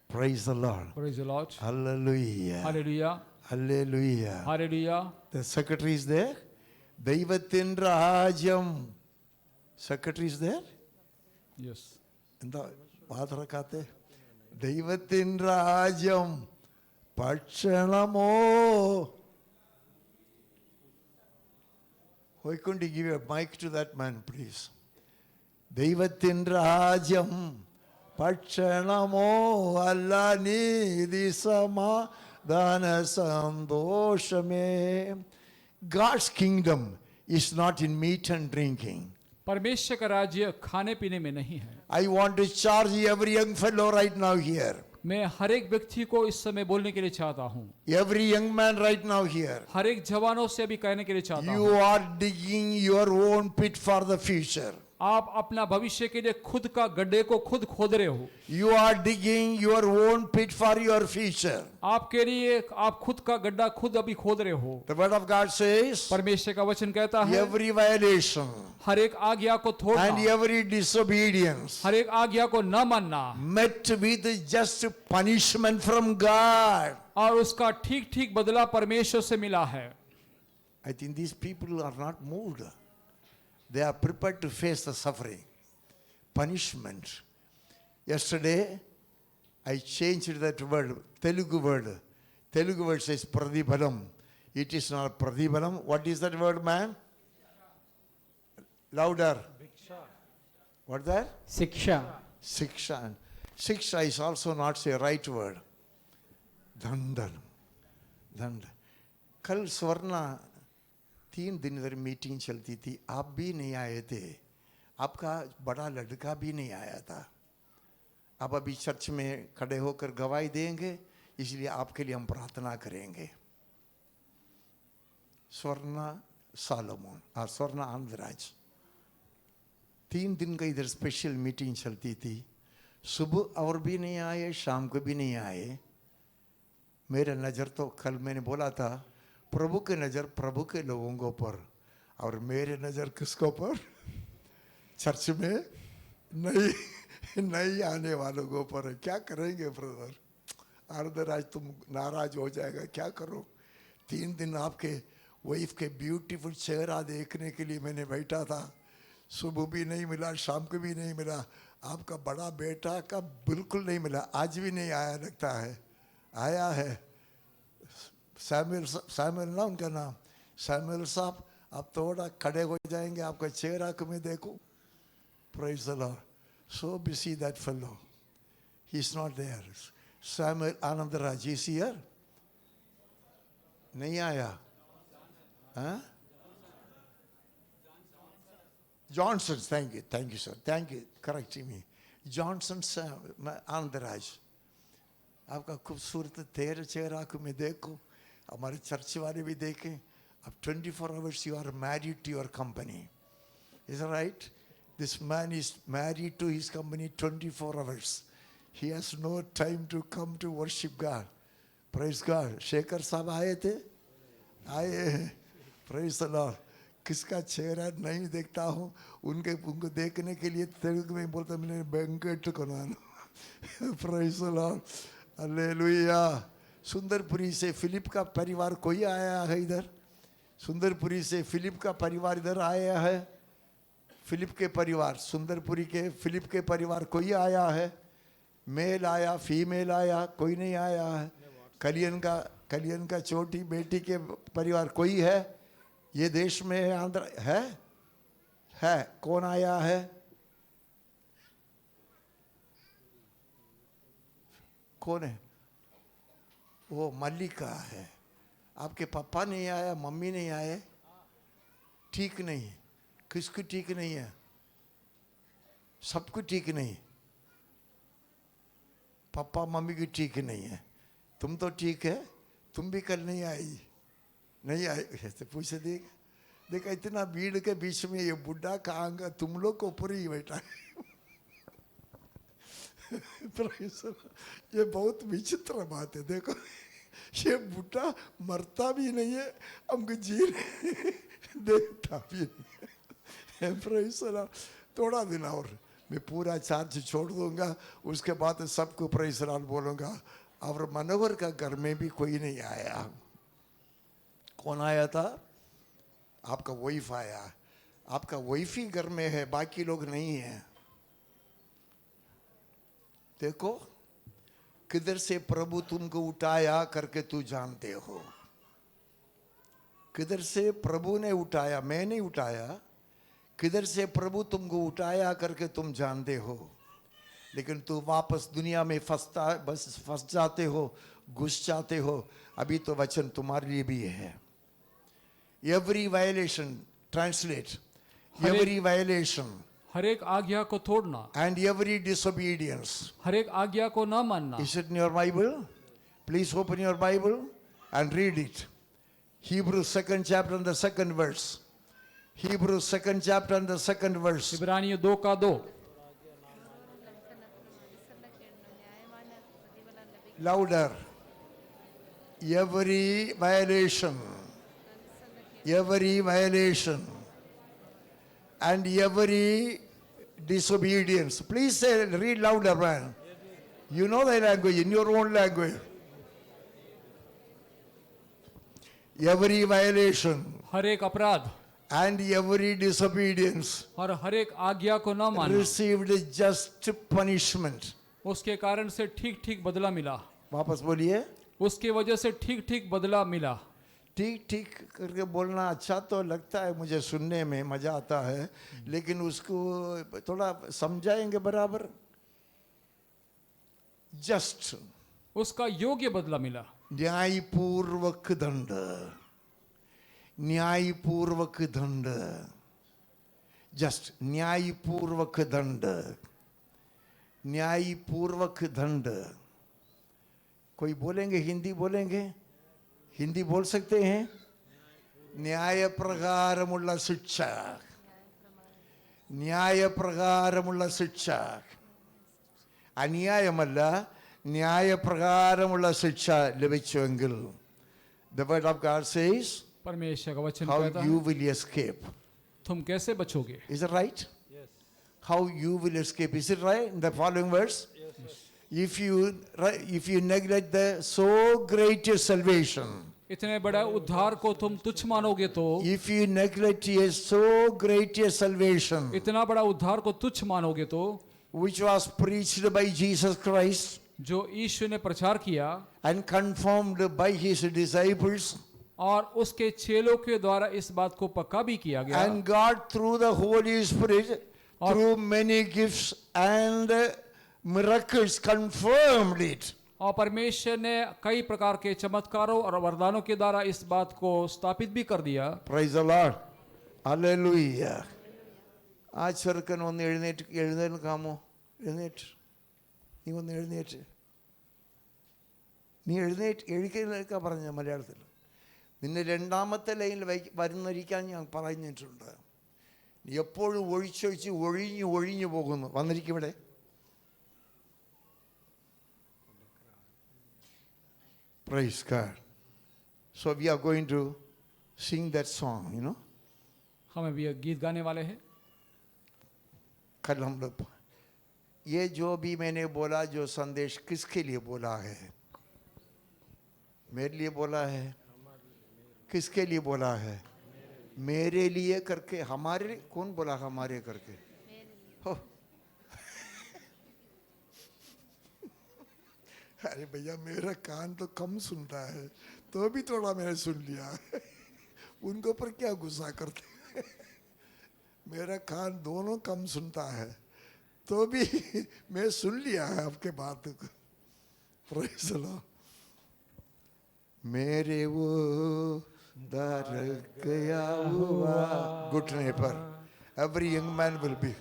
Praise the Lord. Praise the Lord. Hallelujah. Hallelujah. Hallelujah. Hallelujah. The secretary is there. Daivathin Rajam. Secretary is there. Yes. In the Bhadrakate. Daivathin Rajam. Pakshanamo. Why couldn't you give a mic to that man, please? Daivathin Rajam. Pakshanamo. Allah nidhi samadhana sandoshame. God's kingdom is not in meat and drinking. परमेश्वर का राज्य खाने पीने में नहीं है। I want to charge every young fellow right now here. मैं हर एक व्यक्ति को इस समय बोलने के लिए चाहता हूँ, Every young man right now here. हर एक जवानों से भी कहने के लिए चाहता You हूँ, are digging your own pit for the future. आप अपना भविष्य के लिए खुद का गड्ढे को खुद खोद रहे हो। You are digging your own pit for your future. आपके लिए आप खुद का गड्ढा खुद अभी खोद रहे हो। The word of God says, परमेश्वर का वचन कहता है, every violation हर एक आज्ञा को and तोड़ना, every disobedience हर एक आज्ञा को न मानना met with just punishment from God. और उसका ठीक ठीक बदला परमेश्वर से मिला है। I think these people are not moved. They are prepared to face the suffering, punishment. Yesterday, I changed that word, Telugu word. Telugu word says pradhibalam. It is not pradhibalam. What is that word, man? Louder. What that? शिक्षा Siksha. Siksha is also not a right word. Dandan. Dandan. Kal Swarna 3 दिन इधर meeting चलती थी, आप भी नहीं आए थे, आपका बड़ा लड़का भी नहीं आया था। आप अभी चर्च में खड़े होकर गवाही देंगे, इसलिए आपके लिए हम प्रार्थना करेंगे। स्वर्णा सालोमन और स्वर्णा आंध्राज 3 दिन का इधर स्पेशल मीटिंग चलती थी, सुबह और भी नहीं आए, शाम को भी नहीं आए। मेरा नज़र तो कल मैंने बोला था, प्रभु के नज़र प्रभु के लोगों को पर, और मेरे नज़र किसको पर? चर्च में नहीं आने वालों को पर। क्या करेंगे ब्रदर? आर्धराज तुम नाराज हो जाएगा, क्या करो? 3 दिन आपके वाइफ के ब्यूटीफुल चेहरा देखने के लिए मैंने बैठा था, सुबह भी नहीं मिला, शाम को भी नहीं मिला, आपका बड़ा बेटा का बिल्कुल नहीं मिला, आज भी नहीं आया लगता है। आया है सैमुअल ना उनका नाम, सैमुअल साहब आप थोड़ा खड़े हो जाएंगे, आपका चेहरा को मैं देखूं। Praise the Lord. So busy that fellow. He's not there. Samuel Anandaraj is here. नहीं आया? हाँ? Johnson, thank you sir, thank you correcting me. Johnson Anandaraj. आपका खूबसूरत तेरे चेहरा को मैं देखूं, हमारे चर्च वाले भी देखें। अब 24 hours you are married to your company. Is that right? This man is married to his company 24 hours. He has no time to come to worship God. Praise God. Shekhar साहब आए थे? आए। Praise the Lord. किसका चेहरा नहीं देखता हूँ, उनको देखने के लिए तेलुगु में बोलता मैंने बैंकेट करवाना। Praise the Lord. Hallelujah. Sundarpuri से फिलिप का परिवार कोई आया है इधर? सुंदरपुरी से फिलिप का परिवार इधर आया है? फिलिप के परिवार, सुंदरपुरी के फिलिप के परिवार कोई आया है? मेल आया, फीमेल आया, कोई नहीं आया है? कलियन का छोटी बेटी के परिवार कोई है? ये देश में है, आंध्र है? कौन आया है? कौन है? वो मल्लिका है, आपके पापा नहीं आया, मम्मी नहीं आए, ठीक नहीं है। किसको ठीक नहीं है? सबको ठीक नहीं। पापा मम्मी की ठीक नहीं है, तुम तो ठीक है, तुम भी कल नहीं आई, नहीं आई। ऐसे पूछे देखा इतना भीड़ के बीच में ये बुढ़ा कहाँ गया, तुम लोग को ऊपर ही बैठा है। ये बहुत विचित्र बात है। देखो ये बुढ़ा मरता भी नहीं है, हमको जी देखता भी नहीं है। थोड़ा दिन और मैं पूरा चार्ज छोड़ दूंगा, उसके बाद सबको प्रेज़ लॉर्ड बोलूंगा। और मनोहर का घर में भी कोई नहीं आया। कौन आया था? आपका वाइफ आया। आपका वाइफ ही घर में है, बाकी लोग नहीं है। देखो किधर से प्रभु तुमको उठाया करके तू जानते हो। किधर से प्रभु ने उठाया, मैं नहीं उठाया। किधर से प्रभु तुमको उठाया करके तुम जानते हो। लेकिन तू वापस दुनिया में फंस जाते हो, घुस जाते हो। अभी तो वचन तुम्हारे लिए भी है। Every violation, translate, every violation, हर एक आज्ञा को तोड़ना, and every disobedience. हर एक आज्ञा को न मानना। Is it in your Bible? Please open your Bible and read it. Hebrews 2nd chapter and the 2nd verse. Hebrews 2nd chapter and the 2nd verse. इब्रानियों 2 का 2। Louder. Every violation, and every disobedience. Please say, read louder, man. You know the language, in your own language. Every violation हर एक अपराध and every disobedience और हर एक आज्ञा को न मानना, received just punishment. उसके कारण से ठीक ठीक बदला मिला। वापस बोलिए। उसके वजह से ठीक ठीक बदला मिला। ठीक ठीक करके बोलना अच्छा तो लगता है, मुझे सुनने में मजा आता है, लेकिन उसको थोड़ा समझाएंगे बराबर। जस्ट, उसका योग्य बदला मिला। न्यायपूर्वक दंड, न्यायपूर्वक दंड, जस्ट न्यायपूर्वक दंड, न्यायपूर्वक दंड। कोई बोलेंगे, हिंदी बोलेंगे? हिंदी बोल सकते हैं? न्याय प्रकारमुള്ള शिक्षा, न्याय प्रकारमुള്ള शिक्षा, अन्याയമല്ല न्याय प्रकारमुള്ള शिक्षा ലഭിച്ചുവെങ്കിൽ, the word of God says, परमेश्वर का वचन how कहता you है, will escape. तुम कैसे बचोगे? Is it right? Yes. How you will escape. Is it right in the following verse? Yes. If you neglect the so great salvation, इतने बड़ा उद्धार को तुम तुच्छ मानोगे तो, if you neglect a so great salvation, इतना बड़ा उद्धार को तुच्छ मानोगे तो, which was preached by Jesus Christ, जो यीशु ने प्रचार किया and confirmed by his disciples, और उसके चेलों के द्वारा इस बात को पक्का भी किया गया, and God through the Holy Spirit, through many gifts and miracles confirmed it. और परमेश्वर ने कई प्रकार के चमत्कारों और वरदानों के द्वारा इस बात को स्थापित भी कर दिया। Praise the Lord. Hallelujah. ആ ചെറുക്കൻ ഒന്ന് എഴുന്നേൽക്കാമോ? നീ ഒന്ന് എഴുന്നേറ്റ്. നീ എഴുന്നേൽക്കാൻ പറഞ്ഞ മലയാളത്തിൽ. നിന്നെ രണ്ടാമത്തെ ലൈനിൽ വരുന്നിരിക്കാൻ ഞാൻ പറഞ്ഞിട്ടുണ്ട്. നീ എപ്പോഴും ഒഴിഞ്ഞു പോകുന്നു. വന്നിരിക്കും. Praise God. So we are going to sing that song, you know. हम अभी गीत गाने वाले हैं। कल हम लोग ये जो भी मैंने बोला, जो संदेश किसके लिए बोला है? मेरे लिए बोला है? किसके लिए बोला है? मेरे लिए करके। हमारे कौन बोला हमारे करके? हो अरे भैया मेरा कान तो कम सुनता है, तो भी थोड़ा मैंने सुन लिया। उनको पर क्या गुस्सा करते? मेरा कान दोनों कम सुनता है, तो भी मैं सुन लिया है आपके बात को। Praise the Lord. मेरे वो दर गया हुआ घुटने पर. Every young man will be.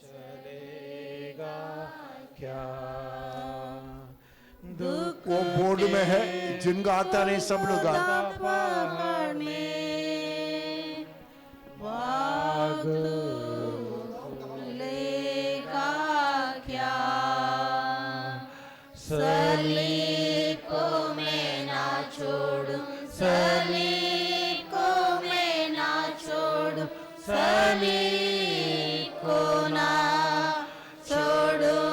चलेगा क्या वो बोर्ड में है, जिनका आता नहीं सब लोग आते. पहाड़ में भाग लेगा क्या सलीब को मैं ना छोड़ूं सलीब को मैं ना छोड़ूं सलीब को ना छोड़ूं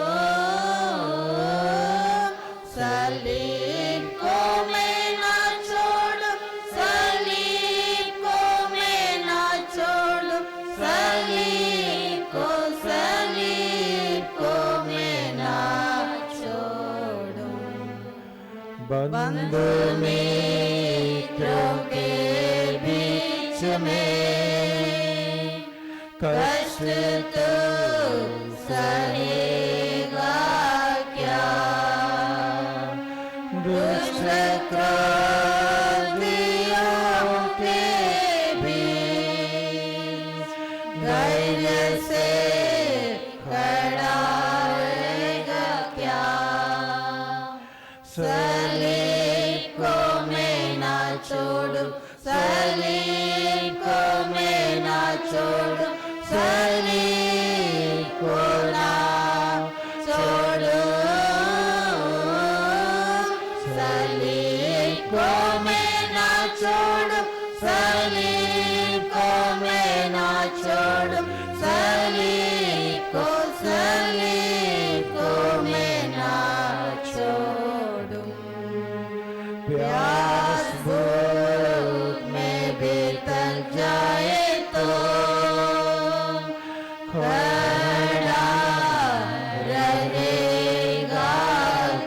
सलीब को मैं ना छोड़ूं सलीब को मैं ना छोड़ूं सलीब को मैं ना छोड़ूं बंधु मित्रों के बीच में कष्ट तो सहेगा क्या दुष्ट क्रोधियों के बीच धैर्य से खड़ा रहेगा क्या सलीब को मैं ना छोड़ूं सलीब को मैं ना छोड़ूं सलीब को ना छोड़ूं सलीब को मैं ना छोड़ूं सलीब को मैं ना छोड़ूं सलीब को मैं ना छोड़ूं प्यास भूख में बीतल जाए तो खड़ा रहेगा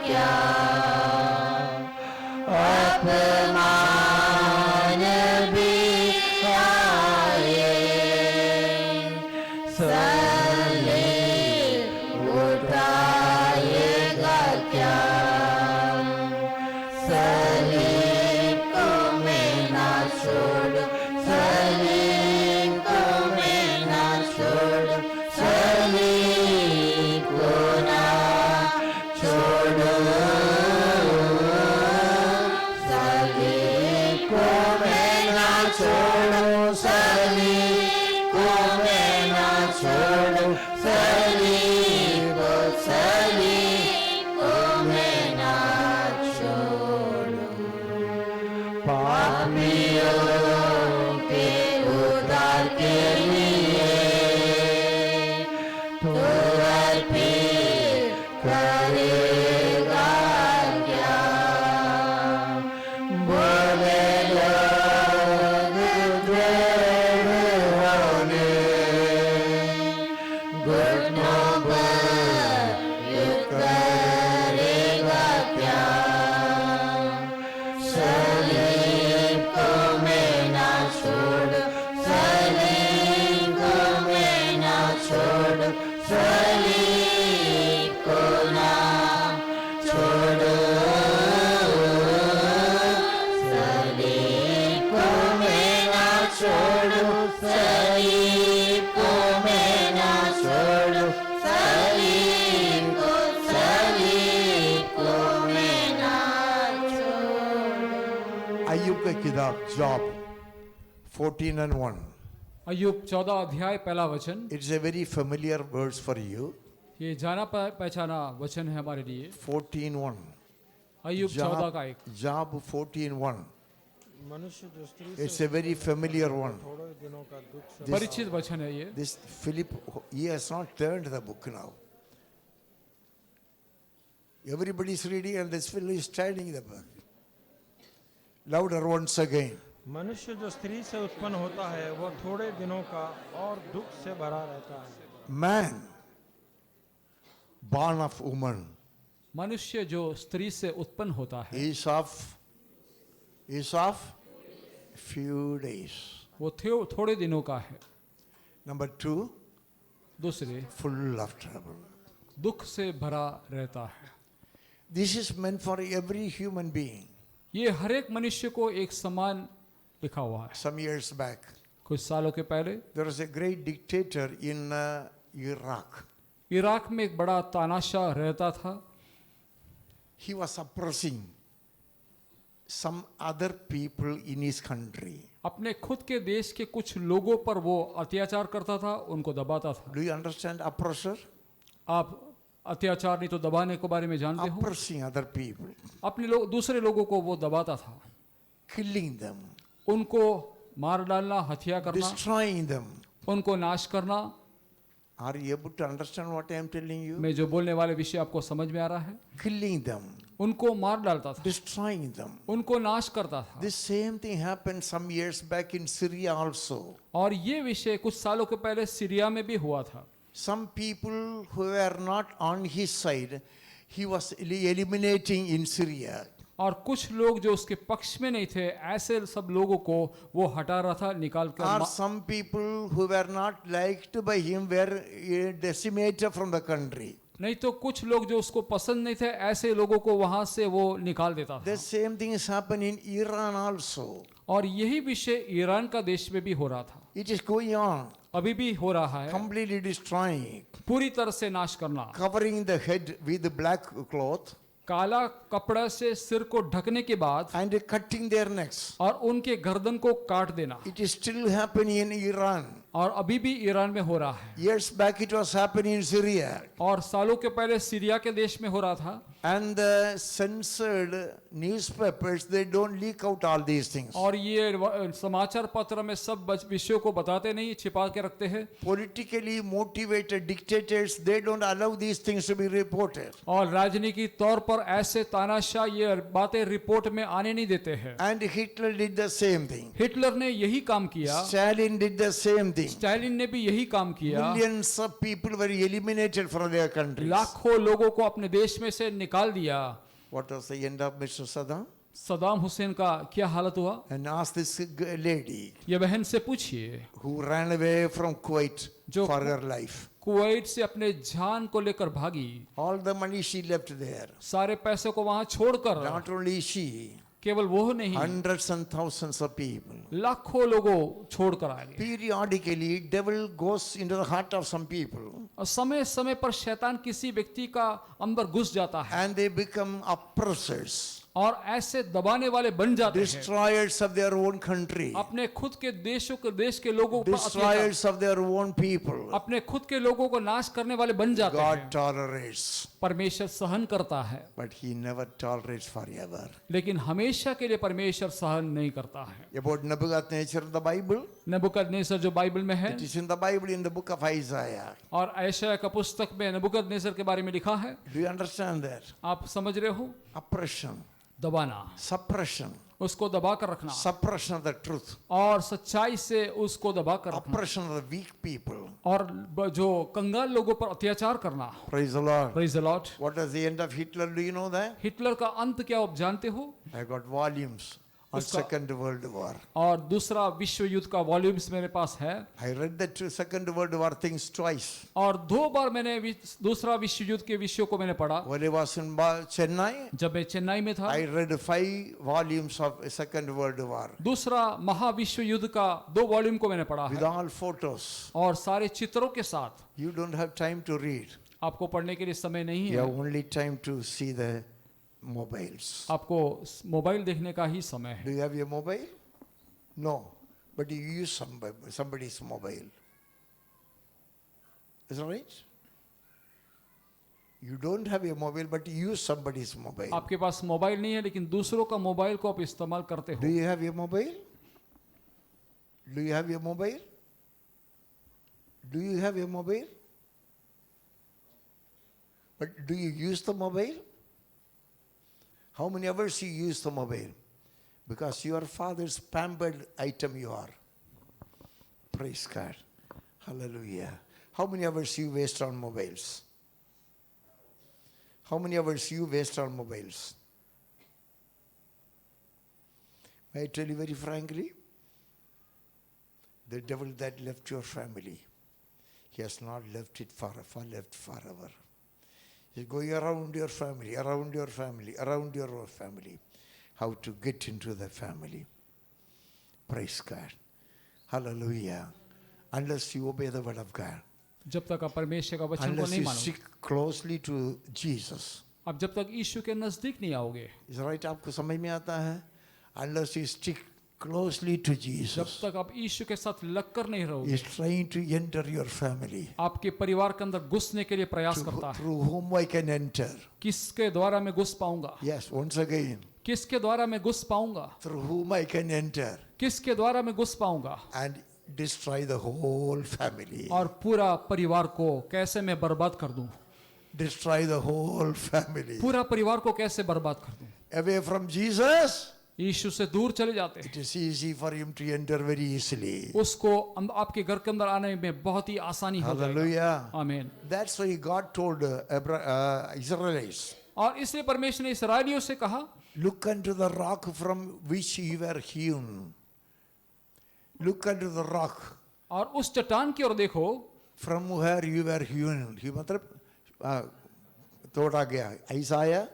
क्या अपमान भी आए सलीब उठाएगा क्या सलीब को मैं ना छोड़ूं सलीब को मैं ना छोड़ूं सलीब को ना छोड़ूं सलीब को मैं ना छोड़ूं सलीब को मैं ना छोड़ूं सलीब को मैं ना छोड़ूं पापियों के उद्धार के लिए तू अर्पित करेगा क्या बोले लोग दृढ़ होने घुटनों पर युद्ध करेगा क्या सलीब को मैं ना छोड़ूं सलीब को मैं ना छोड़ूं सलीब को ना छोड़ूं सलीब को मैं ना छोड़ूं सलीब को मैं ना छोड़ूं सलीब को मैं ना छोड़ूं अय्यूब का किताब जॉब 14:1. अय्यूब 14 अध्याय पहला वचन. It's a very familiar verse for you. ये जाना पहचाना वचन है हमारे लिए. 14:1. अय्यूब 14 का एक. Job 14:1. मनुष्य जो स्त्री It's a very familiar one. थोड़े दिनों का दुख से परिचित वचन है ये. This Philip, he has not turned the book now. Everybody is reading and this fellow is studying the book. Louder once again. मनुष्य जो स्त्री से उत्पन्न होता है वो थोड़े दिनों का और दुख से भरा रहता है Man, born of woman, मनुष्य जो स्त्री से उत्पन्न होता है is of few days. वो थोड़े दिनों का है. Number 2, दूसरे, full of trouble. दुख से भरा रहता है. This is meant for every human being. ये हर एक मनुष्य को एक समान लिखा हुआ है। Some years back, कुछ सालों के पहले there was a great dictator in Iraq. Iraq में एक बड़ा तानाशाह रहता था। He was suppressing some other people in his country. अपने खुद के देश के कुछ लोगों पर वो अत्याचार करता था, उनको दबाता था। Do you understand oppressor? आप अत्याचार नहीं तो दबाने के बारे में जानते हो। Oppressing other people, अपने दूसरे लोगों को वो दबाता था, killing them, उनको मार डालना, हत्या करना, destroying them. उनको नाश करना। Are you able to understand what I am telling you? मैं जो बोलने वाले विषय आपको समझ में आ रहा है। Killing them, उनको मार डालता था, destroying them. उनको नाश करता था। This same thing happened some years back in Syria also. और ये विषय कुछ सालों के पहले सीरिया में भी हुआ था। Some people who were not on his side, he was eliminating in Syria. और कुछ लोग जो उसके पक्ष में नहीं थे, ऐसे सब लोगों को वो हटा रहा था, निकाल Or कर। some people who were not liked by him were decimated from the country. नहीं तो कुछ लोग जो उसको पसंद नहीं थे, ऐसे लोगों को वहां से वो निकाल देता था। The same thing is happening in Iran also. और यही विषय ईरान का देश में भी हो रहा था, It is going on, अभी भी हो रहा है। completely destroying, पूरी तरह से नाश करना, covering the head with black cloth काला कपड़ा से सिर को ढकने के बाद and cutting their necks. और उनके गर्दन को काट देना। It is still happening in Iran. और अभी भी ईरान में हो रहा है। Years back it was happening in Syria. और सालों के पहले सीरिया के देश में हो रहा था। And the censored newspapers, they don't leak out all these things. और ये समाचार पत्र में सब विषयों को बताते नहीं, छिपा के रखते हैं। Politically motivated dictators, they don't allow these things to be reported. और राजनीतिक तौर पर ऐसे तानाशाह ये बातें रिपोर्ट में आने नहीं देते हैं। And Hitler did the same thing. Hitler ने यही काम किया, Stalin did the same thing. Stalin ने भी यही काम किया। Millions of people were eliminated from their countries. लाखों लोगों को अपने देश में से निकाल दिया। What was the end of Mr. Saddam? Saddam Hussain का क्या हालत हुआ? And ask this lady ये बहन से पूछिए who ran away from Kuwait जो for her life. कुवैत से अपने जान को लेकर भागी, All the money she left there. सारे पैसे को वहां छोड़कर। Not only she, केवल वो नहीं, hundreds and thousands of people. लाखों लोगों छोड़कर आए। Periodically, devil goes into the heart of some people. और समय समय पर शैतान किसी व्यक्ति का अंदर घुस जाता है And they become oppressors, और ऐसे दबाने वाले बन जाते हैं, destroyers of their own country, अपने खुद के देश के लोगों पर अत्याचार, destroyers of their own people. अपने खुद के लोगों को नाश करने वाले बन जाते हैं। God tolerates, परमेश्वर सहन करता है, but He never tolerates forever. लेकिन हमेशा के लिए परमेश्वर सहन नहीं करता है। About Nebuchadnezzar in the Bible, नबूकदनेस्सर जो बाइबल में है, it is in the Bible in the book of Isaiah. और यशायाह का पुस्तक में नबूकदनेस्सर के बारे में लिखा है। Do you understand that? आप समझ रहे हो? Oppression, दबाना, suppression, उसको दबा कर रखना, suppression of the truth, और सच्चाई से उसको दबा कर रखना, oppression of the weak people. और जो कंगाल लोगों पर अत्याचार करना। Praise the Lord. Praise the Lord. What was the end of Hitler? Do you know that? Hitler का अंत क्या आप जानते हो? I got volumes on उसका- Second World War. और दूसरा विश्व युद्ध का वॉल्यूम्स मेरे पास है, I read the Second World War things twice. और 2 बार मैंने दूसरा विश्व युद्ध के विषयों को मैंने पढ़ा। When I was in Chennai, जब मैं चेन्नई में था, I read 5 volumes of Second World War दूसरा महाविश्व युद्ध का 2 वॉल्यूम को मैंने पढ़ा with है, all photos. और सारे चित्रों के साथ। You don't have time to read. आपको पढ़ने के लिए समय नहीं You है, have only time to see the mobiles. आपको मोबाइल देखने का ही समय है। Do you have your mobile? No, but you use somebody's mobile. Is that right? You don't have your mobile, but you use somebody's mobile. आपके पास mobile नहीं है, लेकिन दूसरों का मोबाइल को आप इस्तेमाल करते Do हो। you have your mobile? Do you have your mobile? Do you have your mobile? But do you use the mobile? How many hours you use the mobile? Because your father's pampered item you are. Praise God. Hallelujah. How many hours you waste on mobiles? How many hours you waste on mobiles? May I tell you very frankly? The devil that left your family, he has not left it left forever. He's going around your family, around your family, around your family. how to get into the family. Praise God. Hallelujah. Unless you obey the word of God. जब तक आप परमेश्वर का वचन को Unless नहीं you मानोगे, stick closely to Jesus. आप जब तक यीशु के नजदीक नहीं आओगे, Is that right? आपको समझ में आता है? Unless you stick closely to जब Jesus. तक आप यीशु के साथ लगकर नहीं रहोगे, He's trying to enter your family. आपके परिवार के अंदर घुसने के लिए प्रयास करता है। Through whom I can enter. किसके द्वारा मैं घुस पाऊंगा? Yes, once again. किसके द्वारा मैं घुस पाऊंगा? Through whom I can enter किसके द्वारा मैं घुस पाऊंगा? and destroy the whole family. और पूरा परिवार को कैसे मैं बर्बाद कर दूं? Destroy the whole family. पूरा परिवार को कैसे बर्बाद कर दूं? Away from Jesus, यीशु से दूर चले जाते हैं, it is easy for him to enter very easily. उसको आपके घर के अंदर आने में बहुत ही आसानी हो जाएगी। Hallelujah. आमीन। That's why God told Israelites, और इसलिए परमेश्वर ने इस्राएलियों से कहा, look unto the rock from which you were hewn. Look unto the rock और उस चट्टान की ओर देखो from where you were hewn. He मतलब तोड़ा गया. Isaiah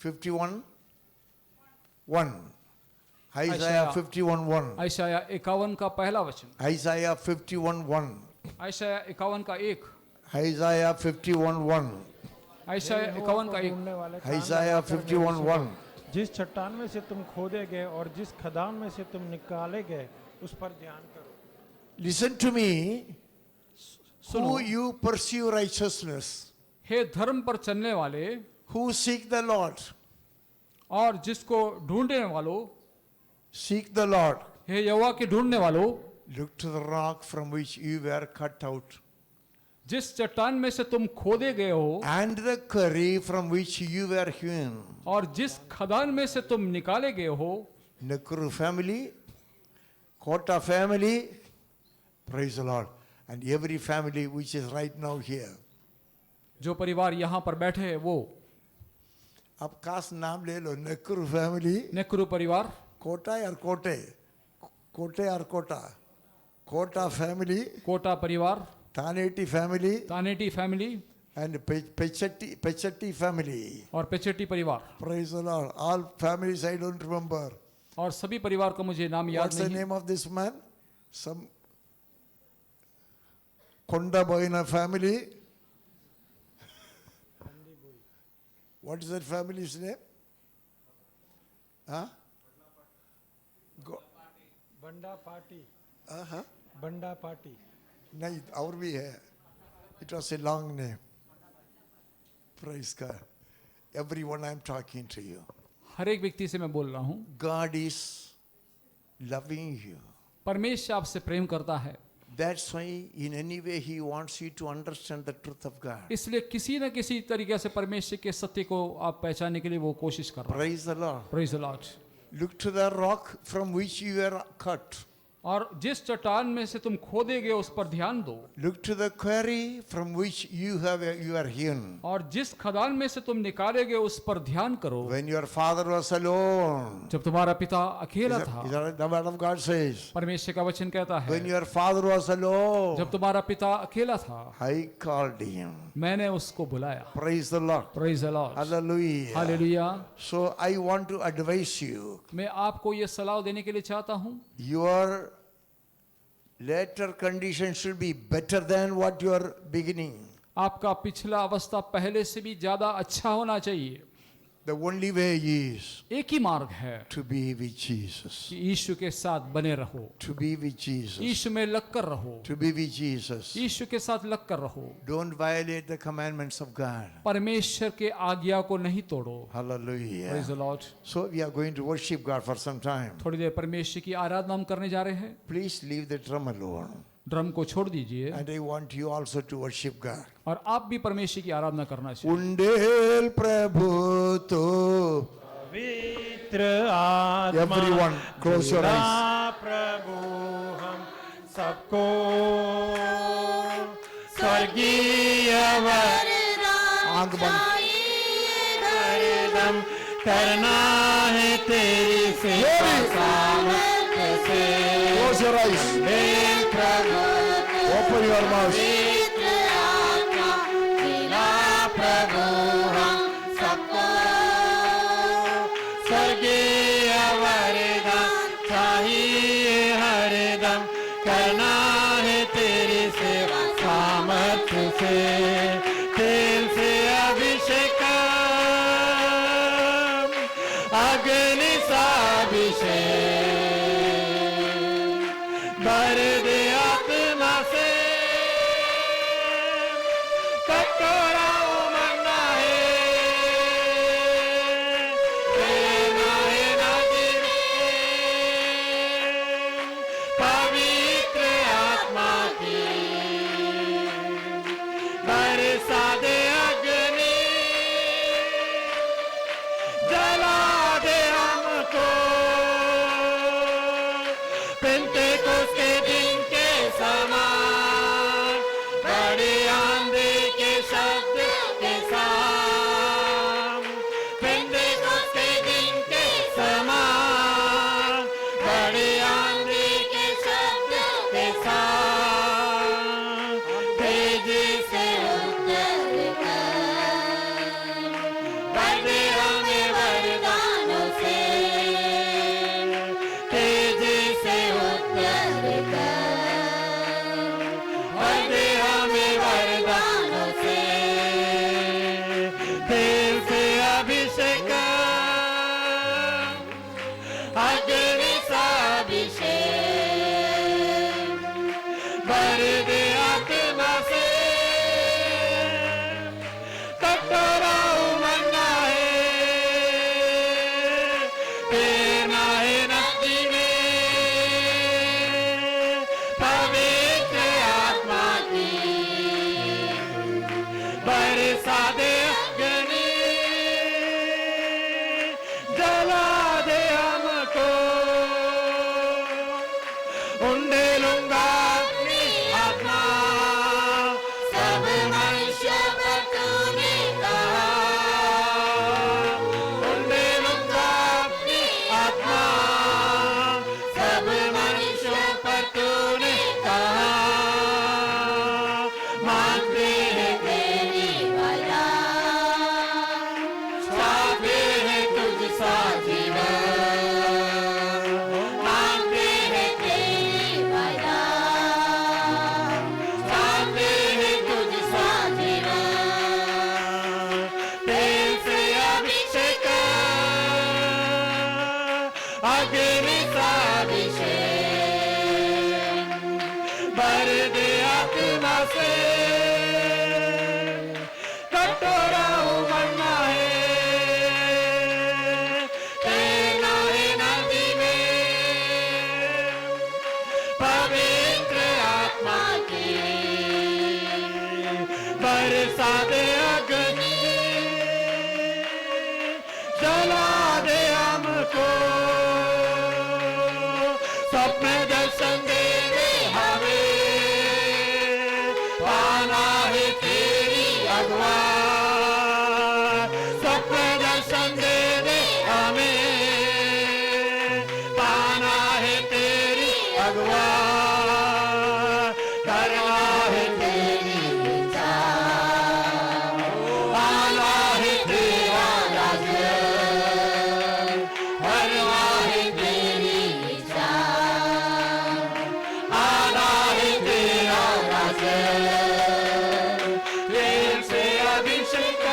51:1. Isaiah 51:1. आयशाया 51 का पहला वचन, Isaiah 51:1. आयशाया 51 का 1, Isaiah 51:1. आयशाया 51 का 1, ढूंढने वाले कान Isaiah लगाकर 51:1. जिस चट्टान में से तुम खोदे गए और जिस खदान में से तुम निकाले गए उस पर ध्यान करो। Listen to me, सुनो, who you pursue righteousness, हे धर्म पर चलने वाले who seek the Lord, और जिसको ढूंढने वालों, seek the Lord. हे यहोवा के ढूंढने वालों, Look to the rock from which you were cut out, जिस चट्टान में से तुम खोदे गए हो and the quarry from which you were hewn. और जिस खदान में से तुम निकाले गए हो। Nekuru family, Kota family, praise the Lord, and every family which is right now here. जो परिवार यहाँ पर बैठे हैं वो आप कास नाम ले लो, Nekuru family, नेकरू परिवार, कोटा और कोटे, कोटे और कोटा, कोटा family, कोटा परिवार, Taneti family, Taneti family and Pechetti family. और पेचेटी परिवार, Praise the Lord. All families I don't remember. और सभी परिवार का मुझे नाम याद What's the नहीं। name of this man? Some Konda Boina family. What is that family's name? Huh? Banda party, Uh-huh. Banda party. नहीं, और भी है. It was a long name. Praise God. Everyone I'm talking to you. हर एक व्यक्ति से मैं बोल रहा हूँ, God is loving you. परमेश्वर आपसे प्रेम करता है, That's why in any way he wants you to understand the truth of God. इसलिए किसी न किसी तरीके से परमेश्वर के सत्य को आप पहचानने के लिए वो कोशिश कर रहा है। Praise the Lord. Praise the Lord. Look to the rock from which you were cut. और जिस चट्टान में से तुम खोदे गए उस पर ध्यान दो, Look to the quarry from which you are hewn. और जिस खदान में से तुम निकाले गए उस पर ध्यान करो। When your father was alone. जब तुम्हारा पिता अकेला Is था, that the word of God says? परमेश्वर का वचन कहता है, When your father was alone, जब तुम्हारा पिता अकेला था, I called him. मैंने उसको बुलाया। Praise the Lord. Praise the Lord, Hallelujah. Hallelujah. So I want to advise you. मैं आपको ये सलाह देने के लिए चाहता हूँ, Your later condition should be better than what your beginning. आपका पिछला अवस्था पहले से भी ज्यादा अच्छा होना चाहिए। The only way is एक ही मार्ग है to be with Jesus. कि यीशु के साथ बने रहो, To be with Jesus. यीशु में लगकर रहो, To be with Jesus. यीशु के साथ लगकर रहो। Don't violate the commandments of God. परमेश्वर के आज्ञा को नहीं तोड़ो। Hallelujah. Praise the Lord. So we are going to worship God for some time. थोड़ी देर परमेश्वर की आराधना हम करने जा रहे हैं। Please leave the drum alone. Drum को छोड़ दीजिए, And I want you also to worship God. और आप भी परमेश्वर की आराधना करना चाहिए। Undel Prabhu to. पवित्र आत्मा, Everyone, close your eyes. बुला प्रभु हम सबको स्वर्गीय आंख बंद. वरदान करना है तेरी सेवा सामर्थ्य से। Close your eyes. Open your mouth. प्रभु हम सबको अग्नि साभिषेक भर दे आत्मा से कटोरा उमड़ना है लेना है नदी में पवित्र आत्मा की बरसा दे अग्नि जला दे हमको पेंतेकोस्त के दिन के समान बड़े आंधी के शब्द के साथ पेंतेकोस्त के दिन के समान बड़े आंधी के शब्द के साथ तेजी से उतर कर दे हमें वरदानों से तेजी से उतर कर दे हमें वरदानों से तेल से अभिषेक अग्नि सा अभिषेक भर दे आत्मा से कटोरा उमड़ना है तेना है नदी में पवित्र आत्मा की बरसा दे अग्नि जला दे हमको उंडे लूंगा अपनी आत्मा सब मनुष्य पर तूने कहा उंडे लूंगा अपनी आत्मा सब मनुष्य पर तूने कहा मांगते हैं तेरी भला चाहते हैं तुझ सा जीवन मांगते हैं तेरी भला चाहते हैं तुझ सा जीवन तेल से अभिषेक अग्नि सा अभिषेक भर दे आत्मा से कटोरा उमड़ना है तेना है नदी में पवित्र आत्मा की बरसा दे अग्नि जला दे हमको स्वप्न दर्शन दे हमें पाना है तेरी अगुवाई स्वप्न दर्शन दे हमें पाना है तेरी अगुवाई करना है तेरी इच्छा पाना है तेरा राज्य करना है तेरी इच्छा आना है तेरा राज्य तेल से अभिषेक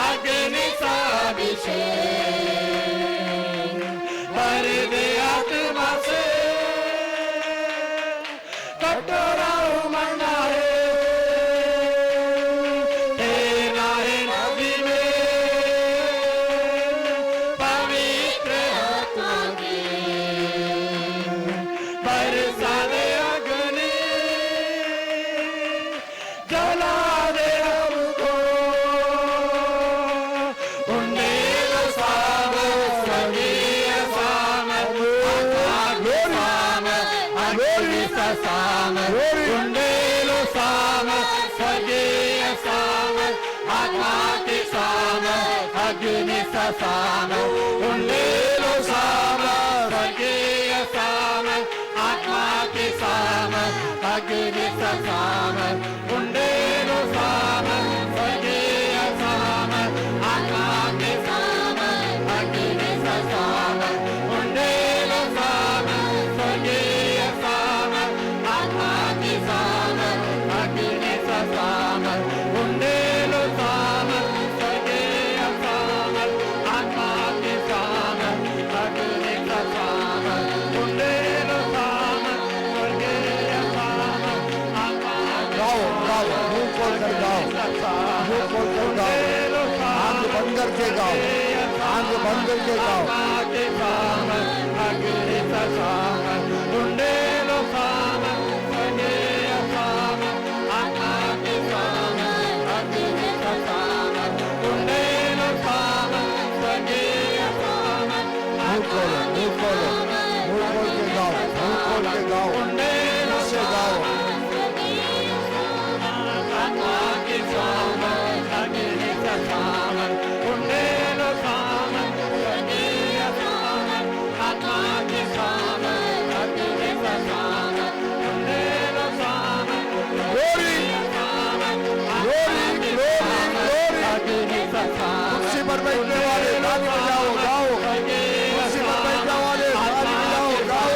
अग्नि सा अभिषेक भर दे आत्मा से कटोरा उमड़ना है तेना है नदी में पवित्र आत्मा की बरसा दे अग्नि जला दे हमको उन्ने लो साम स्वर्गीय साम अग्नि सा साम उन्ने लो साम स्वर्गीय साम आत्मा के साम अग्नि सा साम उन्ने लो साम स्वर्गीय साम आत्मा के साम अग्नि सा साम उन्ने लो साम स्वर्गीय साम आत्मा के साम अग्नि सा साम उन्ने लो साम स्वर्गीय साम आत्मा के साम अग्नि सा साम उन्ने लो साम स्वर्गीय साम करके गाओ, आंख बंद करके गाओ। मुंह खोलो, मुंह खोलो, मुंह खोल के गाओ, मुंह खोल के गाओ, मुझसे गाओ। कुर्सी पर बैठने वाले ताली बजाओ, गाओ। कुर्सी पर बैठने वाले ताली बजाओ, गाओ।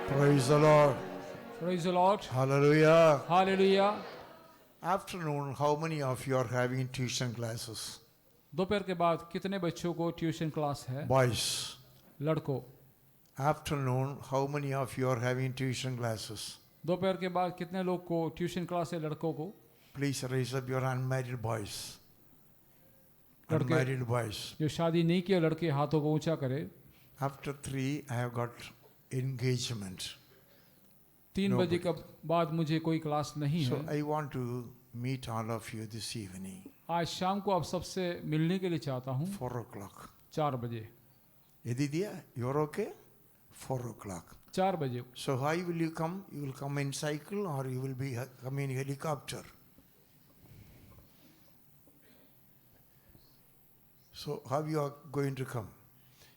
Praise the Lord. Praise the Lord. Hallelujah. Hallelujah. Afternoon, how many of you are having tuition classes? दोपहर के बाद कितने बच्चों को ट्यूशन क्लास है? Boys. लड़कों. Afternoon, how many of you are having tuition classes? दोपहर के बाद कितने लोग को ट्यूशन क्लास है लड़कों को? Please raise up your unmarried boys. लड़के Unmarried boys. जो शादी नहीं किए लड़के हाथों को ऊंचा करे. After 3, I have got engagement. 3 बजे के बाद मुझे कोई क्लास नहीं So है. I want to meet all of you this evening. आज शाम को आप सबसे मिलने के लिए चाहता हूँ. 4 o'clock. 4 बजे. Yedidia, you're okay? 4 o'clock. 4 बजे. So how will you come? You will come in cycle or you will be come in helicopter? So how you are going to come?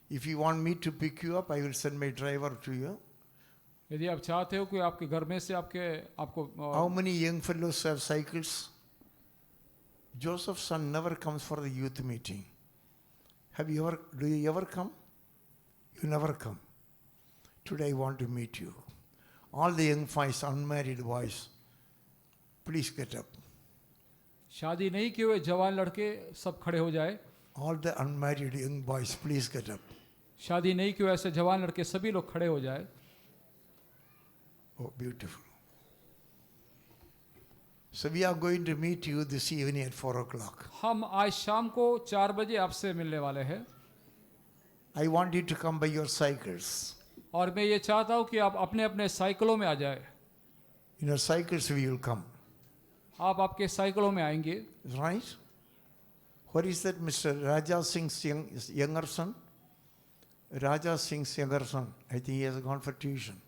If you want me to pick you up, I will send my driver to you. यदि आप चाहते हो कि आपके घर में से आपको How many young fellows have cycles? Joseph's son never comes for the youth meeting. Do you ever come? You never come. Today I want to meet you. All the young boys, unmarried boys, please get up. शादी नहीं किए हुए जवान लड़के सब खड़े हो जाए. All the unmarried young boys, please get up. शादी नहीं किए हुए ऐसे जवान लड़के सभी लोग खड़े हो जाए. Oh, beautiful. So we are going to meet you this evening at 4 o'clock. हम आज शाम को 4 बजे आपसे मिलने वाले हैं. I want you to come by your cycles. और मैं ये चाहता हूँ कि आप अपने अपने साइकिलों में आ जाए. In your cycles we will come. आप आपके साइकिलों में आएंगे. Right? What is that, Mr. Raja Singh's younger son? Raja Singh's younger son. I think he has gone for tuition.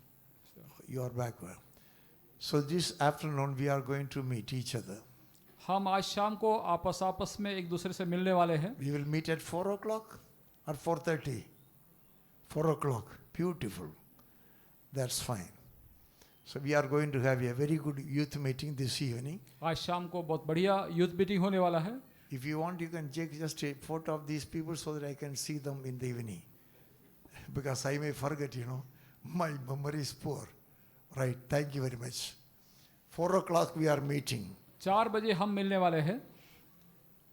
You are backward. So this afternoon we are going to meet each other. हम आज शाम को आपस में एक दूसरे से मिलने वाले हैं. We will meet at 4 o'clock or 4:30. 4 o'clock. Beautiful. That's fine. So we are going to have a very good youth meeting this evening. आज शाम को बहुत बढ़िया यूथ मीटिंग होने वाला है. If you want, you can take just a photo of these people so that I can see them in the evening. Because I may forget, my memory is poor. Right, thank you very much. 4 o'clock we are meeting. 4 बजे हम मिलने वाले हैं.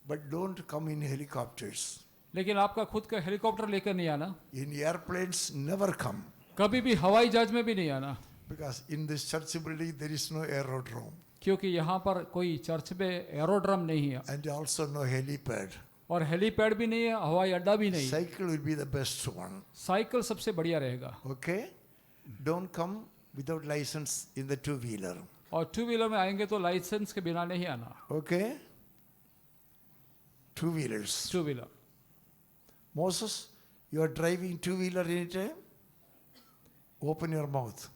But don't come in helicopters. लेकिन आपका खुद का helicopter लेकर नहीं आना. In airplanes, never come. कभी भी हवाई जहाज में भी नहीं आना. Because in this church building there is no aerodrome. क्योंकि यहाँ पर कोई चर्च में एरोड्रम नहीं है. And also no helipad. और हेलीपैड भी नहीं है, हवाई अड्डा भी नहीं. Cycle will be the best one. Cycle सबसे बढ़िया रहेगा. Okay? Don't come without license in the two-wheeler. और 2 व्हीलर में आएंगे तो लाइसेंस के बिना नहीं आना. Okay? Two-wheelers. 2 wheeler. Moses, you are driving two-wheeler anytime? Open your mouth.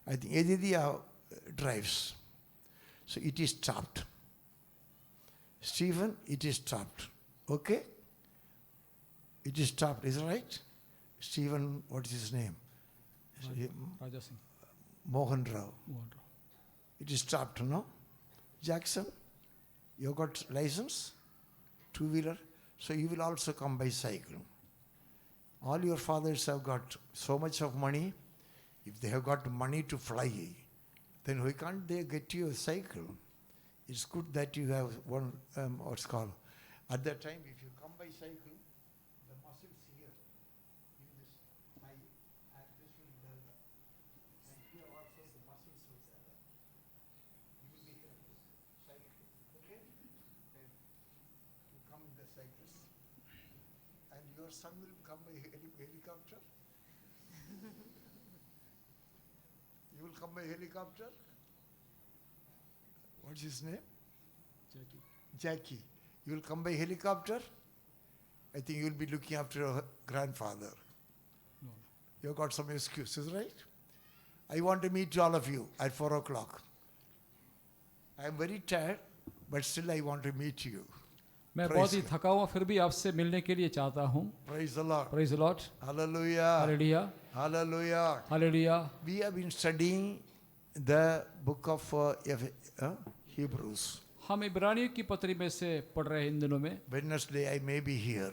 I think Edidia drives. So it is stopped. Stephen, it is stopped. Okay? It is stopped, is it right? Stephen, what is his name? Raja Singh. Mohan Rao. It is stopped, no? Jackson, you got license? Two-wheeler? So you will also come by cycle. All your fathers have got so much of money. If they have got money to fly, then why can't they get you a cycle? It's good that you have one, what's called. At that time, if you come by cycle, the muscles here, in this thigh, and this will develop. And here also the muscles will develop. You will be here, cycle, okay? Then you come with the cycles. And your son will come by helicopter? You will come by helicopter? What's his name? Jackie. You will come by helicopter? I think you will be looking after your grandfather. No. You have got some excuses, right? I want to meet all of you at 4 o'clock. I am very tired, but still I want to meet you. मैं बहुत ही थका हुआ फिर भी आपसे मिलने के लिए चाहता हूँ. Praise the Lord. Praise the Lord. Hallelujah. Hallelujah. Hallelujah. Hallelujah. We have been studying the book of Hebrews. हम इब्रानियों की पत्री में से पढ़ रहे हैं इन दिनों में. Wednesday I may be here.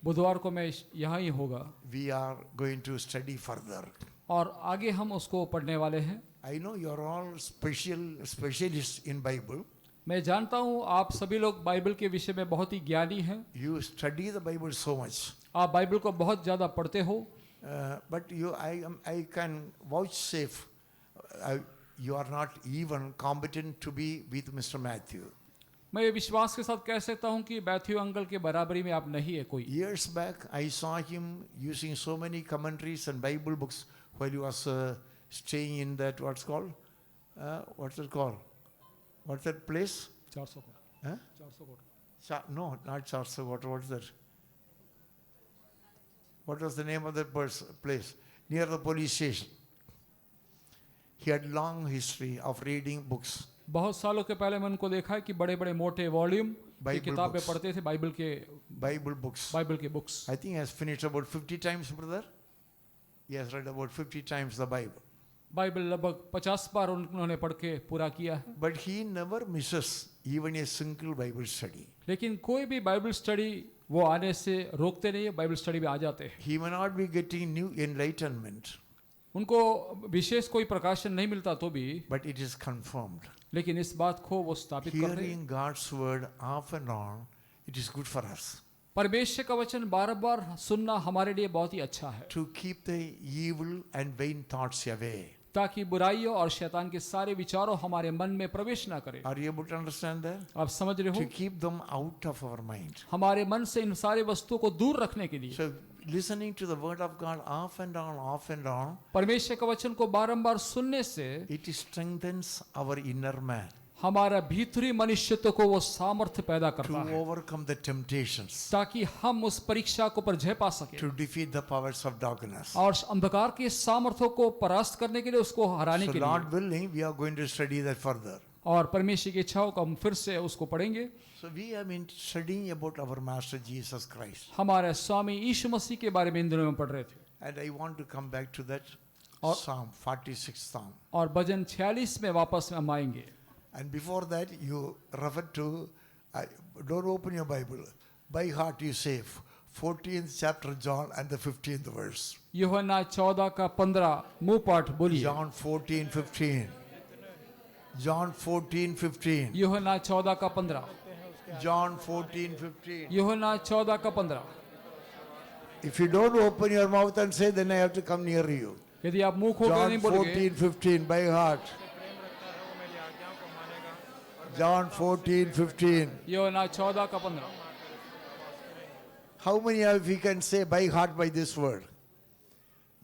बुधवार को मैं यहाँ ही होगा. We are going to study further. और आगे हम उसको पढ़ने वाले हैं. I know you are all specialists in Bible. मैं जानता हूँ आप सभी लोग बाइबल के विषय में बहुत ही ज्ञानी हैं. You study the Bible so much. आप बाइबल को बहुत ज़्यादा पढ़ते हो. But I can vouchsafe you are not even competent to be with Mr. Matthew. मैं ये विश्वास के साथ कह सकता हूँ कि मैथ्यू अंकल के बराबरी में आप नहीं है कोई. Years back, I saw him using so many commentaries and Bible books while he was staying in that what's called, what's it called? What's that place? 400 Huh? 400 No, not Charsa. What's that? What was the name of that place? Near the police station. He had long history of reading books. बहुत सालों के पहले मैंने उनको देखा है कि बड़े बड़े मोटे वॉल्यूम की किताबें पढ़ते थे बाइबल books. के books. I think he has finished about 50 times, brother. He has read about 50 times the Bible. Bible लगभग 50 बार उन्होंने पढ़ के पूरा किया है. But he never misses even a single Bible study. लेकिन कोई भी बाइबल स्टडी वो आने से रोकते नहीं है. बाइबल स्टडी में आ जाते हैं. He may not be getting new enlightenment. उनको विशेष कोई प्रकाशन नहीं मिलता तो भी, but it is confirmed. लेकिन इस बात को वो स्थापित कर रहे हैं। Hearing God's word off and on, it is good for us. परमेश्वर का वचन बार बार सुनना हमारे लिए बहुत ही अच्छा है, To keep the evil and vain thoughts away. ताकि बुराइयों और शैतान के सारे विचारों हमारे मन में प्रवेश ना करें। Are you able to understand that? आप समझ रहे To हो? keep them out of our mind. हमारे मन से इन सारे वस्तुओं को दूर रखने के लिए So listening to the word of God off and on, परमेश्वर का वचन को बारंबार सुनने से it strengthens our inner man हमारा भीतरी मनुष्यत्व को वो सामर्थ्य पैदा to करता है, overcome the temptations, ताकि हम उस परीक्षा को पर जय पा सके to defeat the powers of darkness. और अंधकार के सामर्थ्यों को परास्त करने के लिए, उसको हराने So के Lord लिए। willing, we are going to study that further. और परमेश्वर की इच्छाओं को हम फिर से उसको पढ़ेंगे। So we have been studying about our Master Jesus Christ. हमारे स्वामी यीशु मसीह के बारे में इन दिनों में पढ़ रहे थे, And I want to come back to that और- Psalm, 46th Psalm. और भजन 46 में वापस हम आएंगे। And before that, you refer to, don't open your Bible. By heart you say, 14th chapter John and the 15th verse. यूहन्ना 14 का 15 मुंह पाठ बोलिए। John 14:15. John 14:15. यूहन्ना 14 का 15। John 14:15. यूहन्ना 14 का 15। If you don't open your mouth and say, then I have to come near you. यदि आप मुंह खोलकर John नहीं बोलोगे, 14:15 by heart. John 14:15. यूहन्ना 14 का 15। How many of you can say by heart by this word?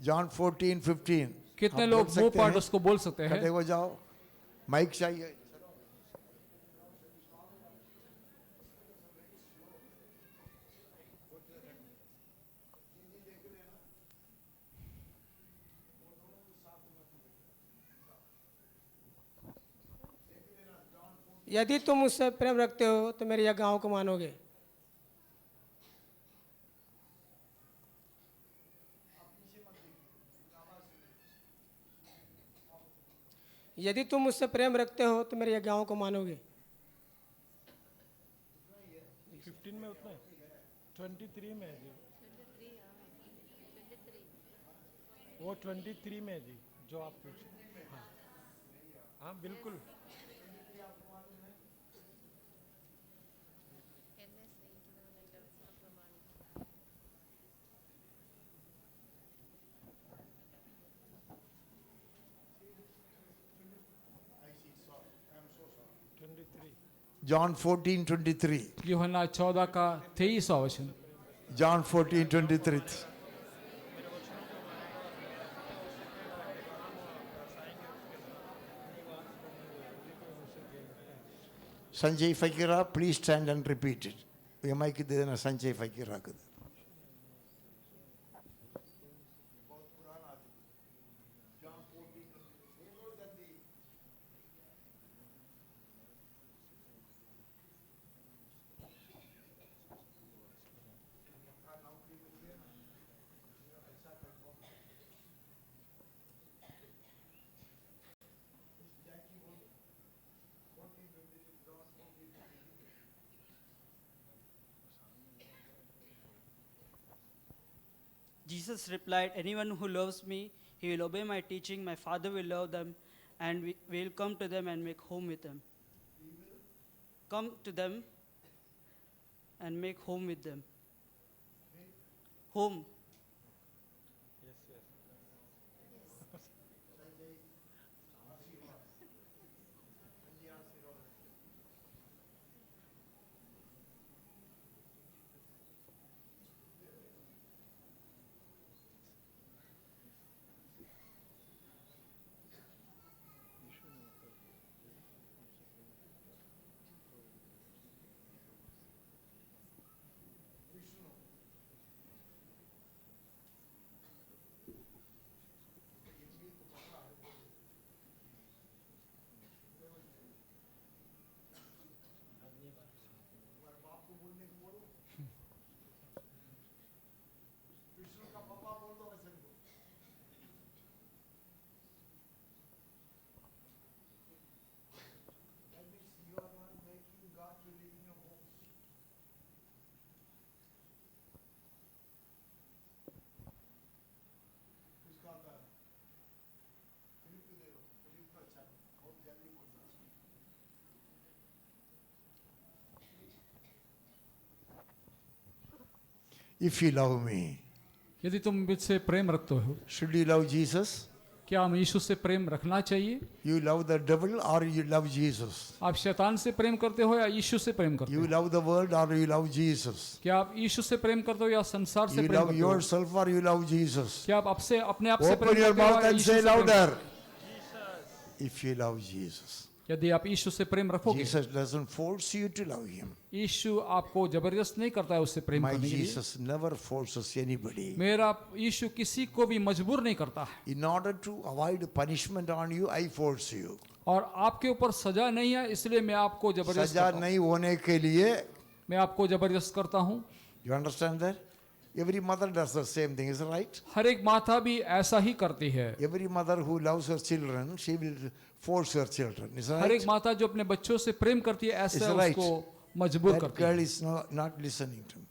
John 14:15. कितने आप लोग बोल मुंह सकते पाठ हैं? उसको बोल सकते खड़े हैं? हो जाओ, माइक चाहिए। यदि तुम मुझसे प्रेम रखते हो तो मेरी आज्ञाओं को मानोगे। यदि तुम मुझसे प्रेम रखते हो तो मेरी आज्ञाओं को मानोगे। 15 में उतना है, 23 में है जी, वो 23 में है जी जो आप पूछे। हाँ हाँ बिल्कुल। John 14:23. यूहन्ना 14 का 23वां वचन। John 14:23. Sanjay Fakira, please stand and repeat it. Yamai ki dedena Sanjay Fakira kada. Jesus replied, anyone who loves me, he will obey my teaching. My Father will love them, and we will come to them and make home with them. Come to them and make home with them. Home. If you love me, यदि तुम मुझसे प्रेम रखते हो, should you love Jesus? क्या हम यीशु से प्रेम रखना चाहिए? You love the devil or you love Jesus? आप शैतान से प्रेम करते हो या यीशु से प्रेम करते You हो? love the world or you love Jesus? क्या आप यीशु से प्रेम करते हो या संसार से You प्रेम love करते हो? yourself or you love Jesus? क्या आप आपसे अपने आप से प्रेम Open your करते हो mouth या and यीशु say से प्रेम करते हो? louder. If you love Jesus. यदि आप यीशु से प्रेम रखोगे, Jesus doesn't force you to love him. यीशु आपको जबरदस्त नहीं करता है उससे प्रेम My करने के लिए। Jesus never forces anybody. मेरा यीशु किसी को भी मजबूर नहीं करता है, In order to avoid punishment on you, I force you. और आपके ऊपर सजा नहीं है इसलिए मैं आपको जबरदस्त सजा करता हूं। नहीं होने के लिए, मैं आपको जबरदस्त करता हूँ। you understand that? Every mother does the same thing, is it right? हर एक माता भी ऐसा ही करती है। Every mother who loves her children, she will force her children, is it हर एक right? माता जो अपने बच्चों से प्रेम करती है ऐसा It's right. उसको मजबूर That करती girl है। is not listening to me.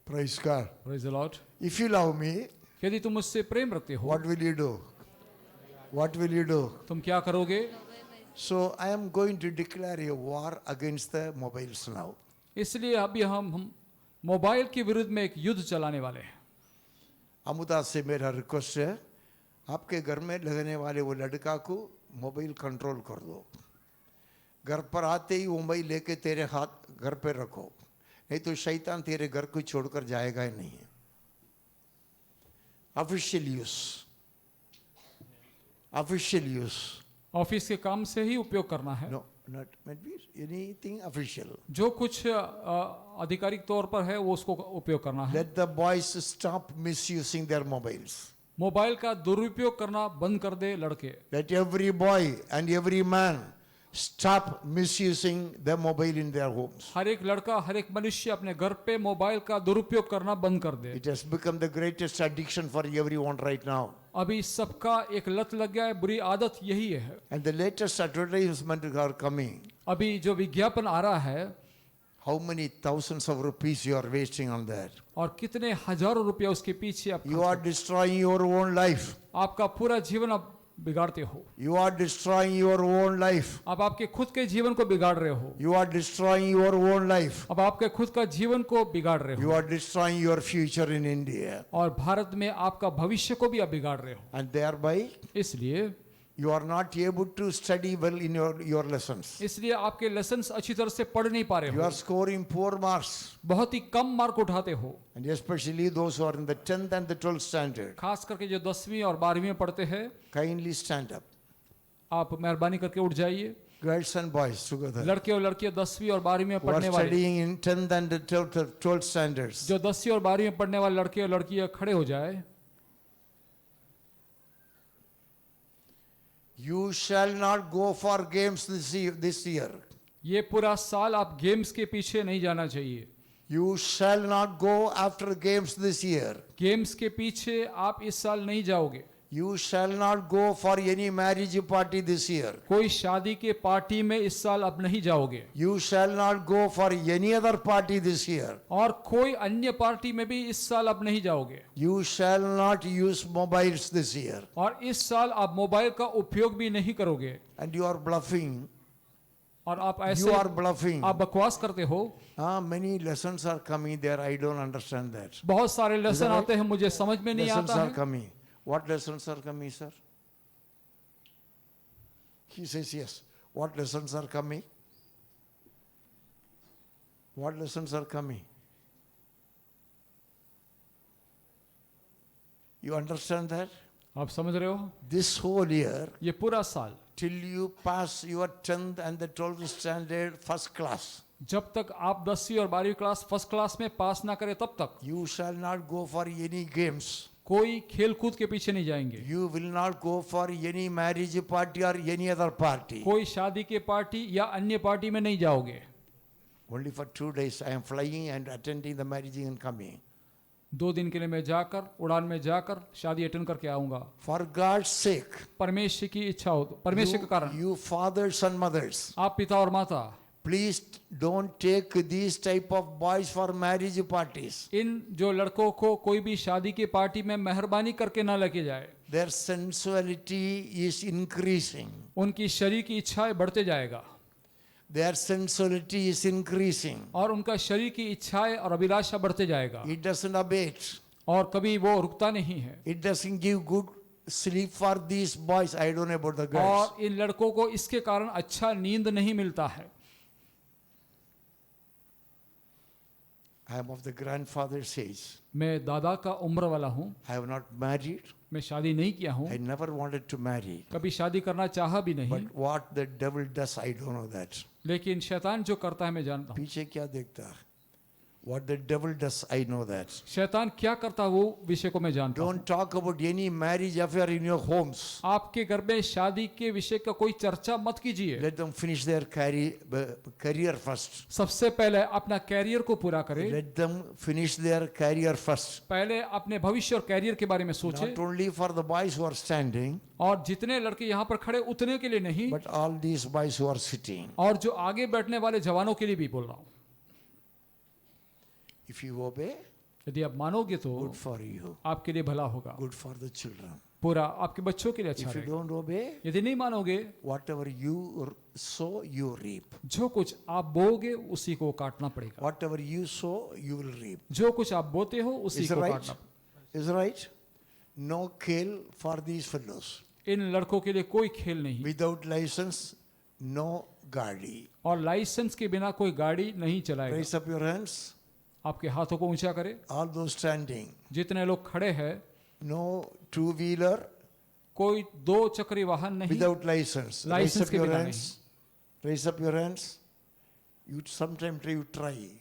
Praise God. Praise the Lord. If you love me, यदि तुम मुझसे प्रेम रखते हो, what will you do? What will you do? तुम क्या करोगे? So I am going to declare a war against the mobiles now. इसलिए अभी हम मोबाइल के विरुद्ध में एक युद्ध चलाने वाले हैं। अमुदा से मेरा रिक्वेस्ट है, आपके घर में लगने वाले वो लड़का को मोबाइल कंट्रोल कर दो। घर पर आते ही वो मोबाइल लेके तेरे हाथ घर पे रखो, नहीं तो शैतान तेरे घर को छोड़कर जाएगा ही नहीं। Official use, official use, office के काम से ही उपयोग करना है। No not anything official. जो कुछ आधिकारिक तौर पर है वो उसको उपयोग करना है। Let the boys stop misusing their mobiles. Mobile का दुरुपयोग करना बंद कर दे लड़के। Let every boy and every man stop misusing the mobile in their homes. हर एक लड़का, हर एक मनुष्य अपने घर पे मोबाइल का दुरुपयोग करना बंद कर दे। It has become the greatest addiction for everyone right now. अभी सबका एक लत लग गया है, बुरी आदत यही है। And the latest advertisements are coming. अभी जो विज्ञापन आ रहा है, how many thousands of rupees you are wasting on that? और कितने हजारों रुपया उसके पीछे आप You are destroying your own life. आपका पूरा जीवन आप बिगाड़ते हो। You are destroying your own life. आप आपके खुद के जीवन को बिगाड़ रहे हो। You are destroying your own life. अब आपके खुद का जीवन को बिगाड़ रहे हो। You are destroying your future in India. और भारत में आपका भविष्य को भी आप बिगाड़ रहे हो। And thereby इसलिए you are not able to study well in your lessons. इसलिए आपके लेसन्स अच्छी तरह से पढ़ नहीं पा रहे You हो। are scoring poor marks. बहुत ही कम मार्क उठाते हो। And especially those who are in the 10th and the 12th standard. खास करके जो 10वीं और 12वीं में पढ़ते हैं, Kindly stand up. आप मेहरबानी करके उठ जाइए। Girls and boys together. लड़के और लड़कियां 10वीं और 12वीं में Who are पढ़ने वाले, studying in 10th and the 12th standards. जो 10वीं और 12वीं में पढ़ने वाले लड़के और लड़कियां खड़े हो जाए। You shall not go for games this year. ये पूरा साल आप गेम्स के पीछे नहीं जाना चाहिए। You shall not go after games this year. Games के पीछे आप इस साल नहीं जाओगे। You shall not go for any marriage party this year. कोई शादी के पार्टी में इस साल आप नहीं जाओगे। You shall not go for any other party this year. और कोई अन्य पार्टी में भी इस साल आप नहीं जाओगे। You shall not use mobiles this year. और इस साल आप मोबाइल का उपयोग भी नहीं करोगे। And you are bluffing. और आप ऐसे You are bluffing. आप बकवास करते हो। Many lessons are coming there. I don't understand that. बहुत सारे लेसन right? आते हैं, मुझे समझ में नहीं Lessons आता are है। coming. What lessons are coming, sir? He says yes. What lessons are coming? What lessons are coming? You understand that? आप समझ रहे हो? This whole year, ये पूरा साल till you pass your 10th and the 12th standard first class, जब तक आप 10वीं और 12वीं क्लास फर्स्ट क्लास में पास ना करें तब तक you shall not go for any games. कोई खेल कूद के पीछे नहीं जाएंगे। You will not go for any marriage party or any other party. कोई शादी के पार्टी या अन्य पार्टी में नहीं जाओगे। Only for 2 days I am flying and attending the marriage and coming. 2 दिन के लिए मैं जाकर उड़ान में जाकर शादी अटेंड करके आऊंगा। For God's sake, परमेश्वर की इच्छा हो, परमेश्वर के कारण। you fathers and mothers, आप पिता और माता, please don't take these type of boys for marriage parties. इन जो लड़कों को कोई भी शादी की पार्टी में मेहरबानी करके ना लेके जाए। Their sensuality is increasing. उनकी शरीर की इच्छाएं बढ़ते जाएगा। their sensuality is increasing. और उनका शरीर की इच्छाएं और अभिलाषा बढ़ते जाएगा It doesn't abate. और कभी वो रुकता नहीं है। It doesn't give good sleep for these boys. I don't know about the girls. और इन लड़कों को इसके कारण अच्छा नींद नहीं मिलता है। I am of the grandfather's age. मैं दादा का उम्र वाला हूँ। I have not married. मैं शादी नहीं किया हूँ। I never wanted to marry. कभी शादी करना चाहा भी नहीं। But what the devil does, I don't know that. लेकिन शैतान जो करता है मैं जानता हूँ। पीछे क्या देखता है? What the devil does, I know that. शैतान क्या करता है वो विषय को मैं जानता हूँ। Don't talk about any marriage affair in your homes. आपके घर में शादी के विषय का कोई चर्चा मत कीजिए। Let them finish their career first. सबसे पहले अपना कैरियर को पूरा करें। Let them finish their career first. पहले अपने भविष्य और कैरियर के बारे में सोचें। Not only for the boys who are standing, और जितने लड़के यहाँ पर खड़े उतने के लिए नहीं, but all these boys who are sitting. और जो आगे बैठने वाले जवानों के लिए भी बोल रहा हूँ। If you obey, यदि आप मानोगे तो good for you. आपके लिए भला होगा। Good for the children. पूरा आपके बच्चों के लिए अच्छा If you रहेगा। don't obey, यदि नहीं मानोगे, whatever you sow, you reap. जो कुछ आप बोओगे उसी को काटना पड़ेगा। Whatever you sow, you will reap. जो कुछ आप बोते हो उसी Is को right? काटना। Is right? No खेल for these fellows. इन लड़कों के लिए कोई खेल नहीं। Without license, no गाड़ी. और लाइसेंस के बिना कोई गाड़ी नहीं चलाएगा। Raise up your hands. आपके हाथों को ऊंचा करें। All those standing. जितने लोग खड़े हैं, No two-wheeler. कोई दो चक्री वाहन नहीं। Without license. Raise license up के your बिना hands. Raise up your hands. You sometime try.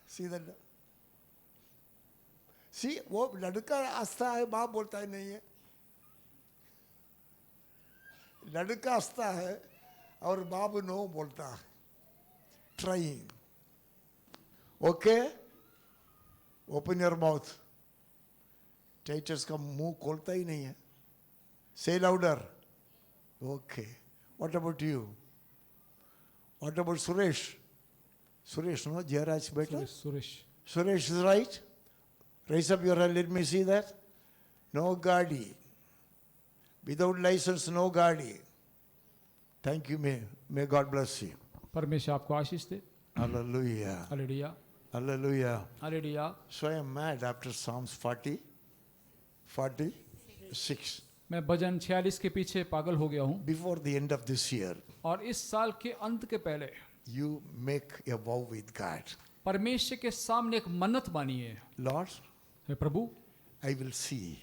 See that? See, वो लड़का हंसता है, बाप बोलता है नहीं है। लड़का हंसता है और बाप नो बोलता है। Trying. Okay? Open your mouth. Titus का मुंह खोलता ही नहीं है। Say louder. Okay. What about you? What about Suresh? Suresh, no? Jairaj better? Suresh. Suresh is right? Raise up your hand, let me see that. No गाड़ी. Without license, no गाड़ी. Thank you, may God bless you. परमेश्वर आपको आशीष दे। Hallelujah. Hallelujah. Hallelujah. Hallelujah. So I am mad after Psalms 46. मैं भजन 46 के पीछे पागल हो गया हूँ। Before the end of this year, और इस साल के अंत के पहले you make a vow with God. परमेश्वर के सामने एक मन्नत मानिए। Lord, hey Prabhu, I will see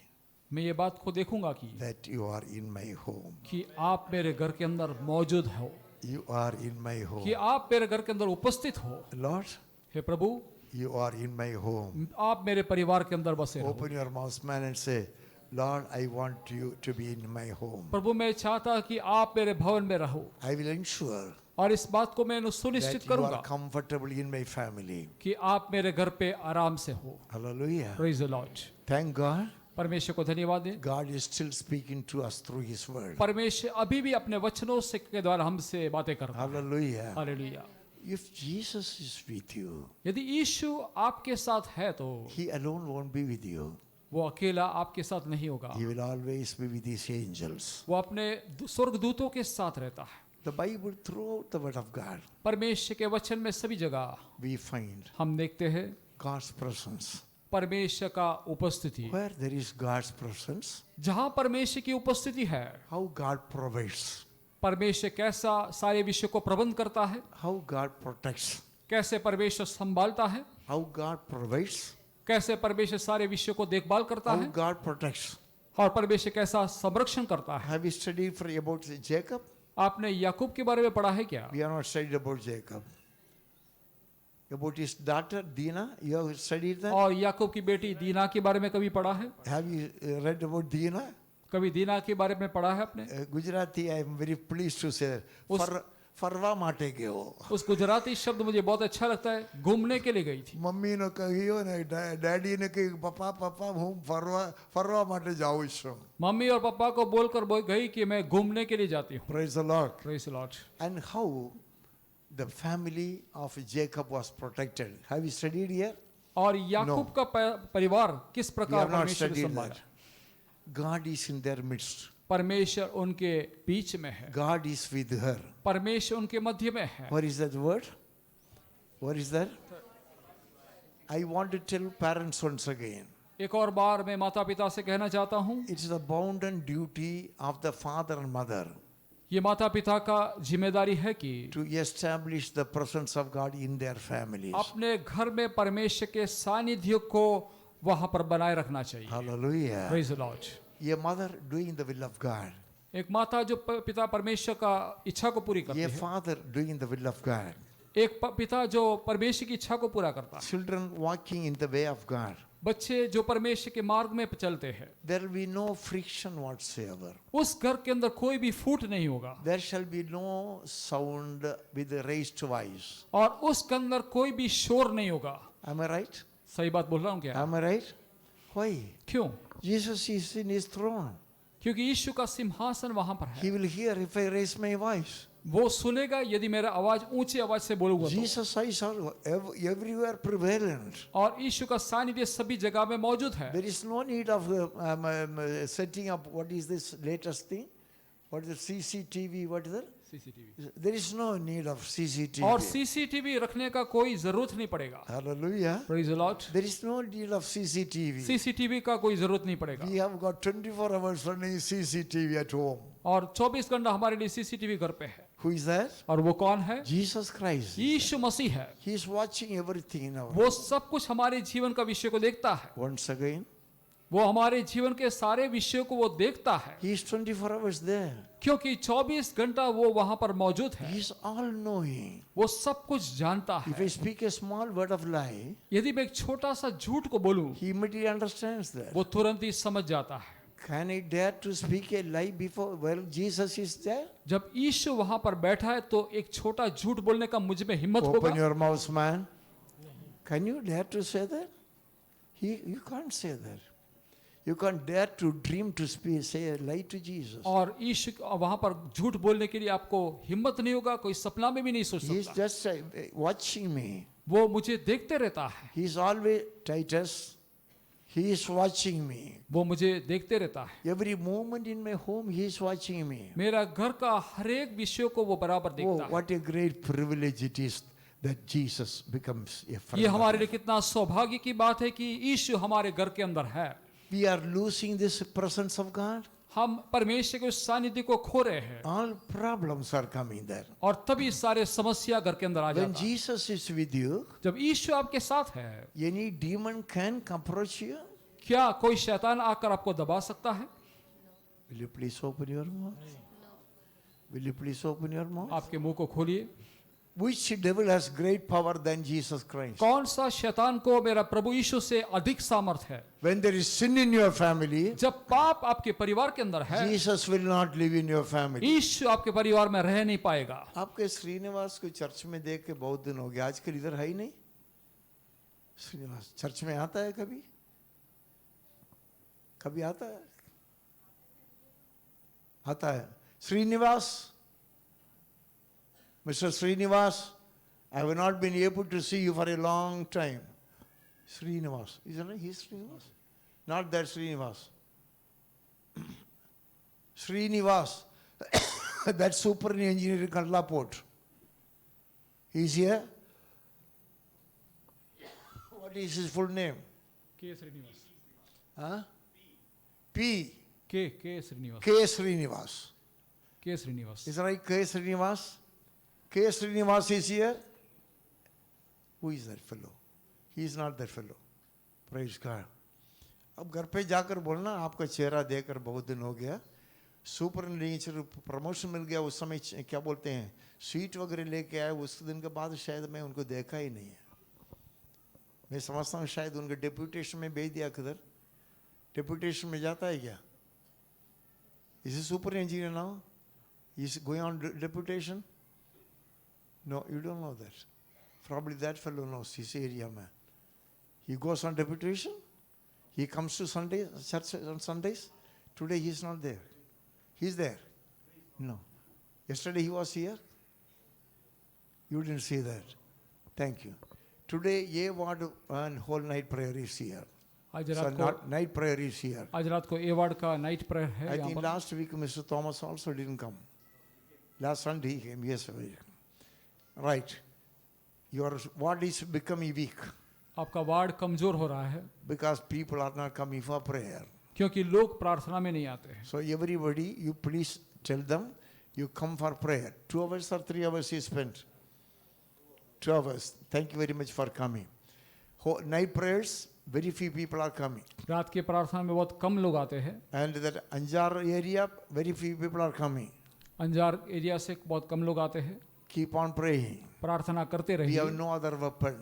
मैं ये बात को देखूंगा that you are in my home. कि आप मेरे घर के अंदर मौजूद हो, You are in my home. कि आप मेरे घर के अंदर उपस्थित हो। Lord, hey Prabhu, you are in my home. आप मेरे परिवार के अंदर बसे रहो। Open your mouth, man, and say, Lord, I want you to be in my home. प्रभु, मैं चाहता कि आप मेरे भवन में रहो। I will ensure और इस बात को मैं सुनिश्चित that you करूंगा are comfortable in my family. कि आप मेरे घर पे आराम से हो। Hallelujah. Praise the Lord। Thank God. परमेश्वर को धन्यवाद दें। God is still speaking to us through His word. परमेश्वर अभी भी अपने वचनों से के द्वारा हमसे बातें करता है। Hallelujah. Hallelujah. If Jesus is with you, यदि यीशु आपके साथ है तो He alone won't be with you. वो अकेला आपके साथ नहीं होगा। He will always be with His angels. वो अपने स्वर्गदूतों के साथ रहता है। The Bible, throughout the Word of God, परमेश्वर के वचन में सभी जगह we find हम देखते हैं God's presence. परमेश्वर का उपस्थिति। Where there is God's presence, जहाँ परमेश्वर की उपस्थिति है, how God provides, परमेश्वर कैसा सारे विषय को प्रबंध करता है, how God protects, कैसे परमेश्वर संभालता है, how God provides, कैसे परमेश्वर सारे विषयों को देखभाल करता how है, God protects. और परमेश्वर कैसा संरक्षण करता है। Have you studied about Jacob? आपने याकूब के बारे में पढ़ा है क्या? We are not studied about Jacob. About his daughter Dina, you have studied that? और याकूब की बेटी दीना के बारे में कभी पढ़ा है? Have you read about Dina? कभी दीना के बारे में पढ़ा है आपने? Gujarati, I am very pleased to say that. फरवा माटे गयो. उस गुजराती शब्द मुझे बहुत अच्छा लगता है। घूमने के लिए गई थी। मम्मी ने कहियो ने डैडी ने कही पापा पापा हूँ फरवा माटे जाऊँ છું. मम्मी और पापा को बोलकर गई कि मैं घूमने के लिए जाती हूँ। Praise the Lord. Praise the Lord। And how the family of Jacob was protected. Have you studied here? और याकूब का परिवार किस We प्रकार have not परमेश्वर ने studied संभाला। that. God is in their midst. परमेश्वर उनके बीच में है, God is with her. परमेश्वर उनके मध्य में है। What is that word? What is that? I want to tell parents once again. एक और बार मैं माता पिता से कहना चाहता हूँ, It's the bounden duty of the father and mother ये माता पिता का जिम्मेदारी है कि to establish the presence of God in their families. अपने घर में परमेश्वर के सानिध्य को वहां पर बनाए रखना चाहिए। Hallelujah. Praise the Lord। A mother doing the will of God. एक माता जो पिता परमेश्वर का इच्छा को पूरी करती A है, father doing the will of God. एक पिता जो परमेश्वर की इच्छा को पूरा करता है, Children walking in the way of God. बच्चे जो परमेश्वर के मार्ग में चलते हैं, There will be no friction whatsoever. उस घर के अंदर कोई भी फूट नहीं होगा There shall be no sound with a raised voice. और उसके अंदर कोई भी शोर नहीं होगा। Am I right? सही बात बोल रहा हूँ क्या? Am I right? Why? क्यों? Jesus is in his throne. क्योंकि यीशु का सिंहासन वहां पर है। He will hear if I raise my voice. वो सुनेगा यदि मेरा आवाज ऊंची आवाज से बोलूंगा तो। Jesus is everywhere prevalent. और यीशु का सानिध्य सभी जगह में मौजूद है। There is no need of setting up what is this latest thing? What is the CCTV? What is that? CCTV There is no need of CCTV. और सीसीटीवी रखने का कोई जरूरत नहीं पड़ेगा। Hallelujah. Praise the Lord। There is no need of CCTV. CCTV का कोई जरूरत नहीं पड़ेगा। We have got 24 hours running CCTV at home. और 24 घंटा हमारे लिए सीसीटीवी घर पे है। Who is that? और वो कौन है? Jesus Christ. यीशु मसीह है। He is watching everything in our वो सब कुछ हमारे जीवन का विषय को देखता है। Once again, वो हमारे जीवन के सारे विषयों को वो देखता है, He is 24 hours there. क्योंकि 24 घंटा वो वहां पर मौजूद है। He is all knowing. वो सब कुछ जानता If है। I speak a small word of lie, यदि मैं एक छोटा सा झूठ को बोलूं, He immediately understands that. वो तुरंत ही समझ जाता है। Can I dare to speak a lie before well Jesus is there? जब यीशु वहां पर बैठा है तो एक छोटा झूठ बोलने का मुझ में हिम्मत Open होगा? your mouth, man. Can you dare to say that? You can't say that. You can't dare to dream to speak, say a lie to Jesus. और यीशु वहां पर झूठ बोलने के लिए आपको हिम्मत नहीं होगा, कोई सपना में भी नहीं सोच He is सकता। just watching me. वो मुझे देखते रहता है, He is always Titus. He is watching me. वो मुझे देखते रहता है। Every moment in my home, He is watching me. मेरा घर का हर एक विषय को वो बराबर Oh, देखता है। what a great privilege it is that Jesus becomes a friend. ये of हमारे mine. लिए कितना सौभाग्य की बात है कि यीशु हमारे घर के अंदर है। We are losing this presence of God. हम परमेश्वर के उस सानिध्य को खो रहे हैं All problems are coming there. और तभी सारे समस्या घर के अंदर आ When जाता है। Jesus is with you, जब यीशु आपके साथ है, any demon can approach you. क्या कोई शैतान आकर आपको दबा सकता है? Will you please open your mouth? Will you please open your mouth? आपके मुंह को खोलिए। Which devil has great power than Jesus Christ? कौन सा शैतान को मेरा प्रभु यीशु से अधिक सामर्थ है? When there is sin in your family, जब पाप आपके परिवार के अंदर है, Jesus will not live in your family. यीशु आपके परिवार में रह नहीं पाएगा। आपके श्रीनिवास को चर्च में देख के बहुत दिन हो गया, आजकल इधर है ही नहीं। श्रीनिवास चर्च में आता है कभी? कभी आता है? आता है। Srinivas, Mr. Srinivas, I have not been able to see you for a long time. Srinivas, isn't it? He's Srinivas? Not that Srinivas. Srinivas, that super engineer in Kandla Port. He's here. What is his full name? के Srinivas. Huh? P. के Srinivas. K. Srinivas. के Srinivas. Is that right? K. Srinivas? K. Srinivas is here. Who is that fellow? He is not that fellow. Praise God. अब घर पे जाकर बोलना, आपका चेहरा देखकर बहुत दिन हो गया। सुपर नेचर प्रमोशन मिल गया, उस समय क्या बोलते हैं, सीट वगैरह लेके आए, उस दिन के बाद शायद मैं उनको देखा ही नहीं है। मैं समझता हूँ शायद उनके डेप्यूटेशन में भेज दिया किधर। डेप्यूटेशन में जाता है क्या? Is he super engineer now? Is going on deputation? No, you don't know that. Probably that fellow knows. He's area man. He goes on deputation. He comes to Sunday church on Sundays. Today he's not there. He's there. No. Yesterday he was here. You didn't see that. Thank you. Today, a word and whole night prayer is here. आज So रात को night prayer is here. आज रात को award का night prayer है I यहाँ think पर। last week Mr. Thomas also didn't come. Last Sunday he came. Yes, right. Your ward is becoming weak आपका वार्ड कमजोर हो रहा है because people are not coming for prayer. क्योंकि लोग प्रार्थना में नहीं आते हैं। So everybody, you please tell them you come for prayer. 2 hours or 3 hours is spent. 2 hours. Thank you very much for coming. Night prayers, very few people are coming. रात की प्रार्थना में बहुत कम लोग आते हैं। And that Anjar area, very few people are coming. Anjar area से बहुत कम लोग आते हैं। Keep on praying. प्रार्थना करते We have रहिए। no other weapon.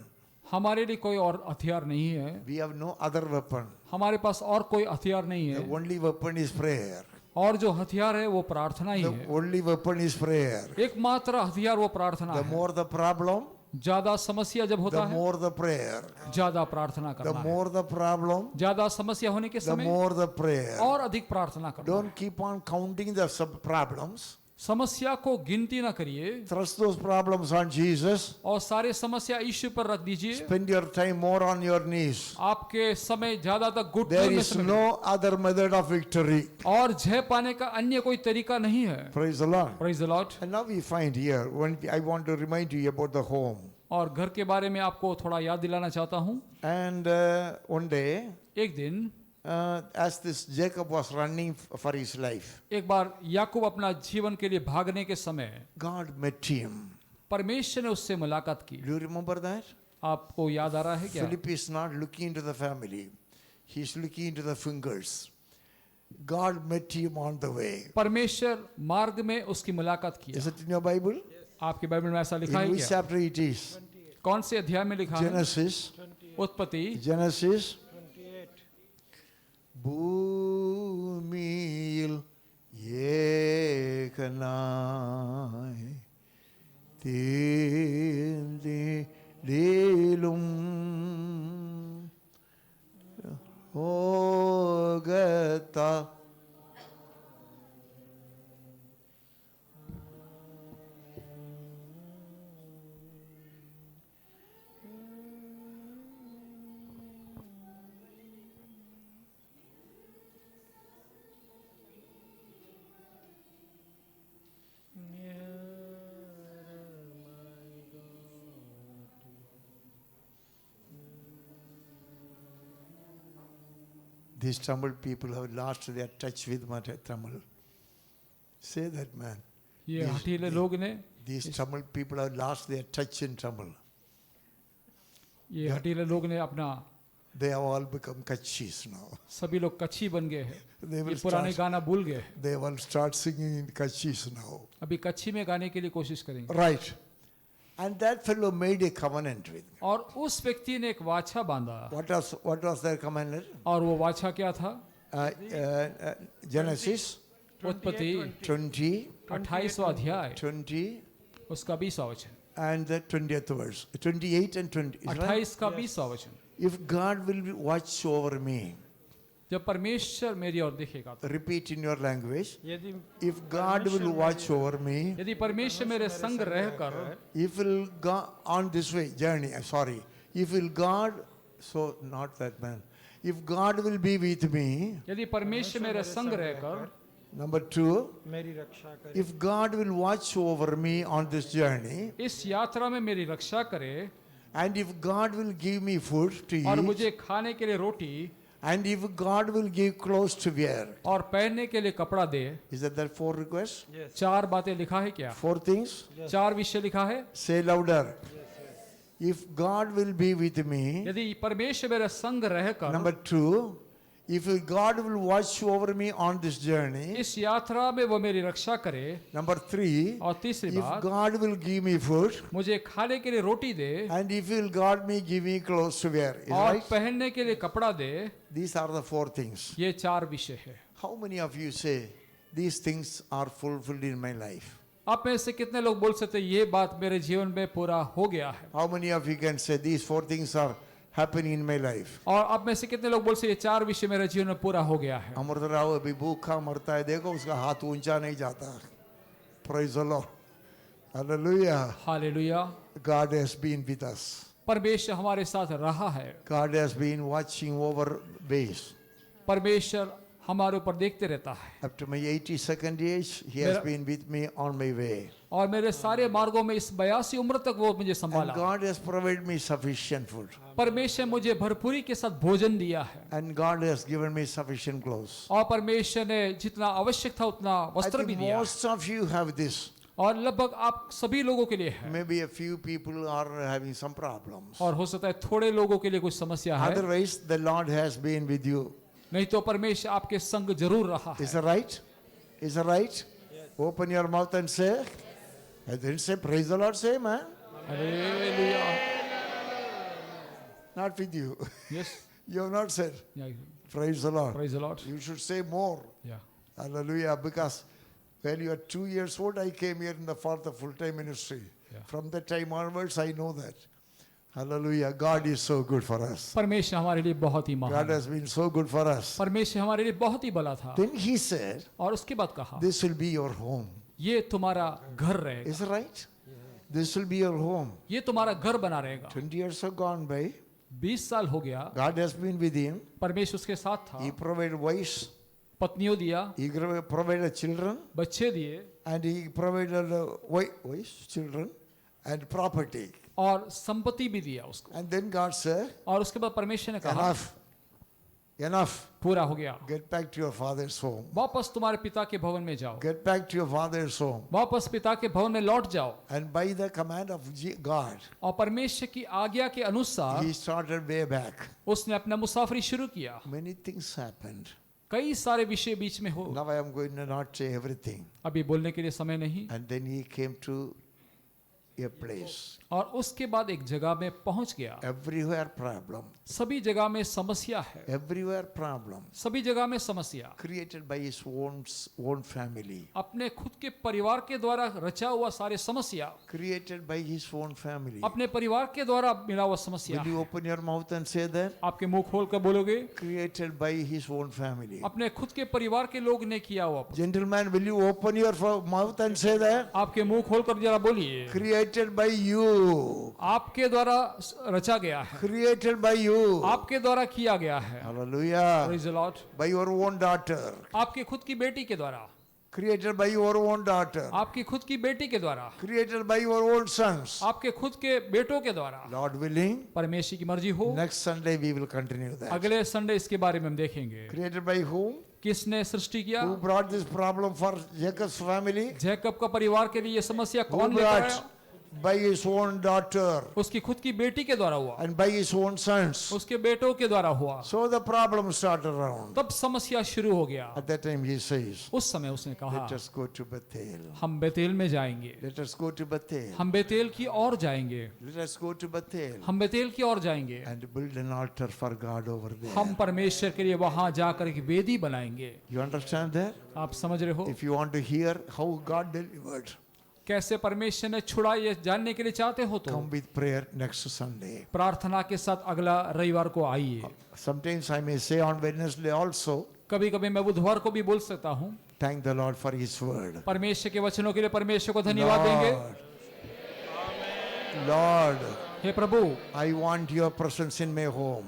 हमारे लिए कोई और हथियार नहीं है। We have no other weapon. हमारे पास और कोई हथियार नहीं The है। only weapon is prayer. और जो हथियार है वो प्रार्थना ही The है। only weapon is prayer. एकमात्र हथियार वो प्रार्थना The है। more the problem, ज्यादा समस्या जब होता the है more the prayer. ज्यादा प्रार्थना The करना है। more the problem, ज्यादा समस्या होने के the समय more the prayer. और अधिक प्रार्थना करना है। Don't keep on counting the sub problems. समस्या को गिनती ना करिए Thrust those problems on Jesus. और सारे समस्या यीशु पर रख दीजिए। Spend your time more on your knees. आपके समय ज्यादा तक There घुटनों में is समय no other method of victory. और जय पाने का अन्य कोई तरीका नहीं है। Praise the Lord. Praise the Lord। And now we find here, I want to remind you about the home. और घर के बारे में आपको थोड़ा याद दिलाना चाहता हूँ। And one day, एक दिन as this Jacob was running for his life, एक बार याकूब अपना जीवन के लिए भागने के समय God met him. परमेश्वर ने उससे मुलाकात की। Do you remember that? आपको याद आ रहा है क्या? Philip is not looking into the family. He's looking into the fingers. God met him on the way. परमेश्वर मार्ग में उसकी मुलाकात Is किया। it in your Bible? आपके बाइबल में ऐसा लिखा In है which क्या? chapter it is? कौन से अध्याय में लिखा है? Genesis. उत्पत्ति Genesis. ഭൂമിയിൽ ഏകനായി തീർന്നിടലും ഓഗത്ത These Tamil people have lost their touch with Tamil. Say that, man. ये हठीले लोग ने These Tamil people have lost their touch in Tamil. ये हठीले लोग ने अपना They have all become Kachis now. सभी लोग कच्छी बन गए हैं। They will ये पुराने start- गाना भूल गए हैं। They will start singing in Kachis now. अभी कच्छी में गाने के लिए कोशिश करेंगे। Right. And that fellow made a covenant with me. और उस व्यक्ति ने एक वाचा बांधा। What was their covenant? और वो वाचा क्या था? Genesis उत्पत्ति 20, 28वां अध्याय 20 उसका 20वां वचन। and the 20th verse. 28 and 20. Is right? 28 का 20वां वचन। If God will watch over me, जब परमेश्वर मेरी ओर देखेगा तो repeat in your language. यदि If God will watch over me, यदि परमेश्वर मेरे संग रहकर if will God on this way journey, sorry, if will God, so not that man, if God will be with me, यदि परमेश्वर मेरे संग रहकर number 2, मेरी रक्षा करे, if God will watch over me on this journey, इस यात्रा में मेरी रक्षा करे and if God will give me food to और eat, मुझे खाने के लिए रोटी and if God will give clothes to wear, और पहनने के लिए कपड़ा दे। is that there 4 requests? चार बातें लिखा है क्या? 4 things? चार विषय लिखा है। Say louder. If God will be with me, यदि परमेश्वर मेरे संग रहकर number 2, if God will watch over me on this journey, इस यात्रा में वो मेरी रक्षा करे number 3, और तीसरी if बात God will give me food, मुझे खाने के लिए रोटी दे and if will God may give me clothes to wear. Is और right? पहनने के लिए कपड़ा दे। These are the 4 things. ये चार विषय है। How many of you say these things are fulfilled in my life? आप में से कितने लोग बोल सकते हैं ये बात मेरे जीवन में पूरा हो गया है? How many of you can say these 4 things are happening in my life? और आप में से कितने लोग बोल सकते हैं ये चार विषय मेरे जीवन में पूरा हो गया है? अमृतराव अभी भूखा मरता है, देखो उसका हाथ ऊंचा नहीं जाता. Praise the Lord. Hallelujah. Hallelujah. God has been with us. परमेश्वर हमारे साथ रहा है। God has been watching over ways. परमेश्वर हमारे ऊपर देखते रहता है। Up to my 82nd age, He has been with me on my way. और मेरे सारे मार्गों में इस 82 उम्र तक वो मुझे And संभाला। God has provided me sufficient food. परमेश्वर मुझे भरपूरी के साथ भोजन दिया है। And God has given me sufficient clothes. और परमेश्वर ने जितना आवश्यक था उतना I वस्त्र भी think दिया। most of you have this. और लगभग आप सभी लोगों के लिए है। Maybe a few people are having some problems. और हो सकता है थोड़े लोगों के लिए कुछ समस्या है। Otherwise, the Lord has been with you. नहीं तो परमेश्वर आपके संग जरूर रहा है। Is that right? Is that right? Open your mouth and say. I didn't say praise the Lord, say man. Hallelujah. Not with you. Yes. You have not said Yeah. praise the Lord. Praise the Lord. You should say more. Yeah. Hallelujah. Because when you are 2 years old, I came here for the full-time ministry. Yeah. From that time onwards, I know that. Hallelujah. God is so good for us. परमेश्वर हमारे लिए बहुत ही God महान है। has been so good for us. परमेश्वर हमारे लिए बहुत ही भला था। Then He said, और उसके बाद कहा, this will be your home. ये तुम्हारा घर रहेगा। Is that right? This will be your home. ये तुम्हारा घर बना रहेगा। 20 years have gone by. 20 साल हो गया। God has been with him. परमेश्वर उसके साथ था। He provided wives. पत्नियों दिया, He provided children. बच्चे दिए, And He provided wives, children, and property. और संपत्ति भी दिया उसको। And then God said, और उसके बाद परमेश्वर ने कहा, enough. Enough. पूरा हो गया। Get back to your father's home. वापस तुम्हारे पिता के भवन में जाओ। Get back to your father's home. वापस पिता के भवन में लौट जाओ। And by the command of God, और परमेश्वर की आज्ञा के अनुसार He started way back. उसने अपना मुसाफरी शुरू किया। Many things happened. कई सारे विषय बीच में हो। Now I am going to not say everything. अभी बोलने के लिए समय नहीं। And then He came to a place. और उसके बाद एक जगह में पहुंच गया। Everywhere problem. सभी जगह में समस्या है। Everywhere problem. सभी जगह में समस्या। Created by His own family. अपने खुद के परिवार के द्वारा रचा हुआ सारे समस्या। Created by His own family. अपने परिवार के द्वारा मिला हुआ समस्या। Will you open your mouth and say that? आपके मुंह खोल कर बोलोगे? Created by His own family. अपने खुद के परिवार के लोग ने किया हुआ। Gentlemen, will you open your mouth and say that? आपके मुंह खोल कर जरा बोलिए। Created by you. आपके द्वारा रचा गया है। Created by you. आपके द्वारा किया गया है। Hallelujah. Praise the Lord. By your own daughter. आपके खुद की बेटी के द्वारा। Created by your own daughter. आपकी खुद की बेटी के द्वारा। Created by your own sons. आपके खुद के बेटों के द्वारा। Lord willing. परमेश्वर की मर्जी हो। Next Sunday we will continue that. अगले संडे इसके बारे में हम देखेंगे। Created by whom? किसने सृष्टि किया? Who brought this problem for Jacob's family? Jacob का परिवार के लिए ये समस्या Who कौन लेकर brought? आया? By his own daughter. उसकी खुद की बेटी के द्वारा हुआ। And by his own sons. उसके बेटों के द्वारा हुआ। So the problem started around. तब समस्या शुरू हो गया। At that time he says, उस समय उसने कहा, let us go to Bethel. हम बेतेल में जाएंगे। Let us go to Bethel. हम बेतेल की ओर जाएंगे। Let us go to Bethel. हम बेतेल की ओर जाएंगे। And build an altar for God over there. हम परमेश्वर के लिए वहां जाकर एक वेदी बनाएंगे। You understand that? आप समझ रहे हो? If you want to hear how God delivered, कैसे परमेश्वर ने छुड़ा ये जानने के लिए चाहते हो तो come with prayer next Sunday. प्रार्थना के साथ अगला रविवार को आइए। Sometimes I may say on Wednesday also, कभी कभी मैं बुधवार को भी बोल सकता हूँ। thank the Lord for His word. परमेश्वर के वचनों के लिए परमेश्वर को धन्यवाद देंगे। Lord, hey Prabhu, I want your presence in my home.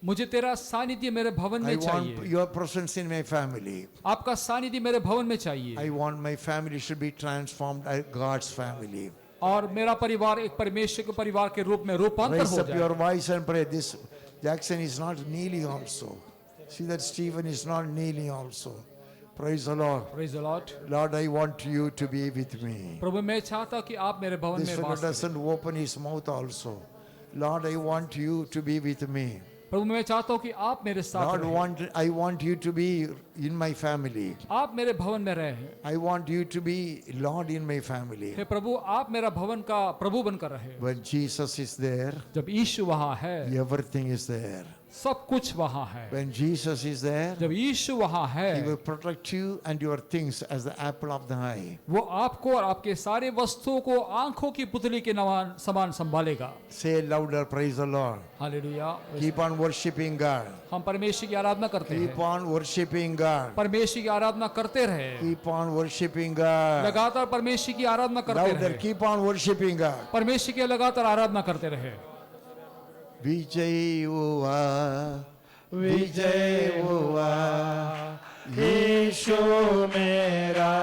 मुझे तेरा सानिध्य मेरे भवन I में want चाहिए। your presence in my family. आपका सानिध्य मेरे भवन में चाहिए। I want my family should be transformed as God's family. और मेरा परिवार एक परमेश्वर के परिवार के रूप में रूपांतर Raise हो up your जाए। voice and pray. This Jackson is not kneeling also. See that Stephen is not kneeling also. Praise the Lord. Praise the Lord. Lord, I want you to be with me. प्रभु मैं चाहता कि आप मेरे भवन This में fellow वास करें। doesn't open his mouth also. Lord, I want you to be with me. प्रभु मैं चाहता हूँ कि आप मेरे साथ Lord, रहें। I want you to be in my family. आप मेरे भवन में रहें। I want you to be Lord in my family. हे प्रभु आप मेरा भवन का प्रभु बनकर रहे। When Jesus is there, जब यीशु वहाँ है, everything is there. सब कुछ वहाँ है। When Jesus is there, जब यीशु वहाँ He will है, protect you and your things as the apple of the eye. वो आपको और आपके सारे वस्तुओं को आंखों की पुतली के समान संभालेगा। Say louder, praise the Lord. Hallelujah. Keep on worshiping God. हम परमेश्वर की आराधना करते Keep हैं। on worshiping God. परमेश्वर की आराधना करते रहे। Keep on worshiping God. लगातार परमेश्वर की आराधना करते Louder, रहे। keep on worshiping God. परमेश्वर की लगातार आराधना करते रहे। विजय हुआ, विजय हुआ, यीशु मेरा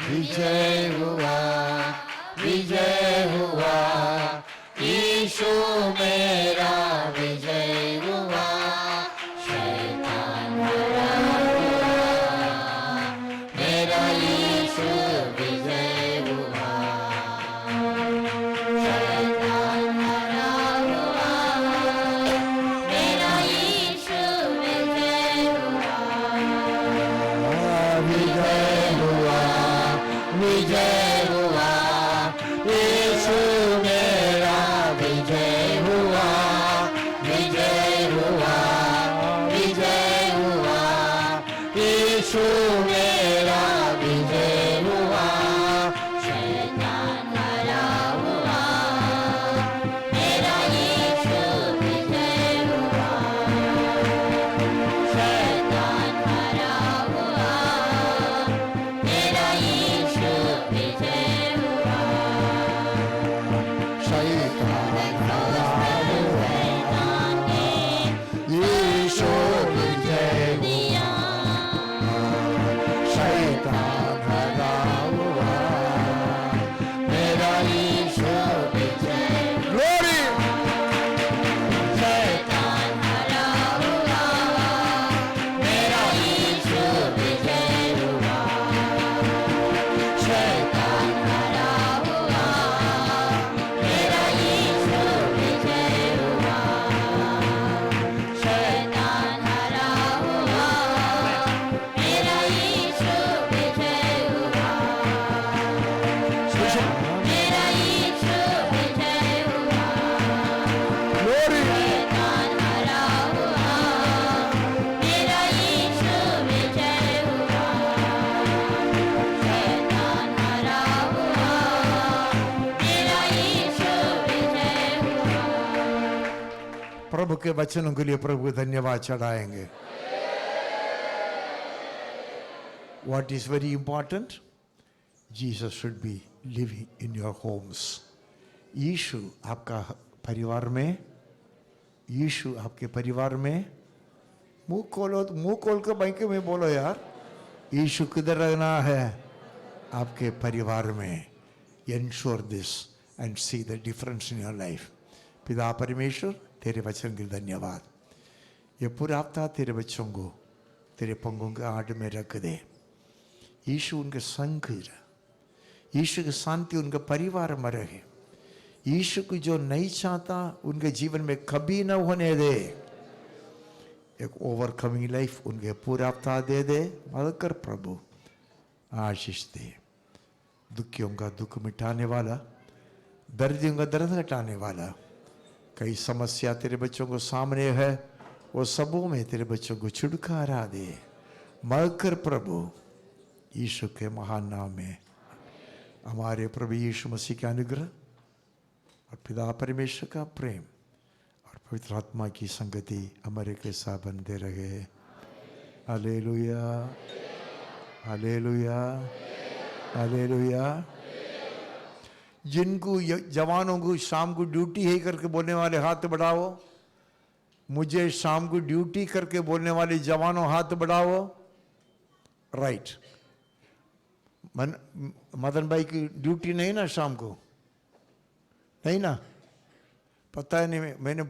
विजय हुआ, विजय हुआ, यीशु मेरा विजय हुआ, शैतान हरा हुआ, मेरा यीशु विजय हुआ, शैतान हरा हुआ, मेरा यीशु विजय हुआ, विजय हुआ, विजय हुआ, यीशु मेरा विजय हुआ, विजय हुआ, विजय हुआ, यीशु मेरा विजय हुआ, शैतान हरा हुआ, मेरा यीशु विजय हुआ, शैतान हरा हुआ, मेरा यीशु विजय हुआ, शैतान हरा हुआ, यीशु विजय हुआ, शैतान हरा हुआ, मेरा यीशु विजय ग्लोरी, शैतान हरा हुआ, मेरा यीशु विजय हुआ, शैतान हरा हुआ, मेरा यीशु विजय हुआ, शैतान हरा हुआ, मेरा यीशु विजय हुआ, मेरा यीशु विजय हुआ, शैतान हरा हुआ, मेरा यीशु विजय हुआ, शैतान हरा हुआ, मेरा यीशु विजय हुआ। प्रभु के वचनों के लिए प्रभु को धन्यवाद चढ़ाएंगे। What is very important? Jesus should be living in your homes. यीशु आपका परिवार में, यीशु आपके परिवार में, मुंह खोल कर बैंक में बोलो यार, यीशु किधर रहना है? आपके परिवार में। Ensure this and see the difference in your life. पिता परमेश्वर, तेरे वचन के लिए धन्यवाद। ये पूरा हफ्ता तेरे बच्चों को तेरे पंगों के आड़ में रख दे। यीशु उनके संग रहे, यीशु की शांति उनके परिवार में रहे। यीशु को जो नहीं चाहता उनके जीवन में कभी न होने दे। एक ओवरकमिंग लाइफ उनके पूरा हफ्ता दे दे। मदद कर प्रभु, आशीष दे। दुखियों का दुख मिटाने वाला, दर्दियों का दर्द हटाने वाला। कई समस्या तेरे बच्चों को सामने है, वो सबों में तेरे बच्चों को छुटकारा दे। मदद कर प्रभु, यीशु के महान नाम में। हमारे प्रभु यीशु मसीह के अनुग्रह और पिता परमेश्वर का प्रेम और पवित्र आत्मा की संगति हमारे के साथ बनते रहे। Hallelujah, hallelujah, hallelujah. जिनको जवानों को शाम को ड्यूटी है करके बोलने वाले हाथ बढ़ाओ। मुझे शाम को ड्यूटी करके बोलने वाले जवानों हाथ बढ़ाओ। राइट। मदन भाई की ड्यूटी नहीं ना शाम को, नहीं ना? पता है नहीं, मैंने